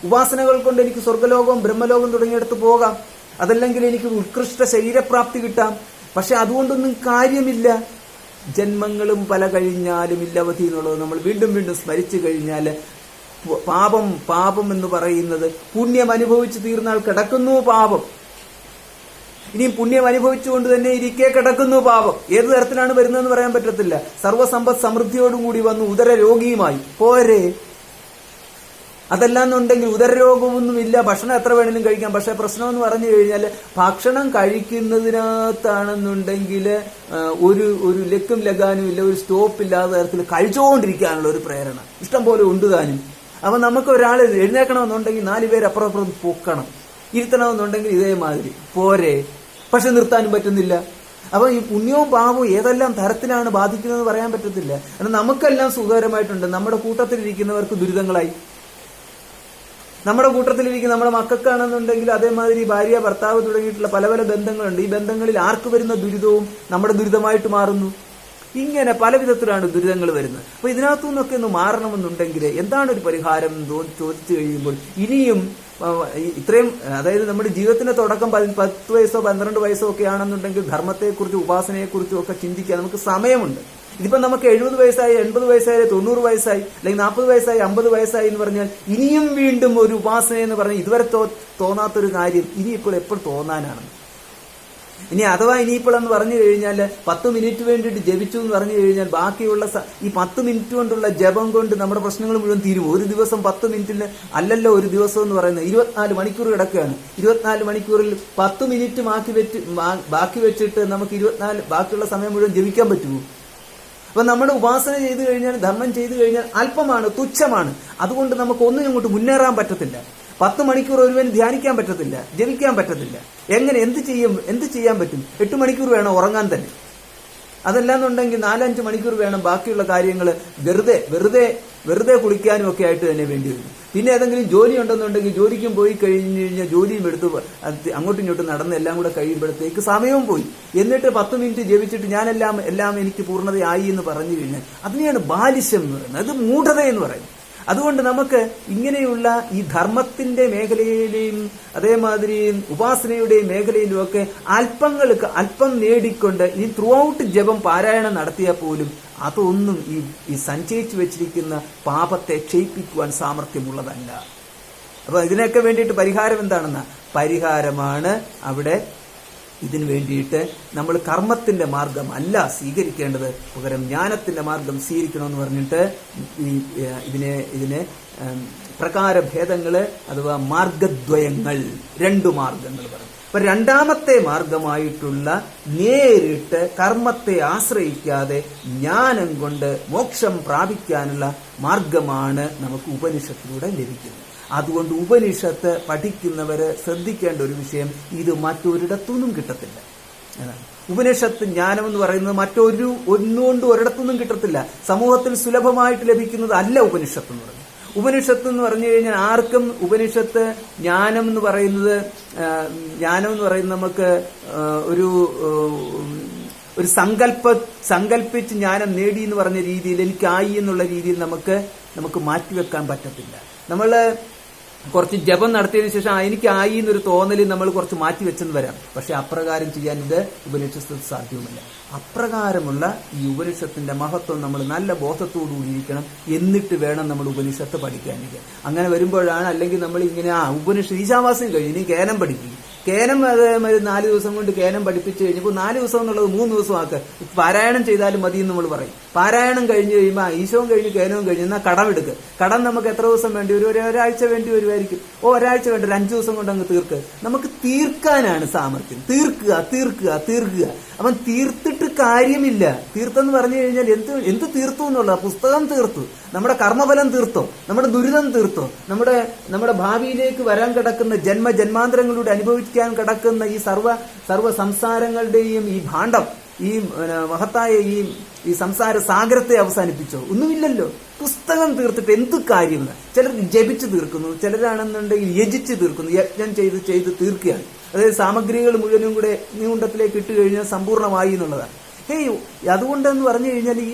ഉപാസനകൾ കൊണ്ട് എനിക്ക് സ്വർഗലോകം ബ്രഹ്മലോകം തുടങ്ങിയെടുത്ത് പോകാം, അതല്ലെങ്കിൽ എനിക്ക് ഉത്കൃഷ്ട ശരീരപ്രാപ്തി കിട്ടാം. പക്ഷെ അതുകൊണ്ടൊന്നും കാര്യമില്ല. ജന്മങ്ങളും പല കഴിഞ്ഞാലും ഇല്ലവധി എന്നുള്ളത് നമ്മൾ വീണ്ടും സ്മരിച്ചു കഴിഞ്ഞാൽ പാപം എന്ന് പറയുന്നത് പുണ്യം അനുഭവിച്ചു തീർന്നാൽ കിടക്കുന്നു പാപം. ഇനിയും പുണ്യം അനുഭവിച്ചുകൊണ്ട് തന്നെ ഇരിക്കെ കിടക്കുന്നു പാപം. ഏത് തരത്തിലാണ് വരുന്നതെന്ന് പറയാൻ പറ്റത്തില്ല. സർവ്വസമ്പദ് സമൃദ്ധിയോടും കൂടി വന്നു ഉദര രോഗിയുമായി പോരെ. അതല്ലാന്നുണ്ടെങ്കിൽ ഉദരരോഗമൊന്നുമില്ല, ഭക്ഷണം എത്ര വേണമെങ്കിലും കഴിക്കാം. പക്ഷെ പ്രശ്നം എന്ന് പറഞ്ഞു കഴിഞ്ഞാൽ ഭക്ഷണം കഴിക്കുന്നതിനകത്താണെന്നുണ്ടെങ്കിൽ ഒരു ലക്കും ലഗാനും ഇല്ല, ഒരു സ്റ്റോപ്പ് ഇല്ലാത്ത തരത്തിൽ കഴിച്ചുകൊണ്ടിരിക്കാനുള്ള ഒരു പ്രേരണ ഇഷ്ടം പോലെ ഉണ്ട് താനും. അപ്പൊ നമുക്ക് ഒരാൾ എഴുന്നേക്കണമെന്നുണ്ടെങ്കിൽ 4 പേര് അപ്പുറം പൊക്കണം, ഇരുത്തണമെന്നുണ്ടെങ്കിൽ ഇതേമാതിരി പോരെ. പക്ഷെ നിർത്താനും പറ്റുന്നില്ല. അപ്പൊ ഈ പുണ്യവും പാപവും ഏതെല്ലാം തരത്തിലാണ് ബാധിക്കുന്നതെന്ന് പറയാൻ പറ്റത്തില്ല. കാരണം നമുക്കെല്ലാം സുഖകരമായിട്ടുണ്ട്, നമ്മുടെ കൂട്ടത്തിലിരിക്കുന്നവർക്ക് ദുരിതങ്ങളായി. നമ്മുടെ കൂട്ടത്തിലിരിക്കുന്ന നമ്മുടെ മക്കൾക്കാണെന്നുണ്ടെങ്കിൽ അതേമാതിരി ഭാര്യ ഭർത്താവ് തുടങ്ങിയിട്ടുള്ള പല പല ബന്ധങ്ങളുണ്ട്. ഈ ബന്ധങ്ങളിൽ ആർക്ക് വരുന്ന ദുരിതവും നമ്മുടെ ദുരിതമായിട്ട് മാറുന്നു. ഇങ്ങനെ പല വിധത്തിലാണ് ദുരിതങ്ങൾ വരുന്നത്. അപ്പൊ ഇതിനകത്തു നിന്നൊക്കെ ഒന്ന് മാറണമെന്നുണ്ടെങ്കിൽ എന്താണ് ഒരു പരിഹാരം എന്ന് ചോദിച്ചു കഴിയുമ്പോൾ ഇനിയും ഇത്രയും, അതായത് നമ്മുടെ ജീവിതത്തിന്റെ തുടക്കം 10 വയസ്സോ 12 വയസ്സോ ഒക്കെ ആണെന്നുണ്ടെങ്കിൽ ധർമ്മത്തെക്കുറിച്ചും ഉപാസനയെക്കുറിച്ചും ഒക്കെ ചിന്തിക്കാൻ നമുക്ക് സമയമുണ്ട്. ഇതിപ്പോ നമുക്ക് 70 വയസ്സായി, 80 വയസ്സായി, 90 വയസ്സായി, അല്ലെങ്കിൽ 40 വയസ്സായി, 50 വയസ്സായി എന്ന് പറഞ്ഞാൽ ഇനിയും വീണ്ടും ഒരു ഉപാസന എന്ന് പറഞ്ഞാൽ ഇതുവരെ തോന്നാത്തൊരു കാര്യം ഇനിയിപ്പോൾ എപ്പോൾ തോന്നാനാണ്. ഇനി അഥവാ ഇനിയിപ്പോൾ എന്ന് പറഞ്ഞു കഴിഞ്ഞാൽ 10 മിനിറ്റ് വേണ്ടിയിട്ട് ജപിച്ചു എന്ന് പറഞ്ഞു കഴിഞ്ഞാൽ ബാക്കിയുള്ള ഈ 10 മിനിറ്റ് കൊണ്ടുള്ള ജപം കൊണ്ട് നമ്മുടെ പ്രശ്നങ്ങൾ മുഴുവൻ തീരുമോ? ഒരു ദിവസം 10 മിനിറ്റിന് അല്ലല്ലോ ഒരു ദിവസം എന്ന് പറയുന്നത്. 24 മണിക്കൂർ കിടക്കുകയാണ്. 24 മണിക്കൂറിൽ 10 മിനിറ്റ് ബാക്കി വെച്ചിട്ട് നമുക്ക് 24 ബാക്കിയുള്ള സമയം മുഴുവൻ ജപിക്കാൻ പറ്റുമോ? അപ്പൊ നമ്മുടെ ഉപാസന ചെയ്തു കഴിഞ്ഞാൽ, ധർമ്മം ചെയ്തു കഴിഞ്ഞാൽ അല്പമാണ്, തുച്ഛമാണ്. അതുകൊണ്ട് നമുക്ക് ഒന്നും ഇങ്ങോട്ട് മുന്നേറാൻ പറ്റത്തില്ല. 10 മണിക്കൂർ ഒരുവൻ ധ്യാനിക്കാൻ പറ്റത്തില്ല, ജപിക്കാൻ പറ്റത്തില്ല. എങ്ങനെ എന്ത് ചെയ്യാൻ പറ്റും? 8 മണിക്കൂർ വേണം ഉറങ്ങാൻ തന്നെ. അതല്ലാന്നുണ്ടെങ്കിൽ 4-5 മണിക്കൂർ വേണം ബാക്കിയുള്ള കാര്യങ്ങൾ വെറുതെ കുളിക്കാനും ഒക്കെ ആയിട്ട് തന്നെ വേണ്ടി വരും. പിന്നെ ഏതെങ്കിലും ജോലി ഉണ്ടെന്നുണ്ടെങ്കിൽ ജോലിക്കും പോയി കഴിഞ്ഞു കഴിഞ്ഞാൽ ജോലിയും എടുത്ത് അങ്ങോട്ടും ഇങ്ങോട്ടും നടന്ന് എല്ലാം കൂടെ കഴിയുമ്പോഴത്തേക്ക് സമയവും പോയി. എന്നിട്ട് 10 മിനിറ്റ് ജപിച്ചിട്ട് എല്ലാം എനിക്ക് പൂർണ്ണതയായി എന്ന് പറഞ്ഞു കഴിഞ്ഞാൽ അതിനെയാണ് ബാലിശം എന്ന് പറയുന്നത്. അത് മൂഢത എന്ന് പറയുന്നത്. അതുകൊണ്ട് നമുക്ക് ഇങ്ങനെയുള്ള ഈ ധർമ്മത്തിന്റെ മേഖലയിലെയും അതേമാതിരി ഉപാസനയുടെയും മേഖലയിലും ഒക്കെ അല്പം നേടിക്കൊണ്ട് ഈ ത്രൂ ഔട്ട് ജപം പാരായണം നടത്തിയാൽ പോലും അതൊന്നും ഈ സഞ്ചയിച്ചു വെച്ചിരിക്കുന്ന പാപത്തെ ക്ഷയിപ്പിക്കുവാൻ സാമർഥ്യമുള്ളതല്ല. അപ്പൊ ഇതിനൊക്കെ വേണ്ടിയിട്ട് പരിഹാരം എന്താണെന്ന പരിഹാരമാണ് അവിടെ. ഇതിനു വേണ്ടിയിട്ട് നമ്മൾ കർമ്മത്തിന്റെ മാർഗം അല്ല സ്വീകരിക്കേണ്ടത്, പകരം ജ്ഞാനത്തിന്റെ മാർഗം സ്വീകരിക്കണമെന്ന് പറഞ്ഞിട്ട് ഇതിനെ പ്രകാരഭേദങ്ങള് അഥവാ മാർഗദ്വയങ്ങൾ, 2 മാർഗങ്ങൾ പറഞ്ഞു. അപ്പൊ രണ്ടാമത്തെ മാർഗമായിട്ടുള്ള നേരിട്ട് കർമ്മത്തെ ആശ്രയിക്കാതെ ജ്ഞാനം കൊണ്ട് മോക്ഷം പ്രാപിക്കാനുള്ള മാർഗമാണ് നമുക്ക് ഉപനിഷത്തിലൂടെ ലഭിക്കുന്നത്. അതുകൊണ്ട് ഉപനിഷത്ത് പഠിക്കുന്നവര് ശ്രദ്ധിക്കേണ്ട ഒരു വിഷയം, ഇത് മറ്റൊരിടത്തുനിന്നും കിട്ടത്തില്ല. ഉപനിഷത്ത് ജ്ഞാനം എന്ന് പറയുന്നത് ഒന്നുകൊണ്ടും ഒരിടത്തുനിന്നും കിട്ടത്തില്ല. സമൂഹത്തിൽ സുലഭമായിട്ട് ലഭിക്കുന്നത് അല്ല ഉപനിഷത്ത് എന്ന് പറയുന്നത്. ഉപനിഷത്ത് എന്ന് പറഞ്ഞു കഴിഞ്ഞാൽ ആർക്കും ഉപനിഷത്ത് ജ്ഞാനം എന്ന് പറയുന്നത് നമുക്ക് ഒരു സങ്കല്പിച്ച് ജ്ഞാനം നേടി എന്ന് പറഞ്ഞ രീതിയിൽ എനിക്കായി എന്നുള്ള രീതിയിൽ നമുക്ക് മാറ്റിവെക്കാൻ പറ്റത്തില്ല. നമ്മള് കുറച്ച് ജപം നടത്തിയതിനു ശേഷം എനിക്കായി എന്നൊരു തോന്നലിൽ നമ്മൾ കുറച്ച് മാറ്റിവെച്ചെന്ന് വരാം. പക്ഷെ അപ്രകാരം ചെയ്യാൻ ഇത് ഉപനിഷത്ത് സാധ്യവുമല്ല. അപ്രകാരമുള്ള ഈ ഉപനിഷത്തിന്റെ മഹത്വം നമ്മൾ നല്ല ബോധത്തോടുകൂടി ഇരിക്കണം. എന്നിട്ട് വേണം നമ്മൾ ഉപനിഷത്ത് പഠിക്കാനിരിക്കാൻ. അങ്ങനെ വരുമ്പോഴാണ്, അല്ലെങ്കിൽ നമ്മൾ ഇങ്ങനെ ഉപനിഷത്ത് ഈശാവാസ്യം കഴിഞ്ഞ് ഇനി കേനം പഠിക്കും. കേനം അതേമാതിരി 4 ദിവസം കൊണ്ട് കേനം പഠിപ്പിച്ചു കഴിഞ്ഞപ്പോൾ 4 ദിവസം എന്നുള്ളത് 3 ദിവസം ആക്കുക. പാരായണം ചെയ്താലും മതി എന്ന് നമ്മൾ പറയും. പാരായണം കഴിഞ്ഞ് കഴിയുമ്പോൾ ഈശവും കഴിഞ്ഞ് കേനവും കഴിഞ്ഞ് എന്നാൽ കടമെടുക്കുക. കടം നമുക്ക് എത്ര ദിവസം വേണ്ടി വരും? ഒരാഴ്ച വേണ്ടി വരുമായിരിക്കും. ഒരാഴ്ച വേണ്ട, 5 ദിവസം കൊണ്ട് അങ്ങ് തീർക്കുക. നമുക്ക് തീർക്കാനാണ് സാമർഥ്യം. തീർക്കുക. അപ്പം തീർത്തിട്ട് കാര്യമില്ല. തീർത്തെന്ന് പറഞ്ഞു കഴിഞ്ഞാൽ എന്ത് തീർത്തു എന്നുള്ള പുസ്തകം തീർത്തു, നമ്മുടെ കർമ്മഫലം തീർത്തോ, നമ്മുടെ ദുരിതം തീർത്തോ, നമ്മുടെ ഭാവിയിലേക്ക് വരാൻ കിടക്കുന്ന ജന്മാന്തരങ്ങളിലൂടെ അനുഭവിക്കാൻ കിടക്കുന്ന ഈ സർവ സംസാരങ്ങളുടെയും ഈ ഭാണ്ഡം, ഈ മഹത്തായ ഈ സംസാര സാഗരത്തെ അവസാനിപ്പിച്ചോ? ഒന്നുമില്ലല്ലോ. പുസ്തകം തീർത്തിട്ട് എന്ത് കാര്യമില്ല. ചിലർ ജപിച്ച് തീർക്കുന്നു, ചിലരാണെന്നുണ്ടെങ്കിൽ യജിച്ച് തീർക്കുന്നു, യജ്ഞം ചെയ്ത് തീർക്കുകയാണ്. അതായത് സാമഗ്രികൾ മുഴുവനും കൂടെ നീണ്ടത്തിലേക്ക് ഇട്ട് കഴിഞ്ഞാൽ സമ്പൂർണ്ണമായി എന്നുള്ളതാണ്. അതുകൊണ്ടെന്ന് പറഞ്ഞു കഴിഞ്ഞാൽ ഈ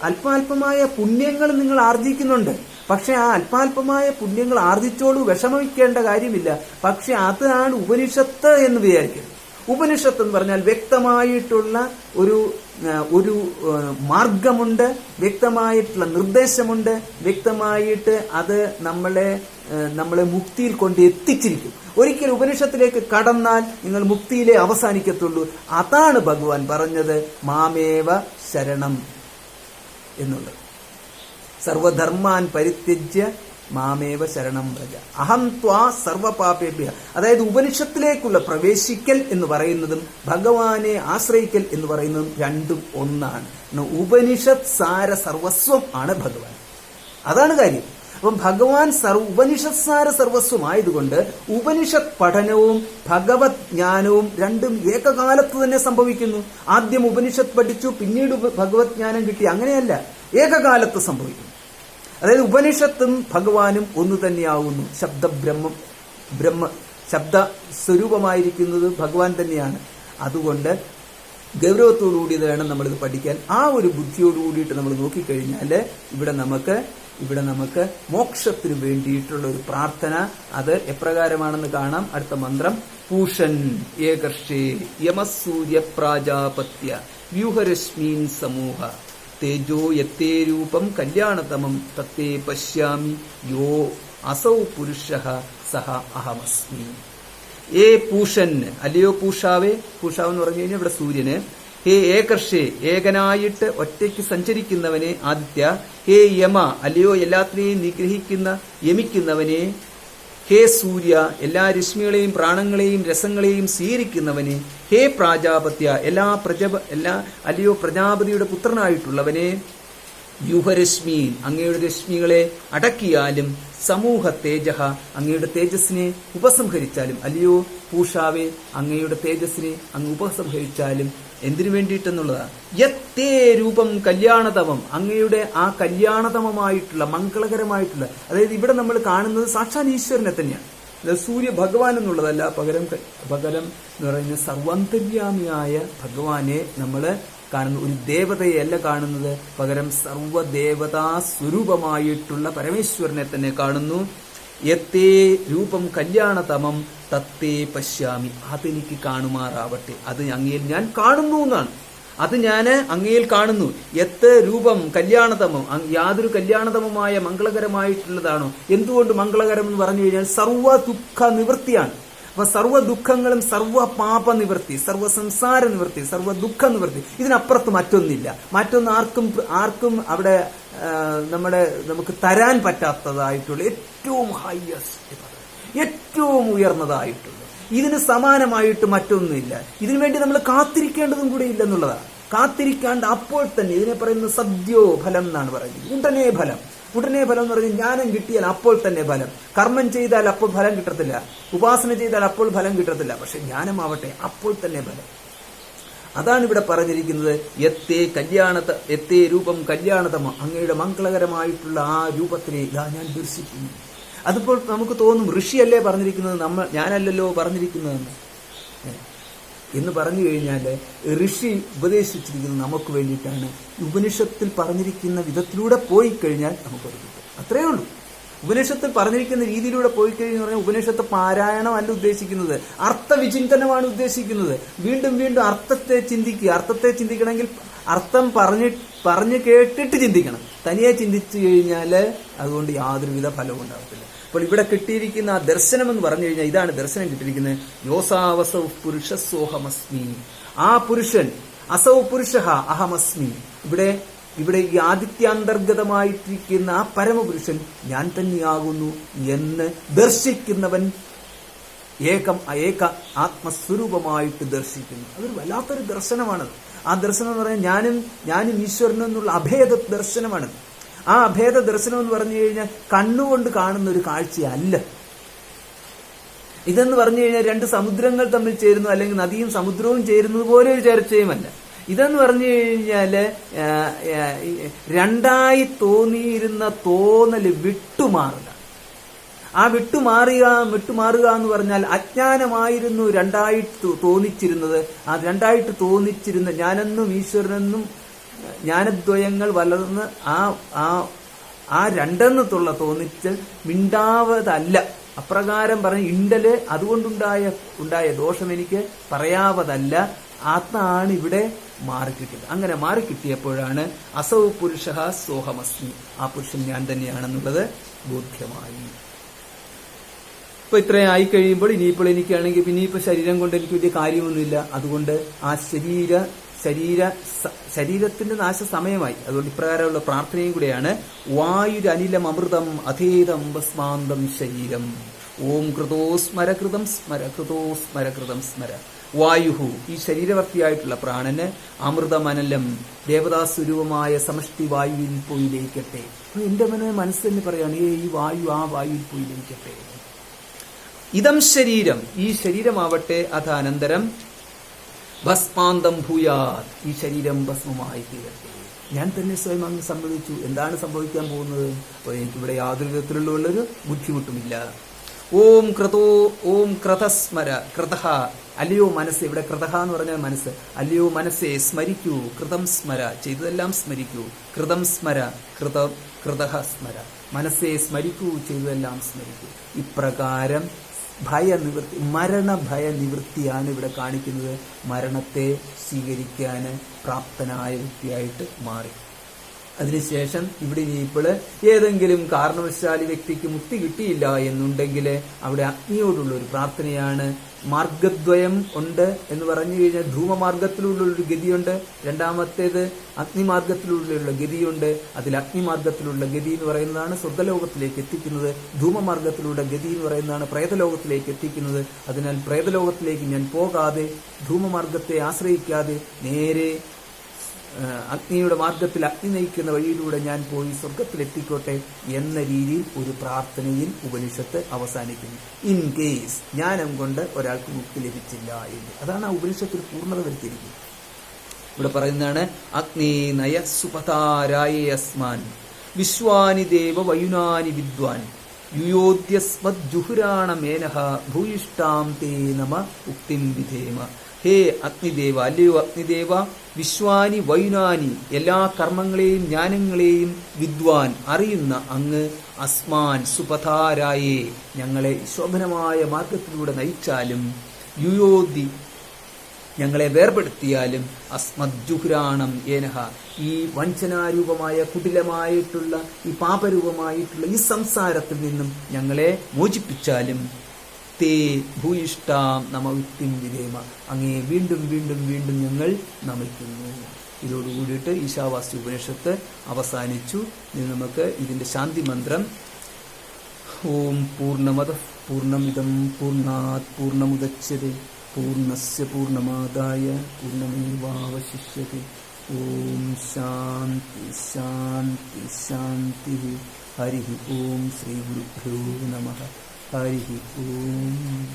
അല്പാൽപമായ പുണ്യങ്ങൾ നിങ്ങൾ ആർജിക്കുന്നുണ്ട്. പക്ഷെ ആ അല്പാൽപമായ പുണ്യങ്ങൾ ആർജിച്ചോളൂ, വിഷമിക്കേണ്ട കാര്യമില്ല. പക്ഷെ അതാണ് ഉപനിഷത്ത് എന്ന് വിചാരിക്കരുത്. ഉപനിഷത്ത് എന്ന് പറഞ്ഞാൽ വ്യക്തമായിട്ടുള്ള ഒരു ഒരു മാർഗമുണ്ട്, വ്യക്തമായിട്ടുള്ള നിർദ്ദേശമുണ്ട്, വ്യക്തമായിട്ട് അത് നമ്മളെ മുക്തിയിൽ കൊണ്ട് എത്തിച്ചിരിക്കും. ഒരിക്കൽ ഉപനിഷത്തിലേക്ക് കടന്നാൽ നിങ്ങൾ മുക്തിയിലേ അവസാനിക്കത്തുള്ളൂ. അതാണ് ഭഗവാൻ പറഞ്ഞത് മാമേവ ശരണം എന്നുള്ളത്. സർവധർമാൻ പരിത്യജ്യ മാമേവ ശരണം വ്രജ അഹം ത്വാ സർവപാപേഭ്യ. അതായത് ഉപനിഷത്തിലേക്കുള്ള പ്രവേശിക്കൽ എന്ന് പറയുന്നതും ഭഗവാനെ ആശ്രയിക്കൽ എന്ന് പറയുന്നതും രണ്ടും ഒന്നാണ്. ഉപനിഷത്ത് സാര സർവസ്വം ആണ് ഭഗവാൻ. അതാണ് കാര്യം. അപ്പം ഭഗവാൻ ഉപനിഷത്ത് സാര സർവസ്വം ആയതുകൊണ്ട് ഉപനിഷത്ത് പഠനവും ഭഗവത് ജ്ഞാനവും രണ്ടും ഏകകാലത്ത് തന്നെ സംഭവിക്കുന്നു. ആദ്യം ഉപനിഷത്ത് പഠിച്ചു, പിന്നീട് ഭഗവത് ജ്ഞാനം കിട്ടി, അങ്ങനെയല്ല, ഏകകാലത്ത് സംഭവിക്കുന്നു. അതായത് ഉപനിഷത്തും ഭഗവാനും ഒന്നു തന്നെയാവുന്നു. ശബ്ദ സ്വരൂപമായിരിക്കുന്നത് ഭഗവാൻ തന്നെയാണ്. അതുകൊണ്ട് ഗൗരവത്തോടുകൂടി വേണം നമ്മളിത് പഠിക്കാൻ. ആ ഒരു ബുദ്ധിയോടുകൂടിയിട്ട് നമ്മൾ നോക്കിക്കഴിഞ്ഞാൽ ഇവിടെ നമുക്ക് മോക്ഷത്തിന് വേണ്ടിയിട്ടുള്ള ഒരു പ്രാർത്ഥന, അത് എപ്രകാരമാണെന്ന് കാണാം. അടുത്ത മന്ത്രം പൂഷൻ ഏകർഷേ യമസൂര്യ പ്രാജാപത്യ വ്യൂഹരശ്മീൻ സമൂഹ തേജോ യത്തേ രൂപം കല്യാണതമം തത്തേ പശ്യാമി യോ അസൗ പുരുഷഃ സഹ അഹമസ്മി. ഏ പൂഷൻ, അല്ലയോ പൂഷാവേ. പൂഷാവ് എന്ന് പറഞ്ഞു കഴിഞ്ഞാൽ ഇവിടെ സൂര്യന്. ഹേ ഏകർഷേ, ഏകനായിട്ട് ഒറ്റയ്ക്ക് സഞ്ചരിക്കുന്നവനെ ആദിത്യ. ഹേ യമ, അല്ലയോ എല്ലാത്തിനെയും നിഗ്രഹിക്കുന്ന യമിക്കുന്നവനെ. ഹേ സൂര്യ, എല്ലാ രശ്മികളെയും പ്രാണങ്ങളെയും രസങ്ങളെയും സ്വീകരിക്കുന്നവനെ. ഹേ പ്രാജാപത്യ, അല്ലയോ പ്രജാപതിയുടെ പുത്രനായിട്ടുള്ളവനെ. വ്യൂഹരശ്മി, അങ്ങയുടെ രശ്മികളെ അടക്കിയാലും. സമൂഹ തേജഃ, അങ്ങയുടെ തേജസ്സിനെ ഉപസംഹരിച്ചാലും. അല്ലയോ പൂഷാവേ, അങ്ങയുടെ തേജസ്സിനെ അങ്ങ് ഉപസംഹരിച്ചാലും. എന്തിനു വേണ്ടിയിട്ടെന്നുള്ളതാണ്. യത്തേ രൂപം കല്യാണതമം, അങ്ങയുടെ ആ കല്യാണതമമായിട്ടുള്ള മംഗളകരമായിട്ടുള്ള, അതായത് ഇവിടെ നമ്മൾ കാണുന്നത് സാക്ഷാൽ ഈശ്വരനെ തന്നെയാണ്. സൂര്യ ഭഗവാൻ എന്നുള്ളതല്ല, പകരം എന്ന് പറയുന്ന സർവാന്തര്യാമിയായ ഭഗവാനെ നമ്മൾ കാണുന്നു. ഒരു ദേവതയല്ല കാണുന്നത്, പകരം സർവദേവതാ സ്വരൂപമായിട്ടുള്ള പരമേശ്വരനെ തന്നെ കാണുന്നു. യത്തേ രൂപം കല്യാണതമം തത്തേ പശ്യാമി, അതെനിക്ക് കാണുമാറാവട്ടെ, അത് അങ്ങയിൽ ഞാൻ കാണുന്നു എന്നാണ്. അത് ഞാൻ അങ്ങയിൽ കാണുന്നു. യത്ത് രൂപം കല്യാണതമം, യാതൊരു കല്യാണതമമായ മംഗളകരമായിട്ടുള്ളതാണോ. എന്തുകൊണ്ട് മംഗളകരം എന്ന് പറഞ്ഞു കഴിഞ്ഞാൽ സർവ്വ ദുഃഖ നിവൃത്തിയാണ്. അപ്പൊ സർവ്വ ദുഃഖങ്ങളും സർവ്വ പാപ നിവൃത്തി, സർവ്വ സംസാര നിവൃത്തി, സർവ്വ ദുഃഖ നിവൃത്തി, ഇതിനപ്പുറത്ത് മറ്റൊന്നില്ല. മറ്റൊന്ന് ആർക്കും അവിടെ നമുക്ക് തരാൻ പറ്റാത്തതായിട്ടുള്ള ഏറ്റവും ഹയസ്റ്റ്, ഏറ്റവും ഉയർന്നതായിട്ടുള്ള, ഇതിന് സമാനമായിട്ട് മറ്റൊന്നുമില്ല. ഇതിനുവേണ്ടി നമ്മൾ കാത്തിരിക്കേണ്ടതും കൂടെ ഇല്ലെന്നുള്ളതാണ്. കാത്തിരിക്കാണ്ട് അപ്പോൾ തന്നെ, ഇതിനെ പറയുന്നത് സദ്യോ ഫലം എന്നാണ് പറയുന്നത്. ഉടനെ ഫലം എന്ന് പറഞ്ഞാൽ ജ്ഞാനം കിട്ടിയാൽ അപ്പോൾ തന്നെ ഫലം. കർമ്മം ചെയ്താൽ അപ്പോൾ ഫലം കിട്ടത്തില്ല, ഉപാസന ചെയ്താൽ അപ്പോൾ ഫലം കിട്ടത്തില്ല. പക്ഷെ ജ്ഞാനമാവട്ടെ അപ്പോൾ തന്നെ ഫലം. അതാണ് ഇവിടെ പറഞ്ഞിരിക്കുന്നത്. യത്തേ രൂപം കല്യാണതമ, അങ്ങയുടെ മംഗളകരമായിട്ടുള്ള ആ രൂപത്തിനെ ഇതാ ഞാൻ ദർശിക്കുന്നു. അതിപ്പോൾ നമുക്ക് തോന്നും ഋഷിയല്ലേ പറഞ്ഞിരിക്കുന്നത്, ഞാനല്ലല്ലോ പറഞ്ഞിരിക്കുന്നതെന്ന് എന്ന് പറഞ്ഞു കഴിഞ്ഞാൽ ഋഷി ഉപദേശിച്ചിരിക്കുന്നത് നമുക്ക് വേണ്ടിയിട്ടാണ്. ഉപനിഷത്തിൽ പറഞ്ഞിരിക്കുന്ന വിധത്തിലൂടെ പോയി കഴിഞ്ഞാൽ നമുക്കത് കിട്ടും. അത്രയേ ഉള്ളൂ. ഉപനിഷത്തിൽ പറഞ്ഞിരിക്കുന്ന രീതിയിലൂടെ പോയി കഴിഞ്ഞു പറഞ്ഞാൽ ഉപനിഷത്ത് പാരായണം അല്ല ഉദ്ദേശിക്കുന്നത്, അർത്ഥവിചിന്തനമാണ് ഉദ്ദേശിക്കുന്നത്. വീണ്ടും വീണ്ടും അർത്ഥത്തെ ചിന്തിക്കുക. അർത്ഥത്തെ ചിന്തിക്കണമെങ്കിൽ അർത്ഥം പറഞ്ഞു കേട്ടിട്ട് ചിന്തിക്കണം. തനിയെ ചിന്തിച്ചു കഴിഞ്ഞാൽ അതുകൊണ്ട് യാതൊരുവിധ ഫലവും ഉണ്ടാകത്തില്ല. അപ്പോൾ ഇവിടെ കിട്ടിയിരിക്കുന്ന ആ ദർശനം എന്ന് പറഞ്ഞു കഴിഞ്ഞാൽ ഇതാണ് ദർശനം കിട്ടിയിരിക്കുന്നത്. യോസാവസൗ പുരുഷസോഹമസ്മി, ആ പുരുഷൻ, അസൗ പുരുഷ അഹമസ്മി, ഇവിടെ ഈ ആദിത്യാന്തർഗതമായിട്ടിരിക്കുന്ന ആ പരമപുരുഷൻ ഞാൻ തന്നെയാകുന്നു എന്ന് ദർശിക്കുന്നവൻ ഏക ആത്മസ്വരൂപമായിട്ട് ദർശിക്കുന്നു. അതൊരു വല്ലാത്തൊരു ദർശനമാണത്. ആ ദർശനം എന്ന് പറഞ്ഞാൽ ഞാനും ഈശ്വരനും എന്നുള്ള അഭേദ ദർശനമാണ്. ആ അഭേദ ദർശനം എന്ന് പറഞ്ഞു കഴിഞ്ഞാൽ കണ്ണുകൊണ്ട് കാണുന്ന ഒരു കാഴ്ചയല്ല. ഇതെന്ന് പറഞ്ഞു കഴിഞ്ഞാൽ രണ്ട് സമുദ്രങ്ങൾ തമ്മിൽ ചേരുന്നു, അല്ലെങ്കിൽ നദിയും സമുദ്രവും ചേരുന്നത് പോലെ ഒരു ചർച്ചയുമല്ല. ഇതെന്ന് പറഞ്ഞു കഴിഞ്ഞാല് രണ്ടായി തോന്നിയിരുന്ന തോന്നല് വിട്ടുമാറുക. ആ വിട്ടുമാറുക എന്ന് പറഞ്ഞാൽ അജ്ഞാനമായിരുന്നു രണ്ടായിട്ട് തോന്നിച്ചിരുന്നത്. ആ രണ്ടായിട്ട് തോന്നിച്ചിരുന്ന ഞാനെന്നും ഈശ്വരനെന്നും ജ്ഞാനദ്വയങ്ങൾ വളർന്ന് ആ രണ്ടെന്നത്തുള്ള തോന്നിച്ചൽ മിണ്ടാവതല്ല. അപ്രകാരം പറഞ്ഞ ഇണ്ടല് അതുകൊണ്ടുണ്ടായ ദോഷം എനിക്ക് പറയാവതല്ല. ആത്മാണ് ഇവിടെ മാറിക്കിട്ടിയത്. അങ്ങനെ മാറിക്കിട്ടിയപ്പോഴാണ് അസൗ പുരുഷ സോഹമസ്മി, ആ പുരുഷൻ ഞാൻ തന്നെയാണെന്നുള്ളത് ബോധ്യമായി. ഇപ്പൊ ഇത്രയും ആയി കഴിയുമ്പോൾ ഇനിയിപ്പോൾ എനിക്കാണെങ്കിൽ പിന്നെയിപ്പോ ശരീരം കൊണ്ട് എനിക്ക് വലിയ കാര്യമൊന്നുമില്ല. അതുകൊണ്ട് ആ ശരീരത്തിന്റെ നാശ സമയമായി. അതുകൊണ്ട് ഇപ്രകാരമുള്ള പ്രാർത്ഥനയും കൂടെയാണ്. വായുരനിലം അമൃതം അധേതം ഭസ്മാന്തം ശരീരം. ഓം കൃതോ സ്മര കൃതം സ്മര കൃതോ സ്മര കൃതം സ്മര. വായുഹു, ഈ ശരീരവർത്തിയായിട്ടുള്ള പ്രാണന്, അമൃതമനലം, ദേവതാസ്വരൂപമായ സമഷ്ടി വായുവിൽ പോയി ലയിക്കട്ടെ. എന്റെ മനസ്സ് തന്നെ പറയാണ്, ഈ വായു ആ വായുവിൽ പോയി ലയിക്കട്ടെ. ഇതം ശരീരം, ഈ ശരീരമാവട്ടെ, അഥാനന്തരം ഭസ്മാന്തം ഭൂയാത്, ഈ ശരീരം ഭസ്മമായി തീരട്ടെ. ഞാൻ തന്നെ സ്വയം അങ്ങ് സംഭവിച്ചു. എന്താണ് സംഭവിക്കാൻ പോകുന്നത്? അപ്പോൾ എനിക്കിവിടെ യാതൊരു വിധത്തിലുള്ളൊരു ബുദ്ധിമുട്ടുമില്ല. ഓം ക്രതോ ഓം ക്രതസ്മര. ക്രതഹ, അല്ലയോ മനസ്സ്. ഇവിടെ ക്രതഹ എന്ന് പറഞ്ഞാൽ മനസ്സ്. അല്ലയോ മനസ്സേ സ്മരിക്കൂ. കൃതം സ്മര, ചെയ്തതെല്ലാം സ്മരിക്കൂ. കൃതം സ്മര, കൃതഹ സ്മര. മനസ്സേ സ്മരിക്കൂ, ചെയ്തതെല്ലാം സ്മരിക്കൂ. ഇപ്രകാരം ഭയനിവൃത്തി, മരണഭയ നിവൃത്തിയാണ് ഇവിടെ കാണിക്കുന്നത്. മരണത്തെ സ്വീകരിക്കാൻ പ്രാപ്തനായ വ്യക്തിയായിട്ട് മാറി. അതിനുശേഷം ഇവിടെ ഇനിയിപ്പോൾ ഏതെങ്കിലും കാരണവശാൽ വ്യക്തിക്ക് മുക്തി കിട്ടിയില്ല എന്നുണ്ടെങ്കിൽ അവിടെ അഗ്നിയോടുള്ള ഒരു പ്രാർത്ഥനയാണ്. മാർഗദ്വയം ഉണ്ട് എന്ന് പറഞ്ഞു കഴിഞ്ഞാൽ ധൂമമാർഗത്തിലുള്ളൊരു ഗതിയുണ്ട്, രണ്ടാമത്തേത് അഗ്നിമാർഗത്തിലുള്ള ഗതിയുണ്ട്. അതിൽ അഗ്നിമാർഗത്തിലുള്ള ഗതി എന്ന് പറയുന്നതാണ് സ്വർഗ്ഗലോകത്തിലേക്ക് എത്തിക്കുന്നത്. ധൂമമാർഗത്തിലുള്ള ഗതി എന്ന് പറയുന്നതാണ് പ്രേതലോകത്തിലേക്ക് എത്തിക്കുന്നത്. അതിനാൽ പ്രേതലോകത്തിലേക്ക് ഞാൻ പോകാതെ, ധൂമമാർഗത്തെ ആശ്രയിക്കാതെ നേരെ അഗ്നിയുടെ മാർഗത്തിൽ അഗ്നി നയിക്കുന്ന വഴിയിലൂടെ ഞാൻ പോയി സ്വർഗത്തിലെത്തിക്കോട്ടെ എന്ന രീതിയിൽ ഒരു പ്രാർത്ഥനയിൽ ഉപനിഷത്ത് അവസാനിക്കുന്നു. ഇൻ കേസ് ജ്ഞാനം കൊണ്ട് ഒരാൾക്ക് മുക്തി ലഭിച്ചില്ല എന്ന്. അതാണ് ആ ഉപനിഷത്തിൽ പൂർണ്ണത വരുത്തിയിരിക്കുന്നത്. ഇവിടെ പറയുന്നതാണ് അഗ്നി നയ സുപതാരായസ്മാൻ വിശ്വാനി ദേവ വയുനാനി വിദ്വാൻ യുയോദ്യസ്മദ് ജുഹുരാണമേനഹ ഭൂയിഷ്ടാം തേ നമ ഉക്തിം വിധേമ. ഹേ അഗ്നിദേവ, അല്ലയോ അഗ്നിദേവ, വിശ്വാനി വൈനാനി, എല്ലാ കർമ്മങ്ങളെയും ജ്ഞാനങ്ങളെയും വിദ്വാൻ അറിയുന്ന അങ്ങ്, അസ്മാൻ സുപഥാരായേ, ഞങ്ങളെ ശോഭനമായ മാർഗത്തിലൂടെ നയിച്ചാലും, യുയോധി, ഞങ്ങളെ വേർപെടുത്തിയാലും, അസ്മദ്ജുഹുരാണം ഏനഹ, ഈ വഞ്ചനാരൂപമായ കുടിലമായിട്ടുള്ള ഈ പാപരൂപമായിട്ടുള്ള ഈ സംസാരത്തിൽ നിന്നും ഞങ്ങളെ മോചിപ്പിച്ചാലും, തേ ഭൂയിഷ്ടാം നമ ഉക്തിം വിധേമ, അങ്ങേ വീണ്ടും വീണ്ടും വീണ്ടും ഞങ്ങൾ നമിക്കുന്നു. ഇതോടുകൂടിയിട്ട് ഈശാവാസ്യ ഉപനിഷത്ത് അവസാനിച്ചു. ഇനി നമുക്ക് ഇതിന്റെ ശാന്തി മന്ത്രം. ഓം പൂർണ്ണമദഃ പൂർണ്ണമിദം പൂർണ്ണാത് പൂർണ്ണമുദച്യതേ പൂർണ്ണസ്യ പൂർണ്ണമാദായ പൂർണ്ണമേവാവശിഷ്യതേ. ഓം ശാന്തി ശാന്തി ശാന്തി. ഹരി ഓം ശ്രീ ഗുരുഭ്യോ നമഃ. ഹരി ഓം.